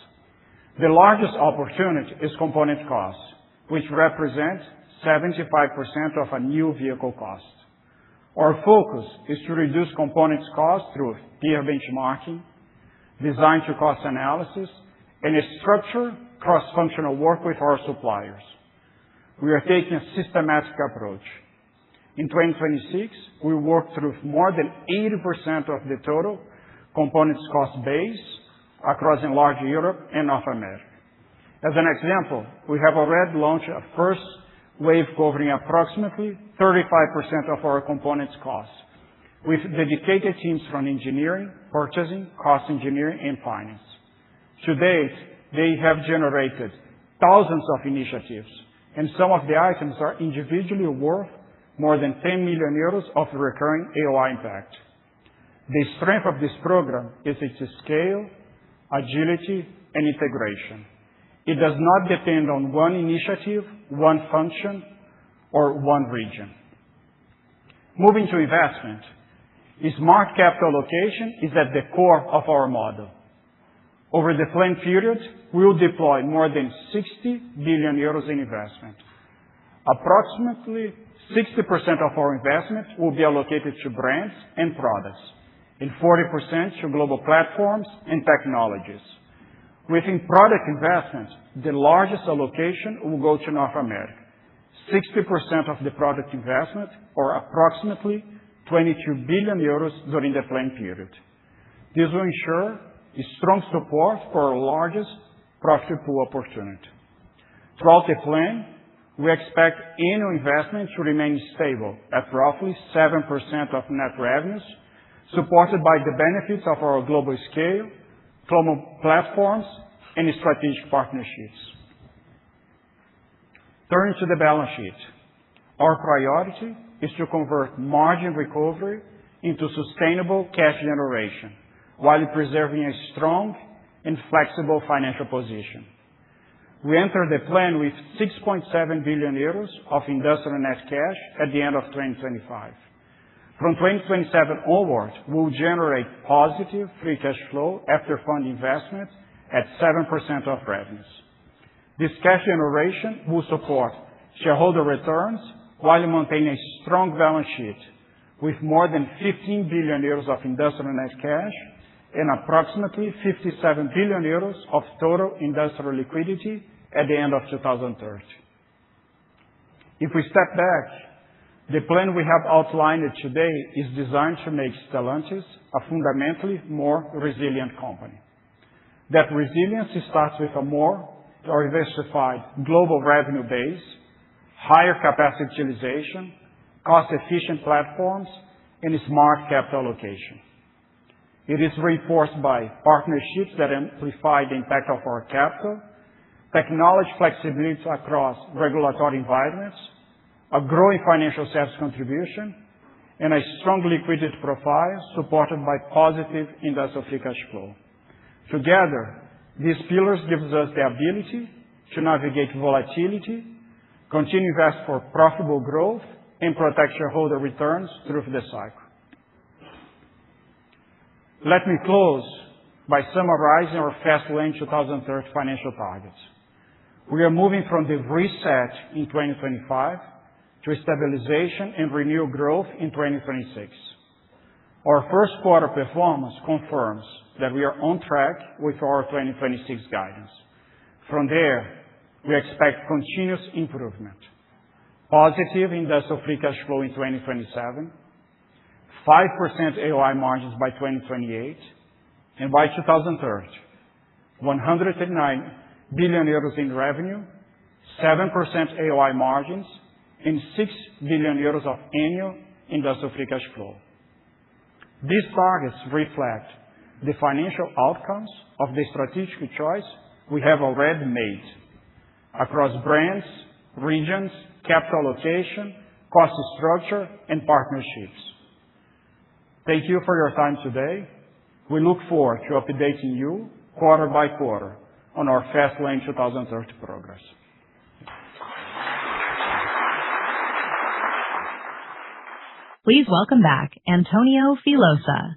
The largest opportunity is component costs, which represent 75% of a new vehicle cost. Our focus is to reduce components cost through peer benchmarking, design to cost analysis, and a structured cross-functional work with our suppliers. We are taking a systematic approach. In 2026, we worked through more than 80% of the total components cost base across enlarged Europe and North America. As an example, we have already launched a first wave covering approximately 35% of our components costs, with dedicated teams from engineering, purchasing, cost engineering, and finance. To date, they have generated thousands of initiatives, and some of the items are individually worth more than 10 million euros of recurring AOI impact. The strength of this program is its scale, agility, and integration. It does not depend on one initiative, one function, or one region. Moving to investment, smart capital allocation is at the core of our model. Over the planned period, we will deploy more than 60 billion euros in investment. Approximately 60% of our investment will be allocated to brands and products, and 40% to global platforms and technologies. Within product investment, the largest allocation will go to North America, 60% of the product investment, or approximately 22 billion euros during the planned period. This will ensure strong support for our largest profit pool opportunity. Throughout the plan, we expect annual investment to remain stable at roughly 7% of net revenues, supported by the benefits of our global scale, global platforms, and strategic partnerships. Turning to the balance sheet, our priority is to convert margin recovery into sustainable cash generation while preserving a strong and flexible financial position. We enter the plan with 6.7 billion euros of industrial net cash at the end of 2025. From 2027 onward, we'll generate positive free cash flow after fund investment at 7% of revenues. This cash generation will support shareholder returns while maintaining a strong balance sheet with more than 15 billion euros of industrial net cash and approximately 57 billion euros of total industrial liquidity at the end of 2030. If we step back, the plan we have outlined today is designed to make Stellantis a fundamentally more resilient company. That resilience starts with a more diversified global revenue base, higher capacity utilization, cost-efficient platforms, and smart capital allocation. It is reinforced by partnerships that amplify the impact of our capital, technology flexibility across regulatory environments, a growing financial service contribution, and a strong liquidity profile supported by positive industrial free cash flow. Together, these pillars gives us the ability to navigate volatility, continue to invest for profitable growth, and protect shareholder returns through the cycle. Let me close by summarizing our Fast Lane 2030 financial targets. We are moving from the reset in 2025 to stabilization and renewed growth in 2026. Our first quarter performance confirms that we are on track with our 2026 guidance. From there, we expect continuous improvement, positive industrial free cash flow in 2027, 5% AOI margins by 2028, and by 2030, 109 billion euros in revenue, 7% AOI margins, and 6 billion euros of annual industrial free cash flow. These targets reflect the financial outcomes of the strategic choice we have already made across brands, regions, capital allocation, cost structure, and partnerships. Thank you for your time today. We look forward to updating you quarter by quarter on our Fastlane 2030 progress. Please welcome back Antonio Filosa.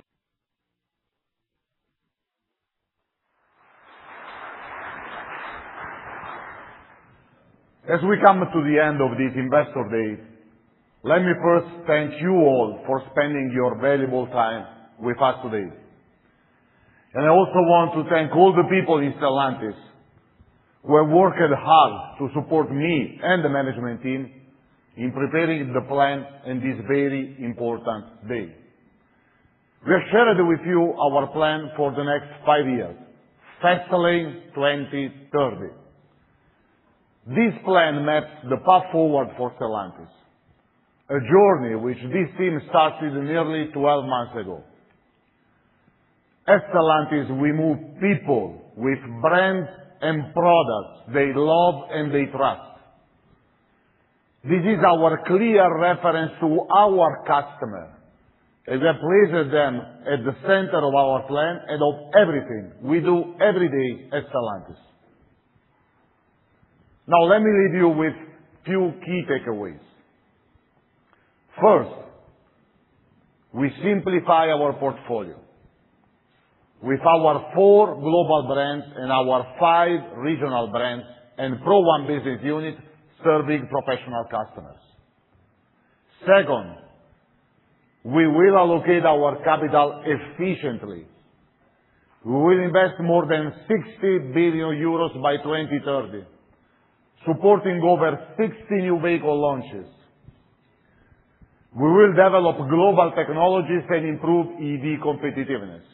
As we come to the end of this Investor Day, let me first thank you all for spending your valuable time with us today. And I also want to thank all the people in Stellantis who have worked hard to support me and the management team in preparing the plan on this very important day. We have shared with you our plan for the next 5 years, Fastlane 2030. This plan maps the path forward for Stellantis, a journey which this team started nearly 12 months ago. At Stellantis, we move people with brands and products they love and they trust. This is our clear reference to our customer, and we have placed them at the center of our plan and of everything we do every day at Stellantis. Now let me leave you with few key takeaways. First, we simplify our portfolio with our 4 global brands and our 5 regional brands and Pro One business unit serving professional customers. Second, we will allocate our capital efficiently. We will invest more than 60 billion euros by 2030, supporting over 60 new vehicle launches. We will develop global technologies and improve EV competitiveness.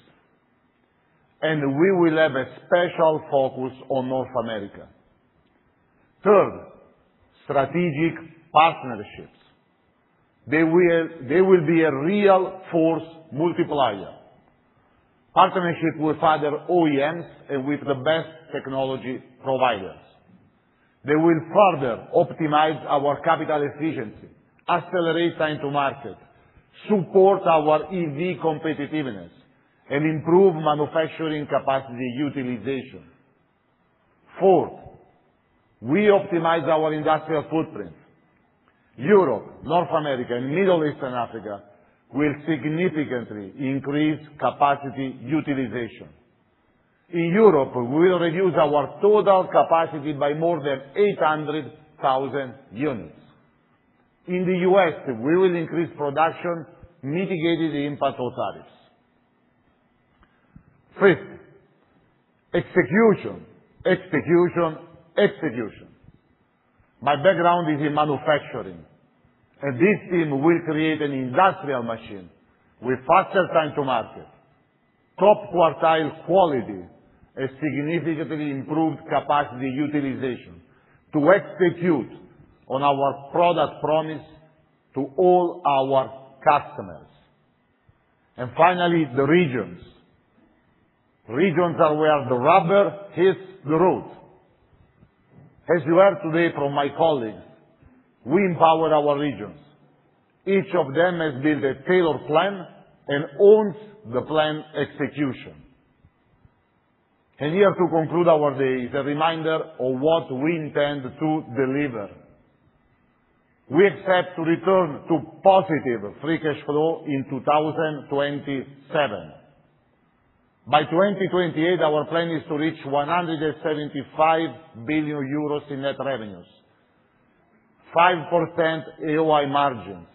And we will have a special focus on North America. Third, strategic partnerships. They will be a real force multiplier. Partnership with other OEMs and with the best technology providers. They will further optimize our capital efficiency, accelerate time to market, support our EV competitiveness, and improve manufacturing capacity utilization. Fourth, we optimize our industrial footprint. Europe, North America, and Middle East and Africa will significantly increase capacity utilization. In Europe, we will reduce our total capacity by more than 800,000 units. In the U.S., we will increase production, mitigating the impact of tariffs. Fifth, execution, execution, execution. My background is in manufacturing, and this team will create an industrial machine with faster time to market, top quartile quality, and significantly improved capacity utilization to execute on our product promise to all our customers. And finally, the regions. Regions are where the rubber hits the road. As you heard today from my colleagues, we empower our regions. Each of them has built a tailored plan and owns the plan execution. And here to conclude our day is a reminder of what we intend to deliver. We expect to return to positive free cash flow in 2027. By 2028, our plan is to reach 175 billion euros in net revenues, 5% AOI margins,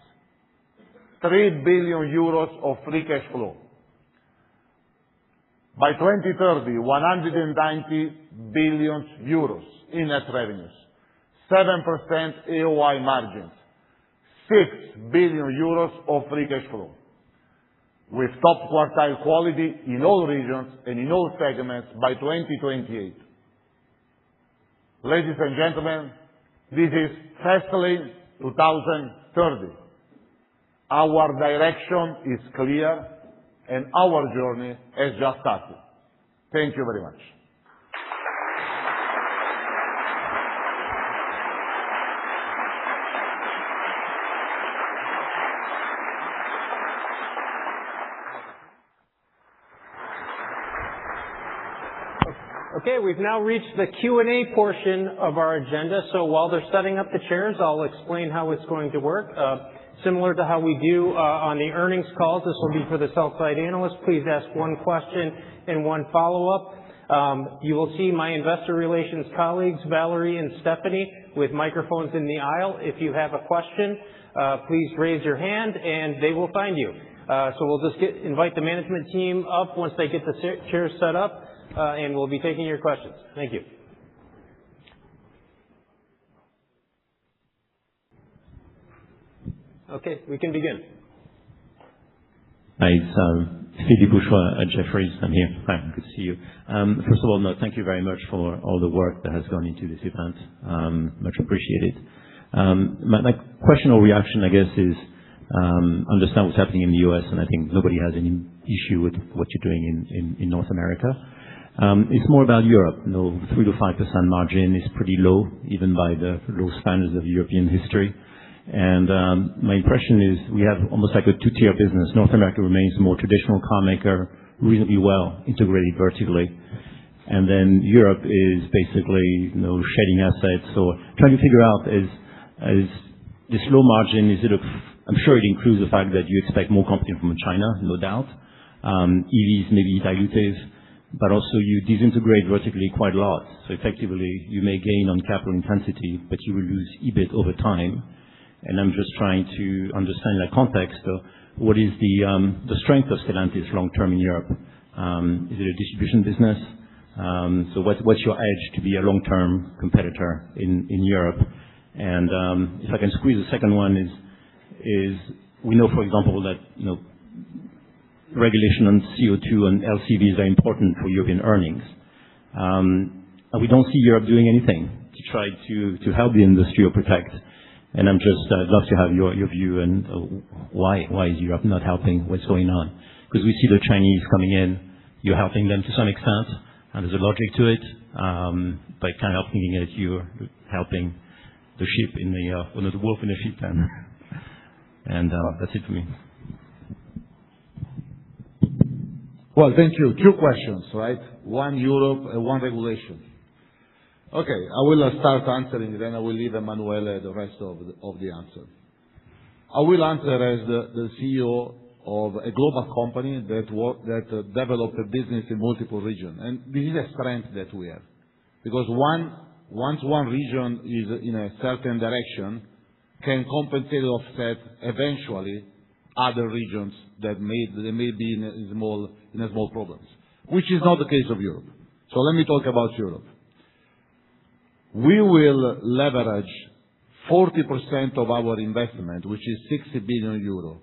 3 billion euros of free cash flow. By 2030, 190 billion euros in net revenues, 7% AOI margins, 6 billion euros of free cash flow, with top quartile quality in all regions and in all segments by 2028. Ladies and gentlemen, this is Fastlane 2030. Our direction is clear, and our journey has just started. Thank you very much. Okay, we've now reached the Q&A portion of our agenda. So while they're setting up the chairs, I'll explain how it's going to work. Similar to how we do on the earnings calls, this will be for the sell-side analysts. Please ask one question and one follow-up. You will see my investor relations colleagues, Valerie and Stephanie, with microphones in the aisle. If you have a question, please raise your hand and they will find you. So we'll just invite the management team up once they get the chairs set up, and we'll be taking your questions. Thank you. Okay, we can begin. Hi, it's Philippe Bouchois at Jefferies. I'm here. Hi, good to see you. First of all, thank you very much for all the work that has gone into this event. Much appreciated. My question or reaction, I guess, is understand what's happening in the U.S., and I think nobody has any issue with what you're doing in North America. It's more about Europe. 3 to 5% margin is pretty low, even by the low standards of European history. And my impression is we have almost like a two-tier business. North America remains a more traditional car maker, reasonably well integrated vertically. And then Europe is basically shedding assets. So trying to figure out is this low margin, I'm sure it includes the fact that you expect more competition from China, no doubt. EVs may be dilutive, but also you disintegrate vertically quite a lot. So effectively, you may gain on capital intensity, but you will lose EBIT over time. And I'm just trying to understand that context. What is the strength of Stellantis long-term in Europe? Is it a distribution business? So what's your edge to be a long-term competitor in Europe? And if I can squeeze a second one is we know, for example, that regulation on CO2 and LCV is very important for European earnings. And we don't see Europe doing anything to try to help the industry or protect. And I'd love to have your view and why is Europe not helping what's going on? Because we see the Chinese coming in, you're helping them to some extent, and there's a logic to it, but kind of thinking that you're helping the ship in the wolf in the sheep pen. And that's it for me. Well, thank you. Two questions, right? One Europe and one regulation. Okay, I will start answering, then I will leave Emanuele the rest of the answer. I will answer as the CEO of a global company that developed a business in multiple regions. And this is a strength that we have. Because once one region is in a certain direction, can compensate or offset eventually other regions that may be in a small problems, which is not the case of Europe. So let me talk about Europe. We will leverage 40% of our investment, which is 60 billion euro,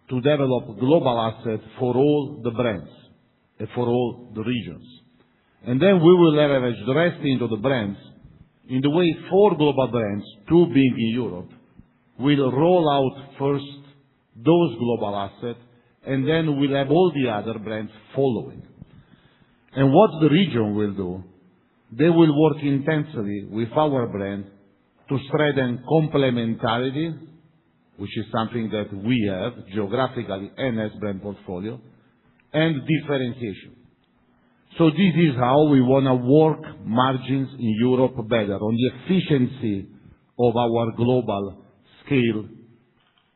to develop global assets for all the brands and for all the regions. And then we will leverage the rest into the brands in the way 4 global brands, 2 being in Europe, will roll out first those global assets, and then we'll have all the other brands following. And what the region will do, they will work intensely with our brand to strengthen complementarity, which is something that we have geographically and as brand portfolio, and differentiation. So this is how we want to work margins in Europe better, on the efficiency of our global scale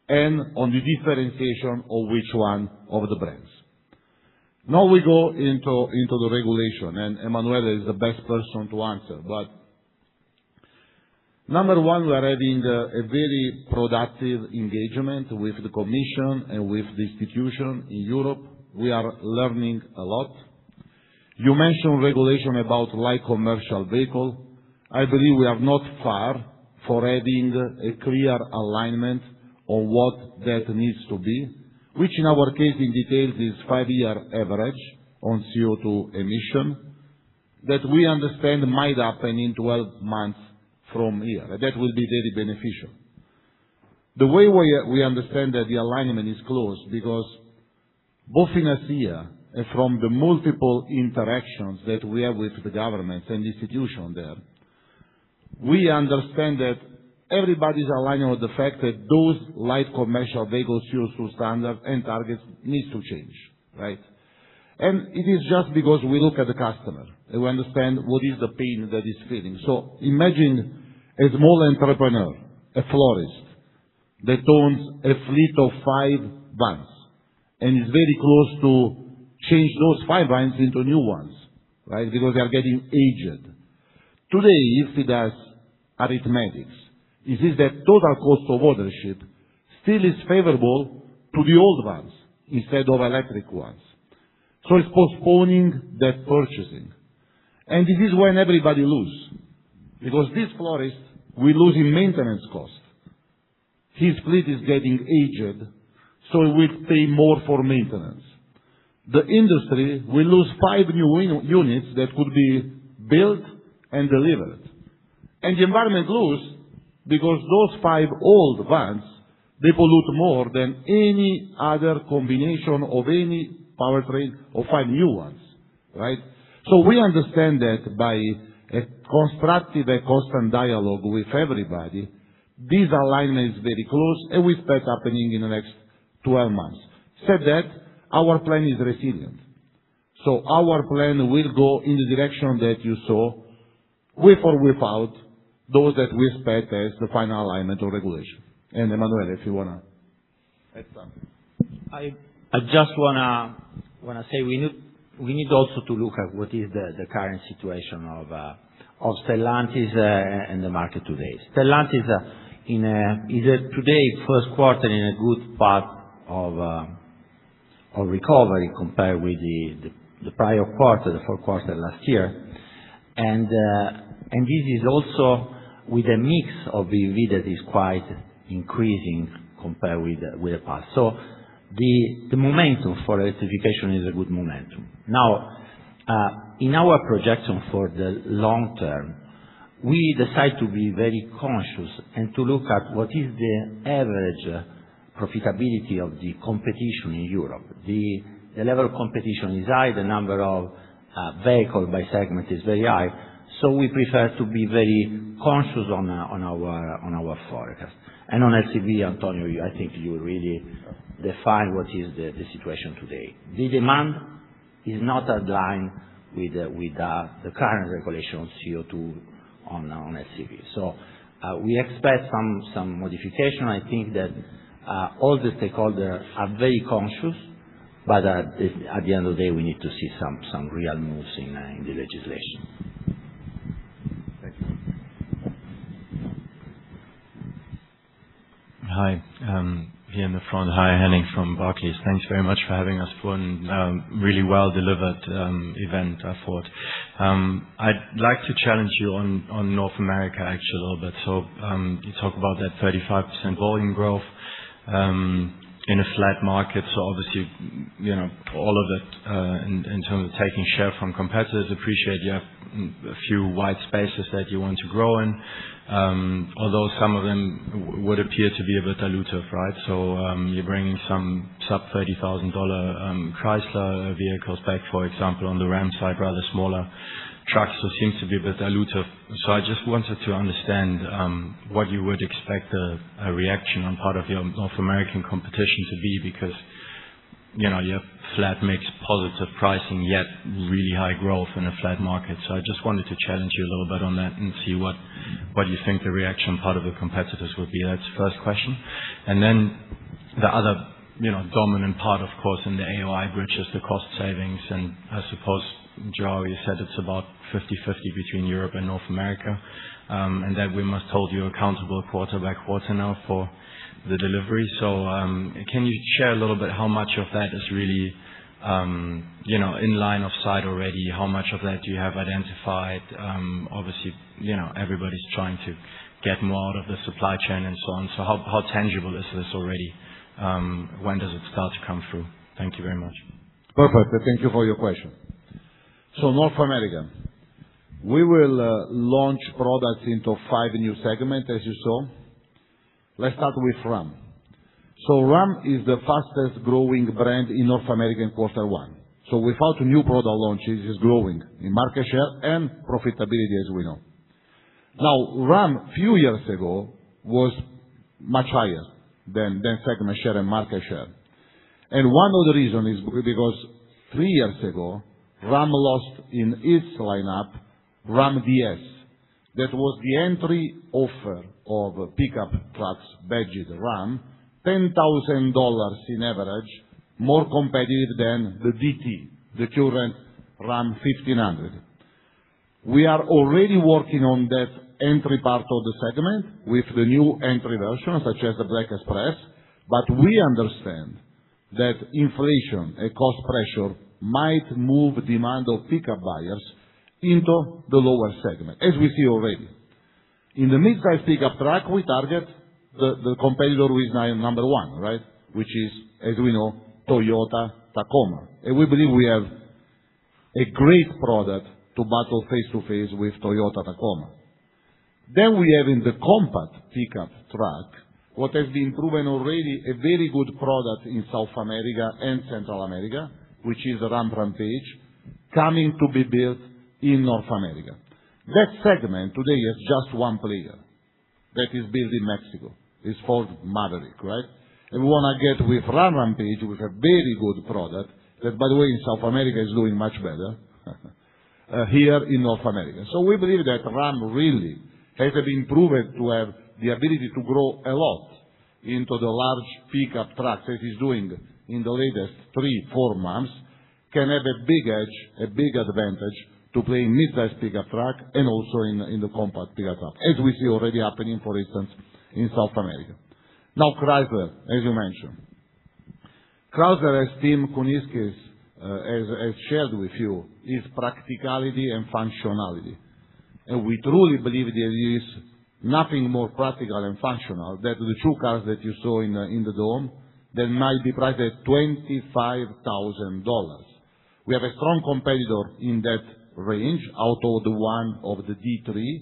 and on the differentiation of which one of the brands. Now we go into the regulation, and Emanuele is the best person to answer. But number one, we are having a very productive engagement with the Commission and with the institution in Europe. We are learning a lot. You mentioned regulation about light commercial vehicle. I believe we are not far for having a clear alignment on what that needs to be, which in our case in details is 5-year average on CO2 emission, that we understand might happen in 12 months from here. That will be very beneficial. The way we understand that the alignment is close, because both in ASEA and from the multiple interactions that we have with the governments and institutions there, we understand that everybody's aligning with the fact that those light commercial vehicle CO2 standards and targets needs to change, right? And it is just because we look at the customer and we understand what is the pain that he's feeling. So imagine a small entrepreneur, a florist, that owns a fleet of 5 vans and is very close to change those 5 vans into new ones, right? Because they are getting aged. Today, if he does arithmetics, he sees that total cost of ownership still is favorable to the old ones instead of electric ones. So it's postponing that purchasing. And this is when everybody loses. Because this florist will lose in maintenance cost. His fleet is getting aged, so he will pay more for maintenance. The industry will lose 5 new units that could be built and delivered. And the environment loses because those 5 old vans, they pollute more than any other combination of any powertrain of 5 new ones, right? So we understand that by a constructive and constant dialogue with everybody, this alignment is very close and we expect happening in the next 12 months. Said that, our plan is resilient. So our plan will go in the direction that you saw, with or without those that we expect as the final alignment of regulation. And Emanuele, if you want to add something. I just wanna say we need also to look at what is the current situation of Stellantis and the market today. Stellantis is today first quarter in a good path of recovery compared with the prior quarter, the fourth quarter last year, and this is also with a mix of EV that is quite increasing compared with the past. So the momentum for electrification is a good momentum. Now, in our projection for the long term, we decide to be very conscious and to look at what is the average profitability of the competition in Europe. The level of competition is high, the number of vehicles by segment is very high, so we prefer to be very conscious on our forecast. And on LCV, Antonio, I think you really define what is the situation today. The demand is not aligned with the current regulation on CO2 on LCV. So we expect some modification. I think that all the stakeholders are very conscious, but at the end of the day, we need to see some real moves in the legislation. Thank you. Hi, here in the front. Hi, Henning from Barclays. Thanks very much for having us for a really well-delivered event, I thought. I'd like to challenge you on North America actually a little bit. So you talk about that 35% volume growth in a flat market. So obviously, all of it in terms of taking share from competitors. Appreciate you have a few white spaces that you want to grow in. Although some of them would appear to be a bit elusive, right? So you're bringing some sub $30,000 Chrysler vehicles back, for example, on the Ram side, rather smaller trucks, so seems to be a bit elusive. So I just wanted to understand what you would expect a reaction on part of your North American competition to be, because you have flat mix, positive pricing, yet really high growth in a flat market. So I just wanted to challenge you a little bit on that and see what you think the reaction part of the competitors would be. That's the first question. And then the other, dominant part, of course, in the AOI bridge is the cost savings. And I suppose, Joao, you said it's about 50-50 between Europe and North America, and that we must hold you accountable quarter by quarter now for the delivery. So can you share a little bit how much of that is really in line of sight already? How much of that do you have identified? Obviously, everybody's trying to get more out of the supply chain and so on. So how tangible is this already? When does it start to come through? Thank you very much. Perfect. Thank you for your question. So North America, we will launch products into 5 new segments, as you saw. Let's start with Ram. So Ram is the fastest growing brand in North America in quarter 1. So without new product launches, it's growing in market share and profitability, as we know. Now, Ram, few years ago, was much higher than segment share and market share. And one of the reasons is because 3 years ago, Ram lost in its lineup Ram DS. That was the entry offer of pickup trucks badged Ram, $10,000 in average, more competitive than the DT, the current Ram 1500. We are already working on that entry part of the segment with the new entry version, such as the Black Express, but we understand that inflation and cost pressure might move demand of pickup buyers into the lower segment, as we see already. In the mid-size pickup truck, we target the competitor who is now number one, right? Which is, as we know, Toyota Tacoma. And we believe we have a great product to battle face-to-face with Toyota Tacoma. Then we have in the compact pickup truck what has been proven already a very good product in South America and Central America, which is the Ram Rampage, coming to be built in North America. That segment today has just one player that is built in Mexico. It's Ford Maverick, right? And we want to get with Ram Rampage with a very good product that, by the way, in South America is doing much better here in North America. So we believe that Ram really has been proven to have the ability to grow a lot into the large pickup trucks as it's doing in the latest 3-4 months, can have a big edge, a big advantage to play in mid-size pickup truck and also in the compact pickup truck, as we see already happening, for instance, in South America. Now, Chrysler, as you mentioned. Chrysler, as Tim Kuniskis has shared with you, is practicality and functionality. And we truly believe there is nothing more practical and functional than the two cars that you saw in the dome that might be priced at $25,000. We have a strong competitor in that range out of the one of the D3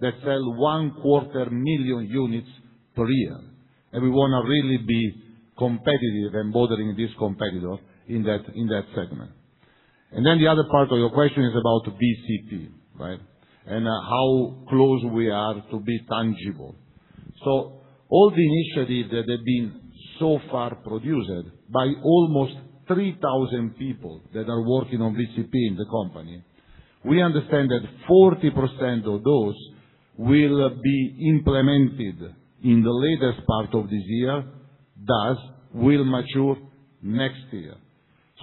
that sell 250,000 units per year. And we want to really be competitive and bothering this competitor in that segment. And then the other part of your question is about VCP, right? And how close we are to be tangible. So all the initiatives that have been so far produced by almost 3,000 people that are working on VCP in the company, we understand that 40% of those will be implemented in the latest part of this year, thus will mature next year.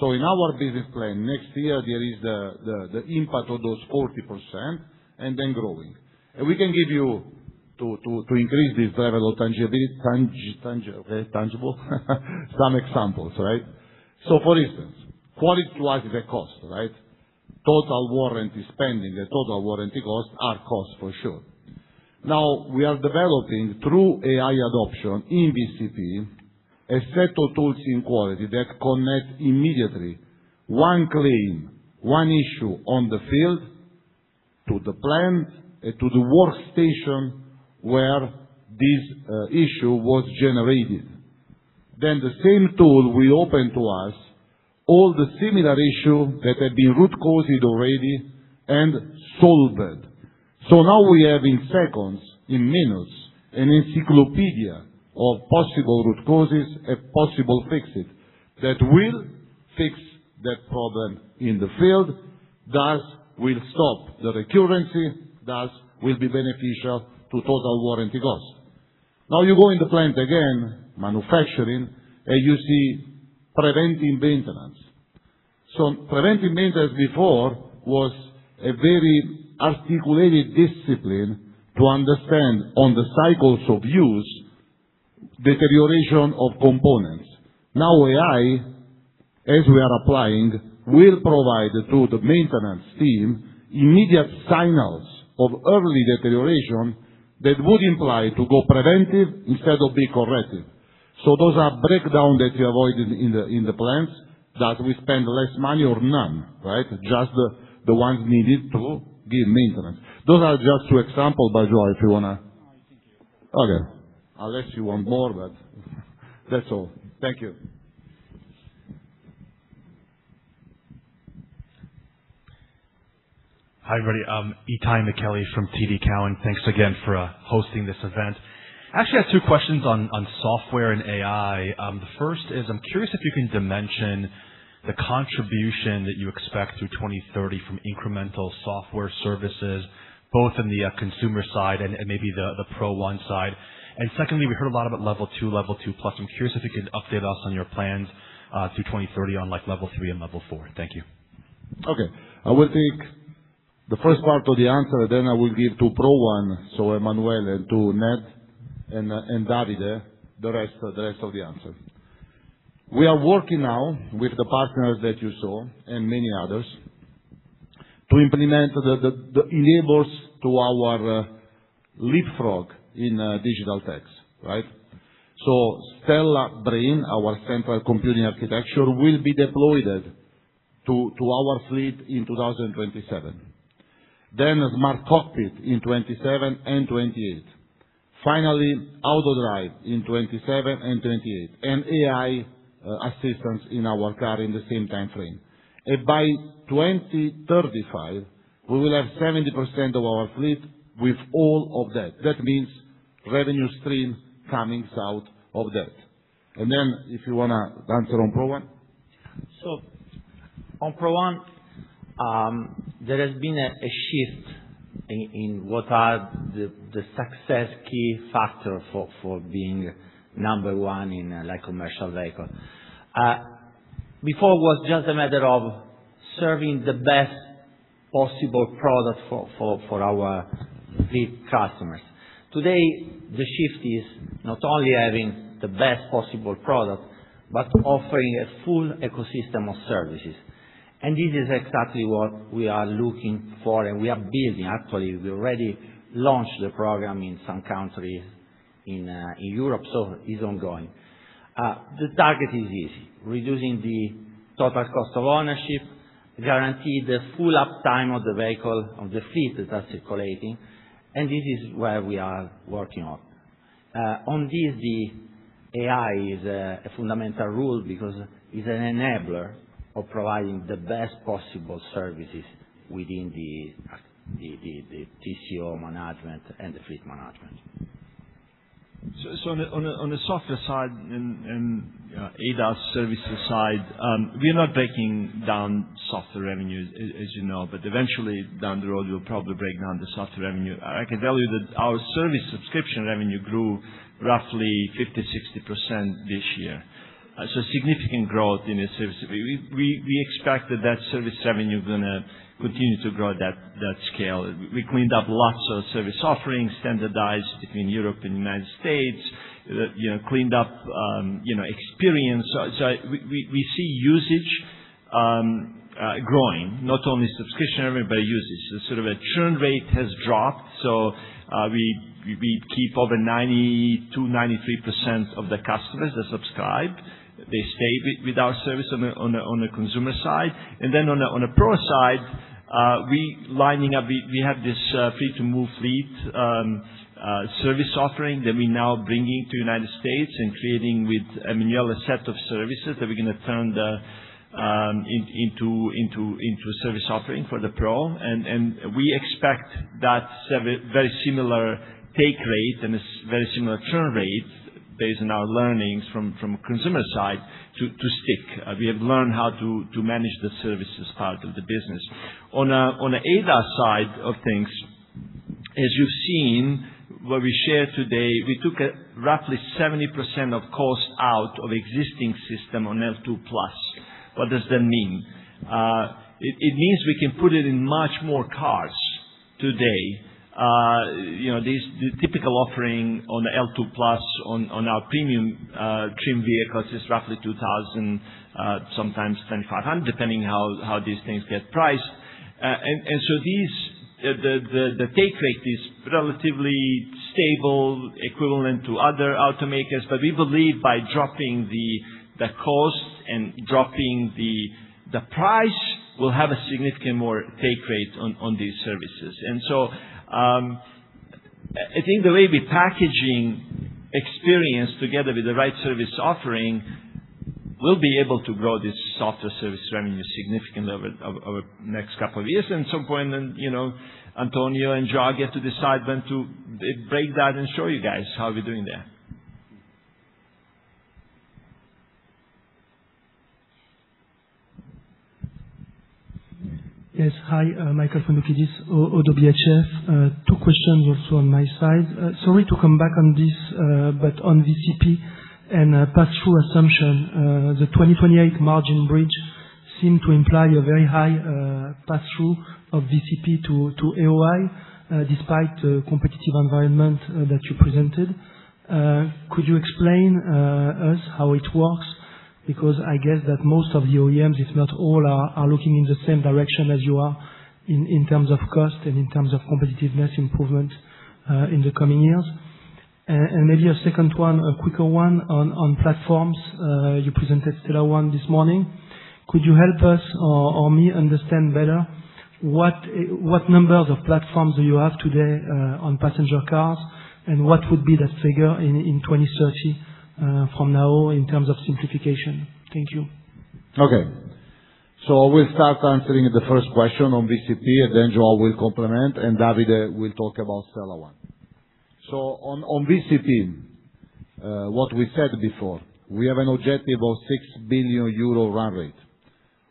So in our business plan, next year there is the impact of those 40% and then growing. And we can give you, to increase this level of tangible, some examples, right? So for instance, quality to us is a cost, right? Total warranty spending and total warranty costs are costs for sure. Now, we are developing, through AI adoption in VCP, a set of tools in quality that connect immediately one claim, one issue on the field to the plant, to the workstation where this issue was generated. Then the same tool will open to us all the similar issues that have been root caused already and solved. So now we have in seconds, in minutes, an encyclopedia of possible root causes and possible fixes that will fix that problem in the field, thus will stop the recurrency, thus will be beneficial to total warranty cost. Now you go in the plant again, manufacturing, and you see preventive maintenance. So preventive maintenance before was a very articulated discipline to understand on the cycles of use deterioration of components. Now AI, as we are applying, will provide to the maintenance team immediate signals of early deterioration that would imply to go preventive instead of be corrective. So those are breakdowns that you avoid in the plants, that we spend less money or none, right? Just the ones needed to give maintenance. Those are just two examples, by Joe, if you want to. Okay. Unless you want more, but that's all. Thank you. Hi, everybody. Itai McKelly from TD Cowen. Thanks again for hosting this event. I actually have two questions on software and AI. The first is, I'm curious if you can dimension the contribution that you expect through 2030 from incremental software services, both in the consumer side and maybe the Pro One side. And secondly, we heard a lot about Level 2, Level 2 Plus. I'm curious if you could update us on your plans through 2030 on like Level 3 and Level 4. Thank you. Okay. I will take the first part of the answer, then I will give to Pro One, so Emanuele, and to Ned and Davide, the rest of the answer. We are working now with the partners that you saw and many others to implement the enablers to our leapfrog in digital tax, right? So Stella Brain, our central computing architecture, will be deployed to our fleet in 2027. Then a Smart Cockpit in 27 and 28. Finally, Auto Drive in 27 and 28, and AI assistance in our car in the same time frame. And by 2035, we will have 70% of our fleet with all of that. That means revenue stream coming out of that. And then if you want to answer on Pro One. So on Pro One, there has been a shift in what are the success key factor for being number one in a light commercial vehicle. Before it was just a matter of serving the best possible product for our fleet customers. Today, the shift is not only having the best possible product, but offering a full ecosystem of services. And this is exactly what we are looking for, and we are building. Actually, we already launched the program in some countries in Europe, so it's ongoing. The target is easy: reducing the total cost of ownership, guarantee the full uptime of the vehicle, of the fleet that are circulating, and this is where we are working on. On this, the AI is a fundamental rule because it's an enabler of providing the best possible services within the TCO management and the fleet management. So on the software side and ADAS services side, we are not breaking down software revenue, as you know, but eventually down the road, we'll probably break down the software revenue. I can tell you that our service subscription revenue grew roughly 50-60% this year. So significant growth in the service. We expect that service revenue is going to continue to grow at that scale. We cleaned up lots of service offerings, standardized between Europe and the United States, cleaned up, experience. So we see usage growing, not only subscription revenue, but usage. So sort of a churn rate has dropped. So we keep over 92-93% of the customers that subscribe. They stay with our service on the consumer side. And then on the pro side, we have this free to move fleet service offering that we're now bringing to the United States and creating with Emanuele a set of services that we're going to turn into a service offering for the pro. And we expect that very similar take rate and a very similar churn rate based on our learnings from consumer side to stick. We have learned how to manage the services part of the business. On the ADAS side of things, as you've seen, what we shared today, we took roughly 70% of cost out of existing system on L2+. What does that mean? It means we can put it in much more cars today. The typical offering on the L2+ on our premium trim vehicles is roughly 2,000, sometimes 2,500, depending how these things get priced. And so the take rate is relatively stable, equivalent to other automakers. But we believe by dropping the cost and dropping the price, we'll have a significant more take rate on these services. And so I think the way we're packaging experience together with the right service offering, we'll be able to grow this software service revenue significantly over the next couple of years. And at some point, then, Antonio and Joao get to decide when to break that and show you guys how we're doing there. Yes. Hi, Michael Foundoukidis, ODDO BHF. Two questions also on my side. Sorry to come back on this, but on VCP and pass-through assumption, the 2028 margin bridge seem to imply a very high pass-through of VCP to AOI, despite the competitive environment that you presented. Could you explain us how it works? Because I guess that most of the OEMs, if not all, are looking in the same direction as you are in terms of cost and in terms of competitiveness improvement in the coming years. And maybe a second one, a quicker one on platforms. You presented STLA this morning. Could you help us or me understand better what numbers of platforms do you have today on passenger cars, and what would be that figure in 2030 from now in terms of simplification? Thank you. Okay. So I will start answering the first question on VCP, and then Joao will complement, and Davide will talk about STLA. So on VCP, what we said before, we have an objective of 6 billion euro run rate.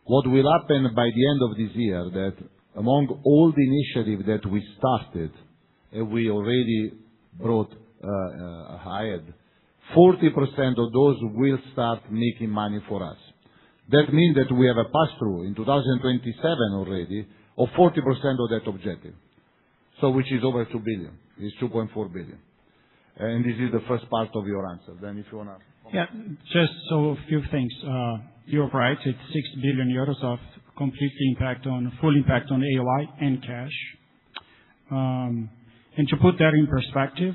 What will happen by the end of this year, that among all the initiatives that we started, and we already brought ahead, 40% of those will start making money for us. That means that we have a pass-through in 2027 already of 40% of that objective. So which is over 2 billion. It's 2.4 billion. And this is the first part of your answer. Then if you want to... Yeah, just so a few things. You're right, it's 6 billion euros of full impact on AOI and cash. And to put that in perspective,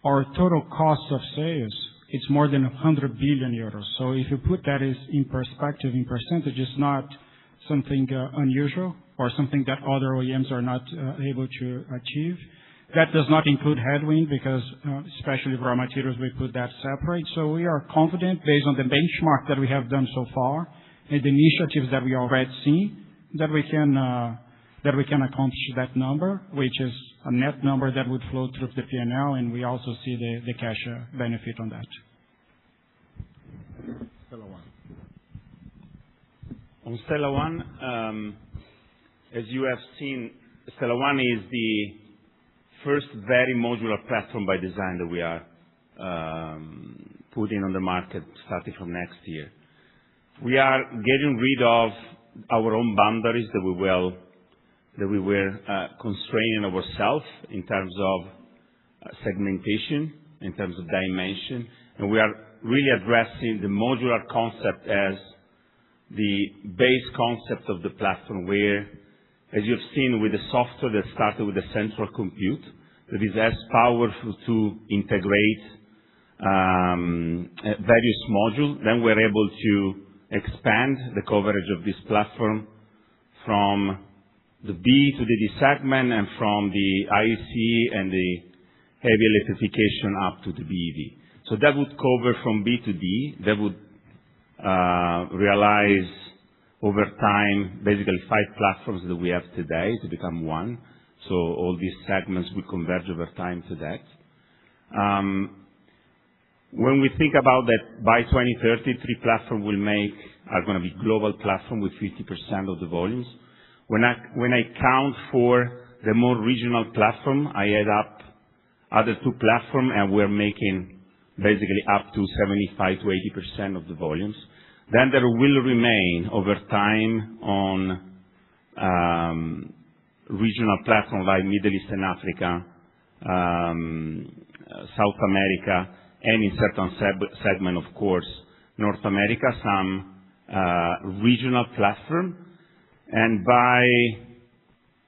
our total cost of sales, it's more than 100 billion euros. So if you put that in perspective, in percentage, it's not something unusual or something that other OEMs are not able to achieve. That does not include headwind because, especially raw materials, we put that separate. So we are confident based on the benchmark that we have done so far and the initiatives that we already see that we can accomplish that number, which is a net number that would flow through the P&L, and we also see the cash benefit on that. On STLA, as you have seen, STLA is the first very modular platform by design that we are putting on the market starting from next year. We are getting rid of our own boundaries that we were constraining ourselves in terms of segmentation, in terms of dimension, and we are really addressing the modular concept as the base concept of the platform, where, as you've seen with the software that started with the central compute, that is as powerful to integrate various modules, then we're able to expand the coverage of this platform from the B to the D segment and from the IEC and the heavy electrification up to the BEV. So that would cover from B to D. That would realize over time basically 5 platforms that we have today to become one. So all these segments will converge over time to that. When we think about that by 2030, 3 platforms are going to be global platform with 50% of the volumes. When I count for the more regional platform, I add up other 2 platforms, and we're making basically up to 75 to 80% of the volumes. Then there will remain over time on regional platforms like Middle East and Africa, South America, and in certain segment, of course, North America, some regional platform. And by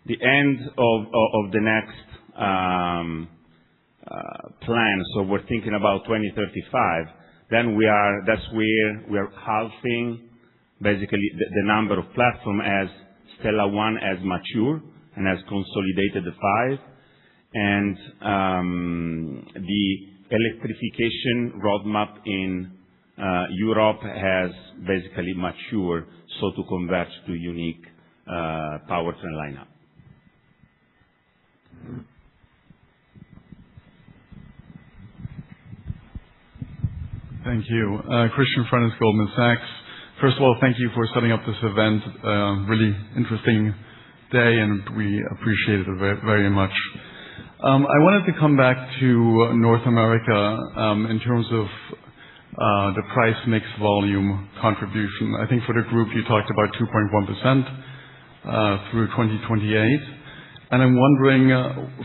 the end of the next plan, so we're thinking about 2035, then that's where we are halving basically the number of platforms as STLA has matured and has consolidated the 5. And the electrification roadmap in Europe has basically matured, so to converge to unique powertrain lineup. Thank you. Christian Frenes, Goldman Sachs. First of all, thank you for setting up this event. Really interesting day, and we appreciate it very much. I wanted to come back to North America in terms of the price mix volume contribution. I think for the group, you talked about 2.1% through 2028. And I'm wondering,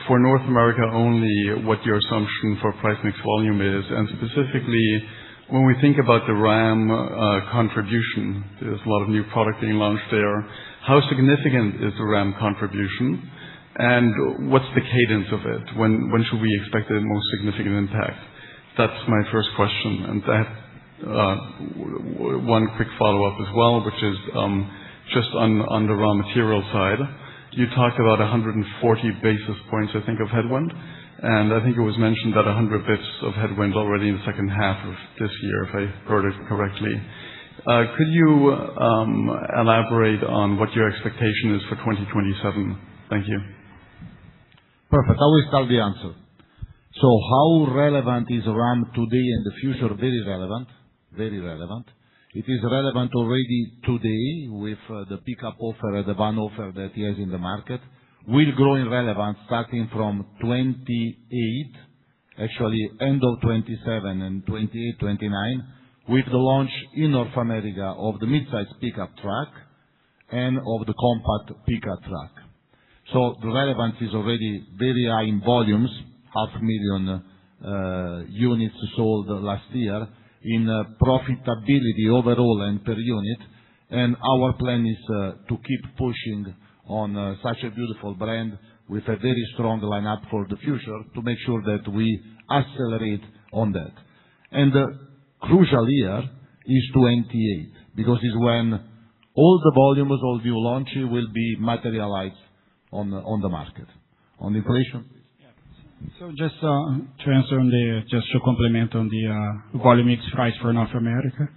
for North America only, what your assumption for price mix volume is, and specifically, when we think about the Ram contribution, there's a lot of new product being launched there. How significant is the Ram contribution, and what's the cadence of it? When should we expect the most significant impact? That's my first question. And I have one quick follow-up as well, which is just on the raw material side. You talked about 140 basis points, I think, of headwind, and I think it was mentioned that 100 basis points of headwind already in the second half of this year, if I heard it correctly. Could you elaborate on what your expectation is for 2027? Thank you. Perfect. I will start the answer. So how relevant is RAM today and the future? Very relevant. Very relevant. It is relevant already today with the pickup offer, the van offer that he has in the market. Will grow in relevance starting from 28, actually end of 27 and 28, 29, with the launch in North America of the mid-size pickup truck and of the compact pickup truck. So the relevance is already very high in volumes, 500,000 units sold last year, in profitability overall and per unit. And our plan is to keep pushing on such a beautiful brand with a very strong lineup for the future to make sure that we accelerate on that. And the crucial year is 28, because it's when all the volumes, all new launches will be materialized on the market. On the inflation? So just to answer just to complement on the volume mix price for North America,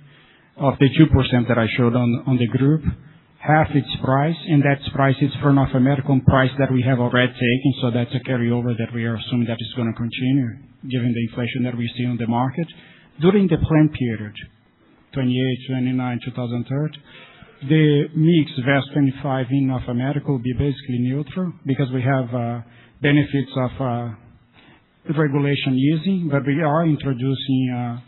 of the 2% that I showed on the group, half its price, and that price is for North American price that we have already taken, so that's a carryover that we are assuming that is going to continue, given the inflation that we see on the market. During the plan period, 28, 29, 2030, the mix VAS 25 in North America will be basically neutral, because we have benefits of regulation easing, but we are introducing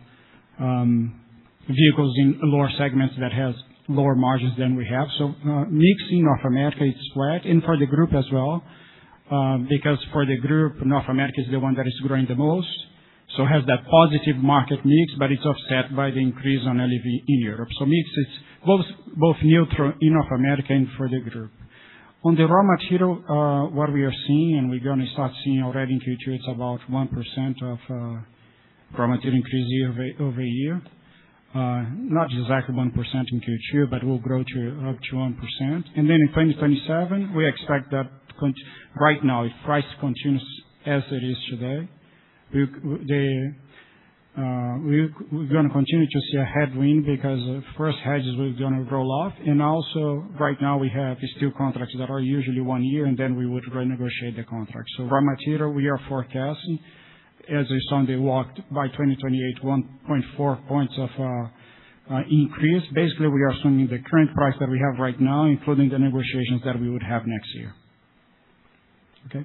vehicles in lower segments that has lower margins than we have. So mix in North America is flat, and for the group as well, because for the group, North America is the one that is growing the most, so has that positive market mix, but it's offset by the increase on LEV in Europe. So mix is both neutral in North America and for the group. On the raw material, what we are seeing, and we're going to start seeing already in Q2, it's about 1% of raw material increase year-over-year. Not exactly 1% in Q2, but will grow to up to 1%. And then in 2027, we expect that right now, if price continues as it is today, we're going to continue to see a headwind, because first hedges we're going to roll off, and also right now we have steel contracts that are usually 1 year, and then we would renegotiate the contract. So raw material, we are forecasting, as we saw in the walk, by 2028, 1.4 points of increase. Basically, we are assuming the current price that we have right now, including the negotiations that we would have next year. Okay?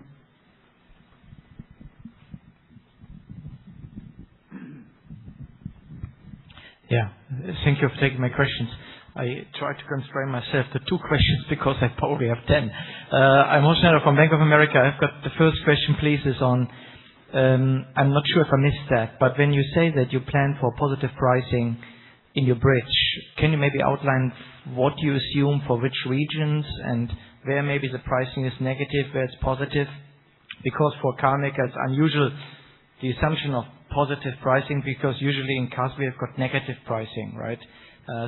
Yeah. Thank you for taking my questions. I try to constrain myself to 2 questions because I probably have 10. I'm Horst Schneider from Bank of America. I've got the first question, please, is on, I'm not sure if I missed that, but when you say that you plan for positive pricing in your bridge, can you maybe outline what you assume for which regions and where maybe the pricing is negative, where it's positive? Because for car makers, it's unusual, the assumption of positive pricing, because usually in cars we have got negative pricing, right?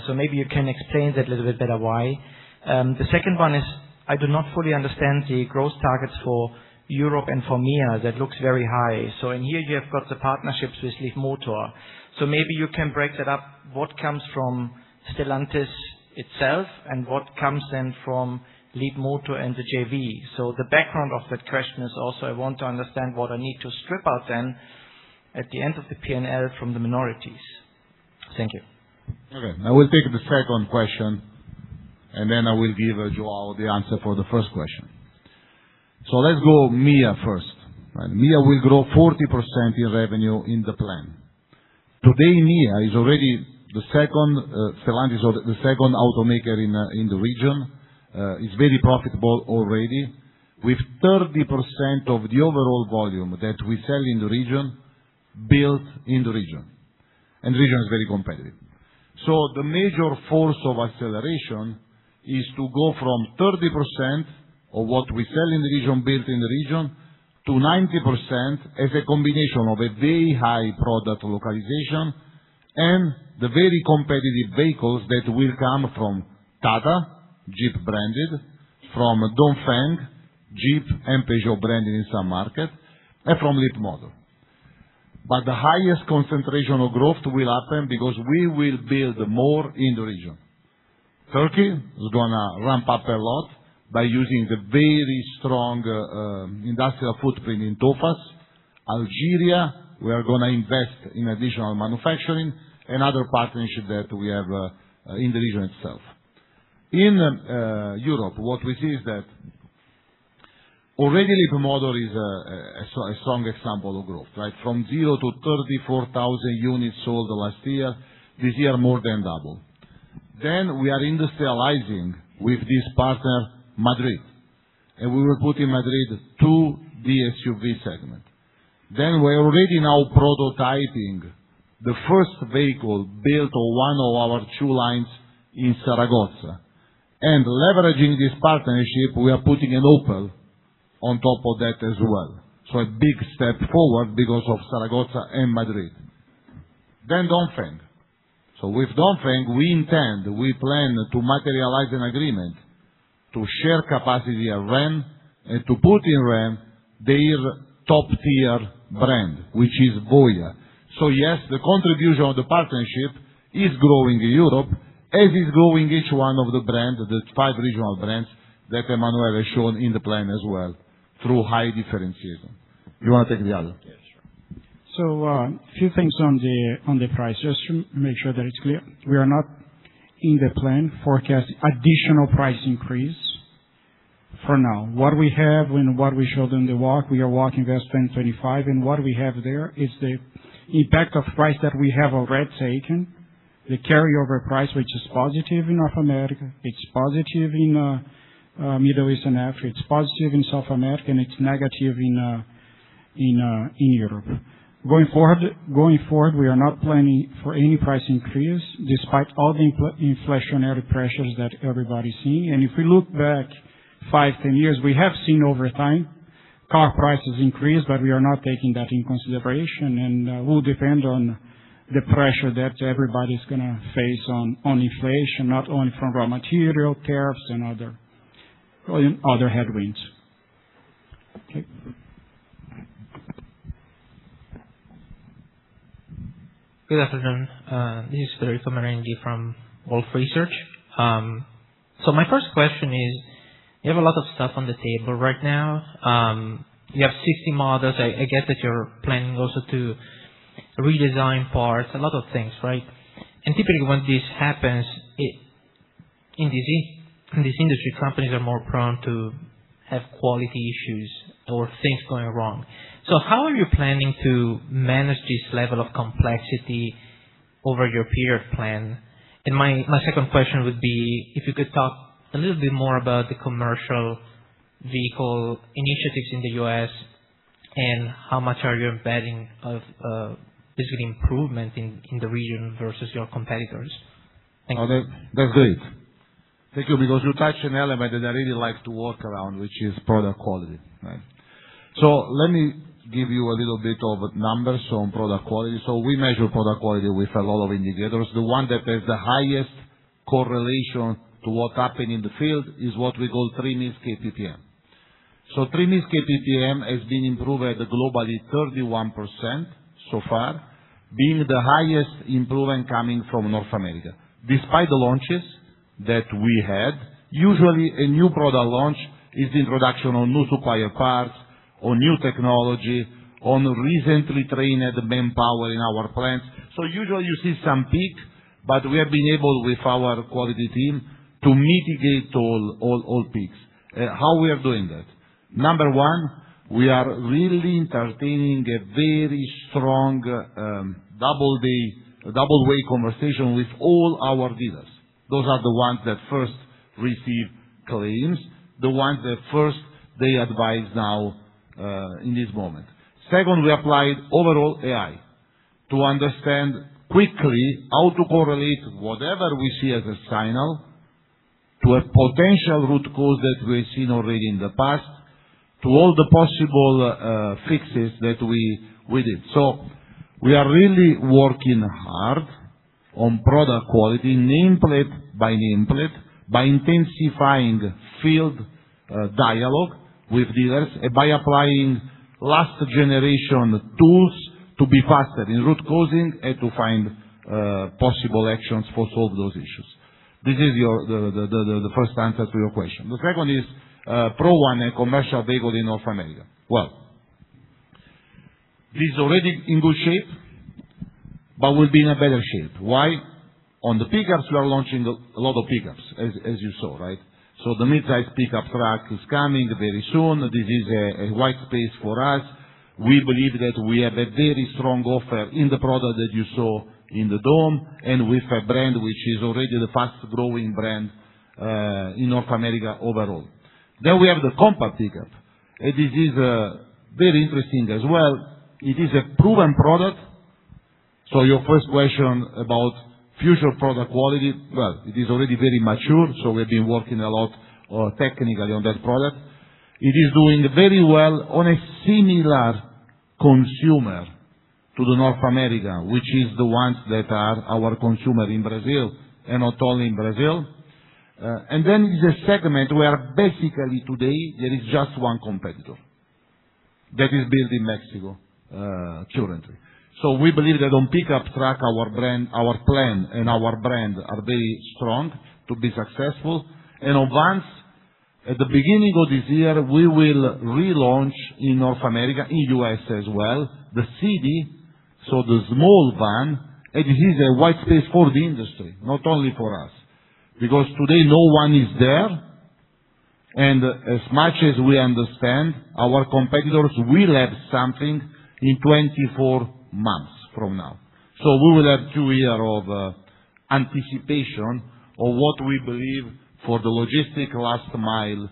So maybe you can explain that a little bit better why. The second one is, I do not fully understand the growth targets for Europe and for MEA. That looks very high. So in here you have got the partnerships with Leapmotor. So maybe you can break that up. What comes from Stellantis itself and what comes then from Leapmotor and the JV? So the background of that question is also, I want to understand what I need to strip out then at the end of the P&L from the minorities. Thank you. Okay. I will take the second question, and then I will give Joao the answer for the first question. So let's go MEA first. Right? MEA will grow 40% in revenue in the plan. Today, MEA is already the second, Stellantis is the second automaker in the region. It's very profitable already, with 30% of the overall volume that we sell in the region built in the region. And the region is very competitive. So the major force of acceleration is to go from 30% of what we sell in the region built in the region to 90% as a combination of a very high product localization and the very competitive vehicles that will come from Tata, Jeep branded, from Dongfeng, Jeep and Peugeot branded in some markets, and from Leapmotor. But the highest concentration of growth will happen because we will build more in the region. Turkey is going to ramp up a lot by using the very strong industrial footprint in Tofas. Algeria, we are going to invest in additional manufacturing and other partnerships that we have in the region itself. In Europe, what we see is that already Leapmotor is a strong example of growth, right? From 0 to 34,000 units sold last year, this year more than double. Then we are industrializing with this partner, Madrid, and we will put in Madrid 2 SUV segment. Then we're already now prototyping the first vehicle built on one of our 2 lines in Zaragoza. And leveraging this partnership, we are putting an Opel on top of that as well. So a big step forward because of Zaragoza and Madrid. Then Dongfeng. So with Dongfeng, we plan to materialize an agreement to share capacity at Ren and to put in Ren their top-tier brand, which is Voya. So yes, the contribution of the partnership is growing in Europe, as is growing each one of the brands, the 5 regional brands that Emmanuel has shown in the plan as well, through high differentiation. You want to take the other? Yes, sure. So a few things on the price, just to make sure that it's clear. We are not in the plan forecast additional price increase for now. What we have and what we showed in the walk, we are walking Invest 2025, and what we have there is the impact of price that we have already taken, the carryover price, which is positive in North America, it's positive in Middle East and Africa, it's positive in South America, and it's negative in Europe. Going forward, we are not planning for any price increase, despite all the inflationary pressures that everybody's seeing. And if we look back 5, 10 years, we have seen over time car prices increase, but we are not taking that in consideration, and will depend on the pressure that everybody's going to face on inflation, not only from raw material, tariffs, and other headwinds. Okay. Good afternoon. This is Federico Merendi from Wolf Research. So my first question is, you have a lot of stuff on the table right now. You have 60 models. I get that you're planning also to redesign parts, a lot of things, right? And typically when this happens, in this industry, companies are more prone to have quality issues or things going wrong. So how are you planning to manage this level of complexity over your period plan? And my second question would be, if you could talk a little bit more about the commercial vehicle initiatives in the U.S. and how much are you embedding of basically improvement in the region versus your competitors? Thank you. That's great. Thank you, because you touched an element that I really like to work around, which is product quality. Right? So let me give you a little bit of numbers on product quality. So we measure product quality with a lot of indicators. The one that has the highest correlation to what happened in the field is what we call 3 mils kppm. So 3 mils kppm has been improved globally 31% so far, being the highest improvement coming from North America. Despite the launches that we had, usually a new product launch is the introduction of new supplier parts, on new technology, on recently trained manpower in our plants. So usually you see some peak, but we have been able with our quality team to mitigate all peaks. How we are doing that? Number one, we are really entertaining a very strong double-way conversation with all our dealers. Those are the ones that first receive claims, the ones that first they advise now in this moment. Second, we applied overall AI to understand quickly how to correlate whatever we see as a signal to a potential root cause that we've seen already in the past, to all the possible fixes that we did. So we are really working hard on product quality, nameplate by nameplate, by intensifying field dialogue with dealers, and by applying last generation tools to be faster in root causing and to find possible actions for solve those issues. This is the first answer to your question. The second is Pro One and commercial vehicle in North America. Well, this is already in good shape, but will be in a better shape. Why? On the pickups, we are launching a lot of pickups, as you saw, right? So the mid-size pickup truck is coming very soon. This is a white space for us. We believe that we have a very strong offer in the product that you saw in the Dome, and with a brand which is already the fast-growing brand in North America overall. Then we have the compact pickup. And this is very interesting as well. It is a proven product. So your first question about future product quality, well, it is already very mature, so we've been working a lot technically on that product. It is doing very well on a similar consumer to the North America, which is the ones that are our consumer in Brazil, and not only in Brazil. And then it's a segment where basically today there is just one competitor that is built in Mexico currently. So we believe that on pickup truck, our brand, our plan, and our brand are very strong to be successful. And on vans, at the beginning of this year, we will relaunch in North America, in US as well, the CD, so the small van, and this is a white space for the industry, not only for us. Because today no one is there, and as much as we understand, our competitors will have something in 24 months from now. So we will have 2 years of anticipation of what we believe for the logistic last mile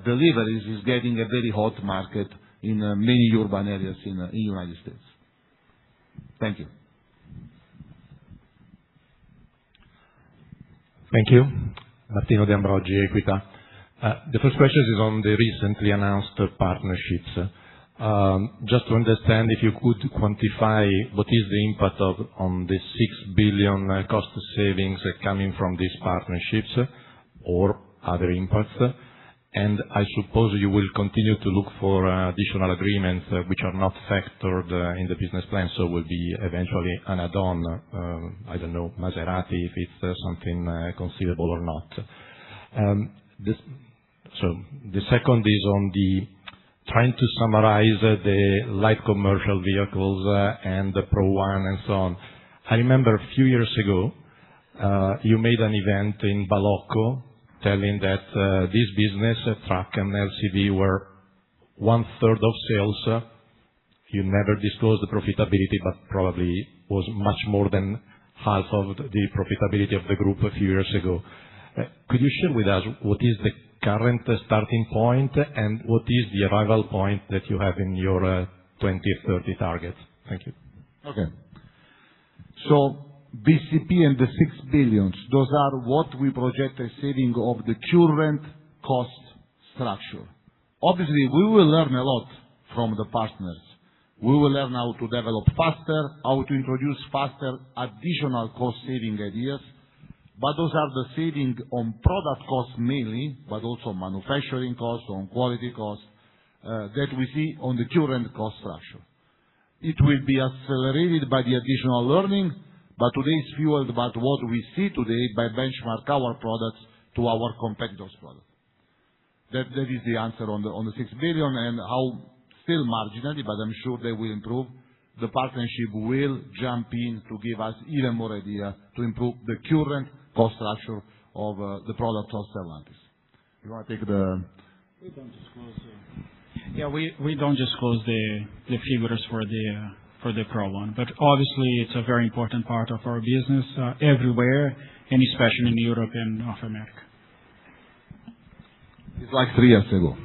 deliveries is getting a very hot market in many urban areas in the United States. Thank you. Thank you. Martino De Ambroggi, Equita. The first question is on the recently announced partnerships. Just to understand, if you could quantify what is the impact on the 6 billion cost savings coming from these partnerships or other impacts. And I suppose you will continue to look for additional agreements which are not factored in the business plan, so will be eventually an add-on, I don't know, Maserati, if it's something conceivable or not. So the second is on the trying to summarize the light commercial vehicles and the Pro One and so on. I remember a few years ago, you made an event in Balocco telling that this business, truck and LCV, were 1/3 of sales. You never disclosed the profitability, but probably was much more than half of the profitability of the group a few years ago. Could you share with us what is the current starting point and what is the arrival point that you have in your 2030 targets? Thank you. Okay. So BCP and the 6 billion, those are what we project as saving of the current cost structure. Obviously, we will learn a lot from the partners. We will learn how to develop faster, how to introduce faster additional cost saving ideas. But those are the saving on product costs mainly, but also manufacturing costs, on quality costs, that we see on the current cost structure. It will be accelerated by the additional learning, but today it's fueled by what we see today by benchmark our products to our competitors' products. That is the answer on the 6 billion, and how still marginally, but I'm sure they will improve. The partnership will jump in to give us even more idea to improve the current cost structure of the product of Stellantis. You want to take the... We don't disclose. Yeah, we don't disclose the figures for the Pro One, but obviously it's a very important part of our business everywhere, and especially in Europe and North America. It's like 3 years ago.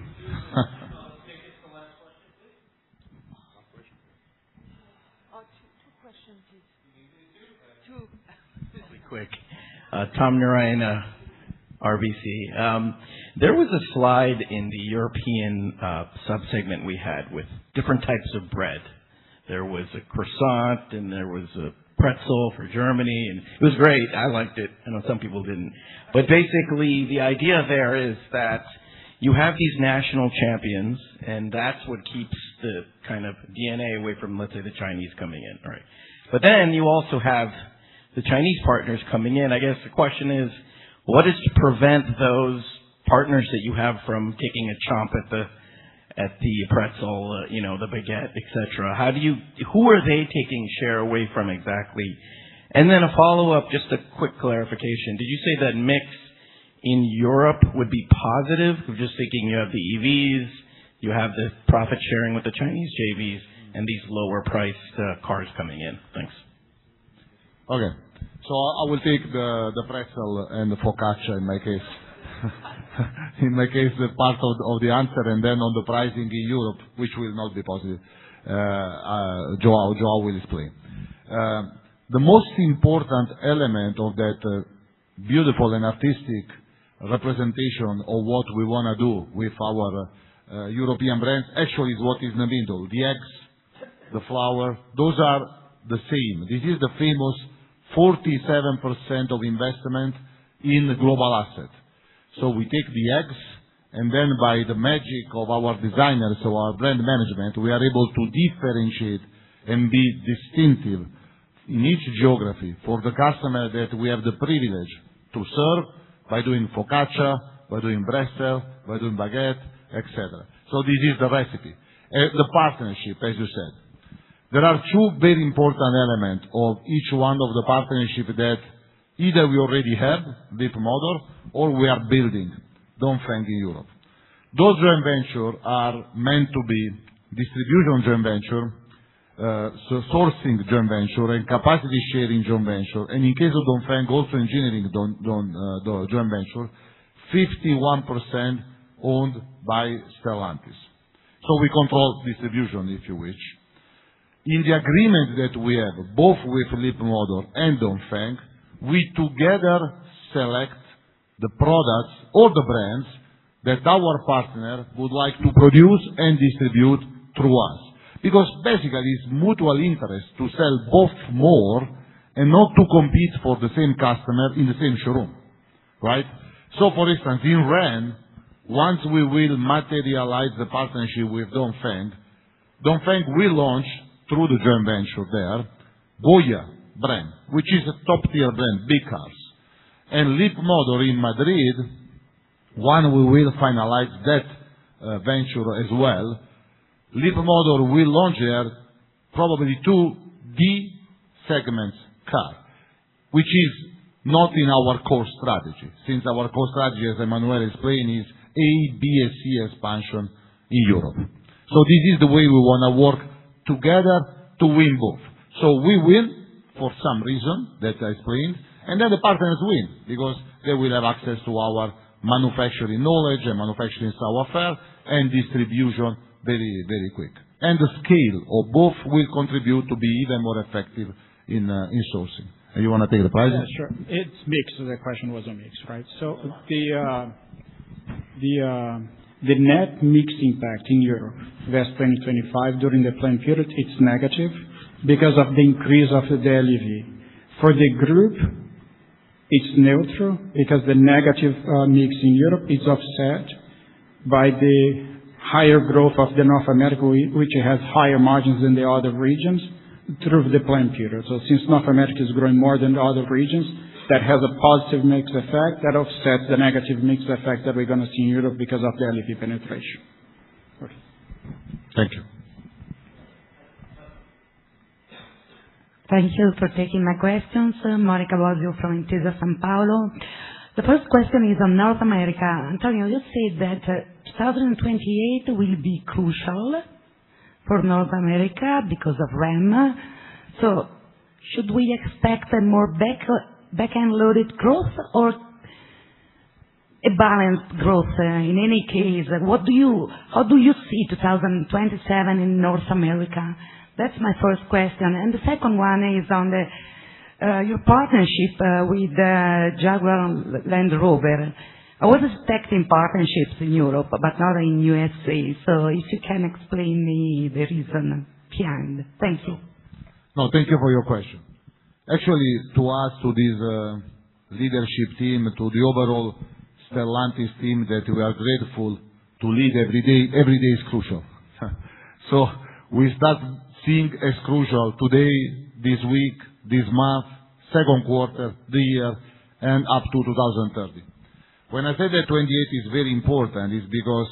Quick. Tom Narayan, RBC. There was a slide in the European subsegment we had with different types of bread. There was a croissant and there was a pretzel for Germany, and it was great. I liked it. I know some people didn't. But basically, the idea there is that you have these national champions, and that's what keeps the kind of DNA away from, let's say, the Chinese coming in, right? But then you also have the Chinese partners coming in. I guess the question is, what is to prevent those partners that you have from taking a chomp at the pretzel, the baguette, etc.? Who are they taking share away from exactly? And then a follow-up, just a quick clarification. Did you say that mix in Europe would be positive? I'm just thinking you have the EVs, you have the profit sharing with the Chinese JVs, and these lower priced cars coming in. Thanks. Okay. So I will take the pretzel and the focaccia in my case. In my case, the part of the answer, and then on the pricing in Europe, which will not be positive, Joao will explain. The most important element of that beautiful and artistic representation of what we want to do with our European brands actually is what is in the middle. The eggs, the flour, those are the same. This is the famous 47% of investment in global asset. So we take the eggs, and then by the magic of our designers, so our brand management, we are able to differentiate and be distinctive in each geography for the customer that we have the privilege to serve by doing focaccia, by doing pretzel, by doing baguette, etc. So this is the recipe. The partnership, as you said. There are two very important elements of each one of the partnership that either we already have, Leapmotor, or we are building, Dongfeng in Europe. Those joint ventures are meant to be distribution joint venture, sourcing joint venture, and capacity sharing joint venture, and in case of Dongfeng, also engineering joint venture, 51% owned by Stellantis. So we control distribution, if you wish. In the agreement that we have, both with Leapmotor and Dongfeng, we together select the products or the brands that our partner would like to produce and distribute through us. Because basically it's mutual interest to sell both more and not to compete for the same customer in the same showroom, right? So for instance, in Rennes, once we will materialize the partnership with Dongfeng, Dongfeng will launch through the joint venture there, Goya brand, which is a top-tier brand, big cars. And Leapmotor in Madrid, when we will finalize that venture as well, Leapmotor will launch there probably 2 D segments car, which is not in our core strategy, since our core strategy, as Emmanuel explained, is A, B, and C expansion in Europe. So this is the way we want to work together to win both. So we win for some reason that I explained, and then the partners win because they will have access to our manufacturing knowledge and manufacturing savoir-faire and distribution very, very quick. And the scale of both will contribute to be even more effective in sourcing. And you want to take the price? Yeah, sure. It's mixed. The question was a mix, right? So the net mix impact in Europe, West 2025 during the plan period, it's negative because of the increase of the LEV. For the group, it's neutral because the negative mix in Europe is offset by the higher growth of the North America, which has higher margins than the other regions through the plan period. So since North America is growing more than the other regions, that has a positive mix effect that offsets the negative mix effect that we're going to see in Europe because of the LEV penetration. Okay. Thank you. Thank you for taking my questions. Monica Bosio from Intesa Sanpaolo. The first question is on North America. Antonio, you said that 2028 will be crucial for North America because of REM. So should we expect a more back-end loaded growth or a balanced growth? In any case, how do you see 2027 in North America? That's my first question. And the second one is on your partnership with Jaguar Land Rover. I was expecting partnerships in Europe, but not in USA. So if you can explain me the reason behind. Thank you. No, thank you for your question. Actually, to us, to this leadership team, to the overall Stellantis team that we are grateful to lead every day is crucial. So we start seeing as crucial today, this week, this month, second quarter, the year, and up to 2030. When I say that 28 is very important, it's because,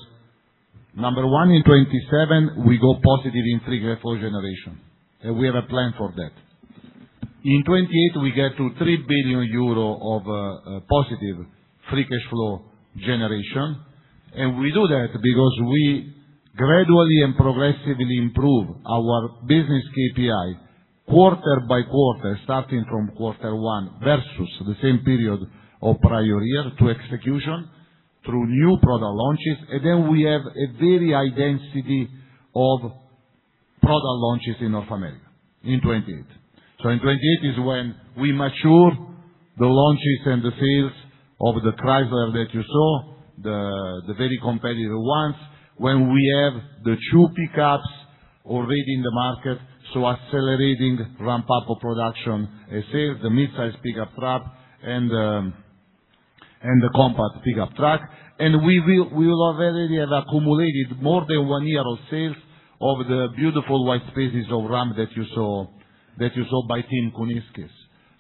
number one, in 27, we go positive in free cash flow generation. And we have a plan for that. In 28, we get to 3 billion euro of positive free cash flow generation. And we do that because we gradually and progressively improve our business KPI quarter by quarter, starting from quarter one versus the same period of prior year to execution through new product launches. And then we have a very high density of product launches in North America in 28. So in 28 is when we mature the launches and the sales of the Chrysler that you saw, the very competitive ones, when we have the two pickups already in the market, so accelerating ramp-up of production and sales, the mid-size pickup truck and the compact pickup truck. And we will already have accumulated more than 1 year of sales of the beautiful white spaces of Ram that you saw by Tim Kuniskis.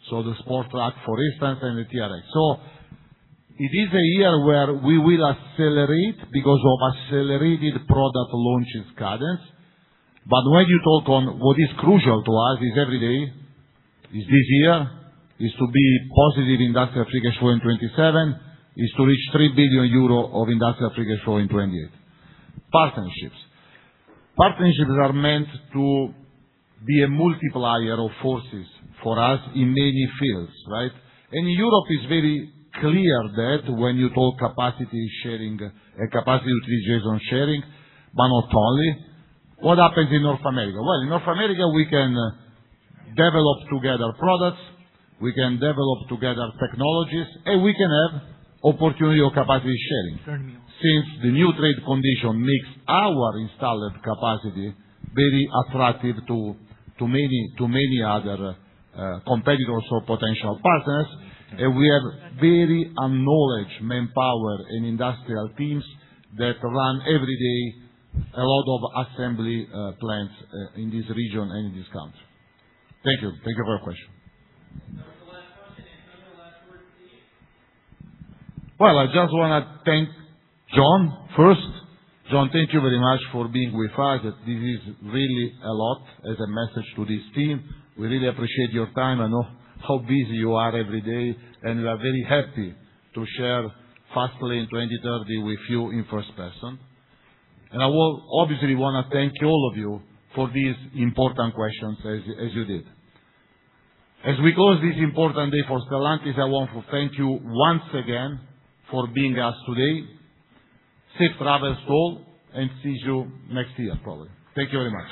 So the sport truck, for instance, and the TRX. So it is a year where we will accelerate because of accelerated product launches cadence. But when you talk on what is crucial to us is every day, is this year, is to be positive industrial free cash flow in 27, is to reach 3 billion euro of industrial free cash flow in 28. Partnerships. Partnerships are meant to be a multiplier of forces for us in many fields, right? And in Europe it's very clear that when you talk capacity sharing, capacity utilization sharing, but not only, what happens in North America? Well, in North America we can develop together products, we can develop together technologies, and we can have opportunity of capacity sharing. Since the new trade condition makes our installed capacity very attractive to many other competitors or potential partners, and we have very acknowledged manpower and industrial teams that run every day a lot of assembly plants in this region and in this country. Thank you. Thank you for your question. Well, I just want to thank John first. John, thank you very much for being with us. This is really a lot as a message to this team. We really appreciate your time. I know how busy you are every day, and we are very happy to share Fastlane 2030 with you in first person. And I will obviously want to thank all of you for these important questions as you did. As we close this important day for Stellantis, I want to thank you once again for being us today. Safe travels to all, and see you next year probably. Thank you very much.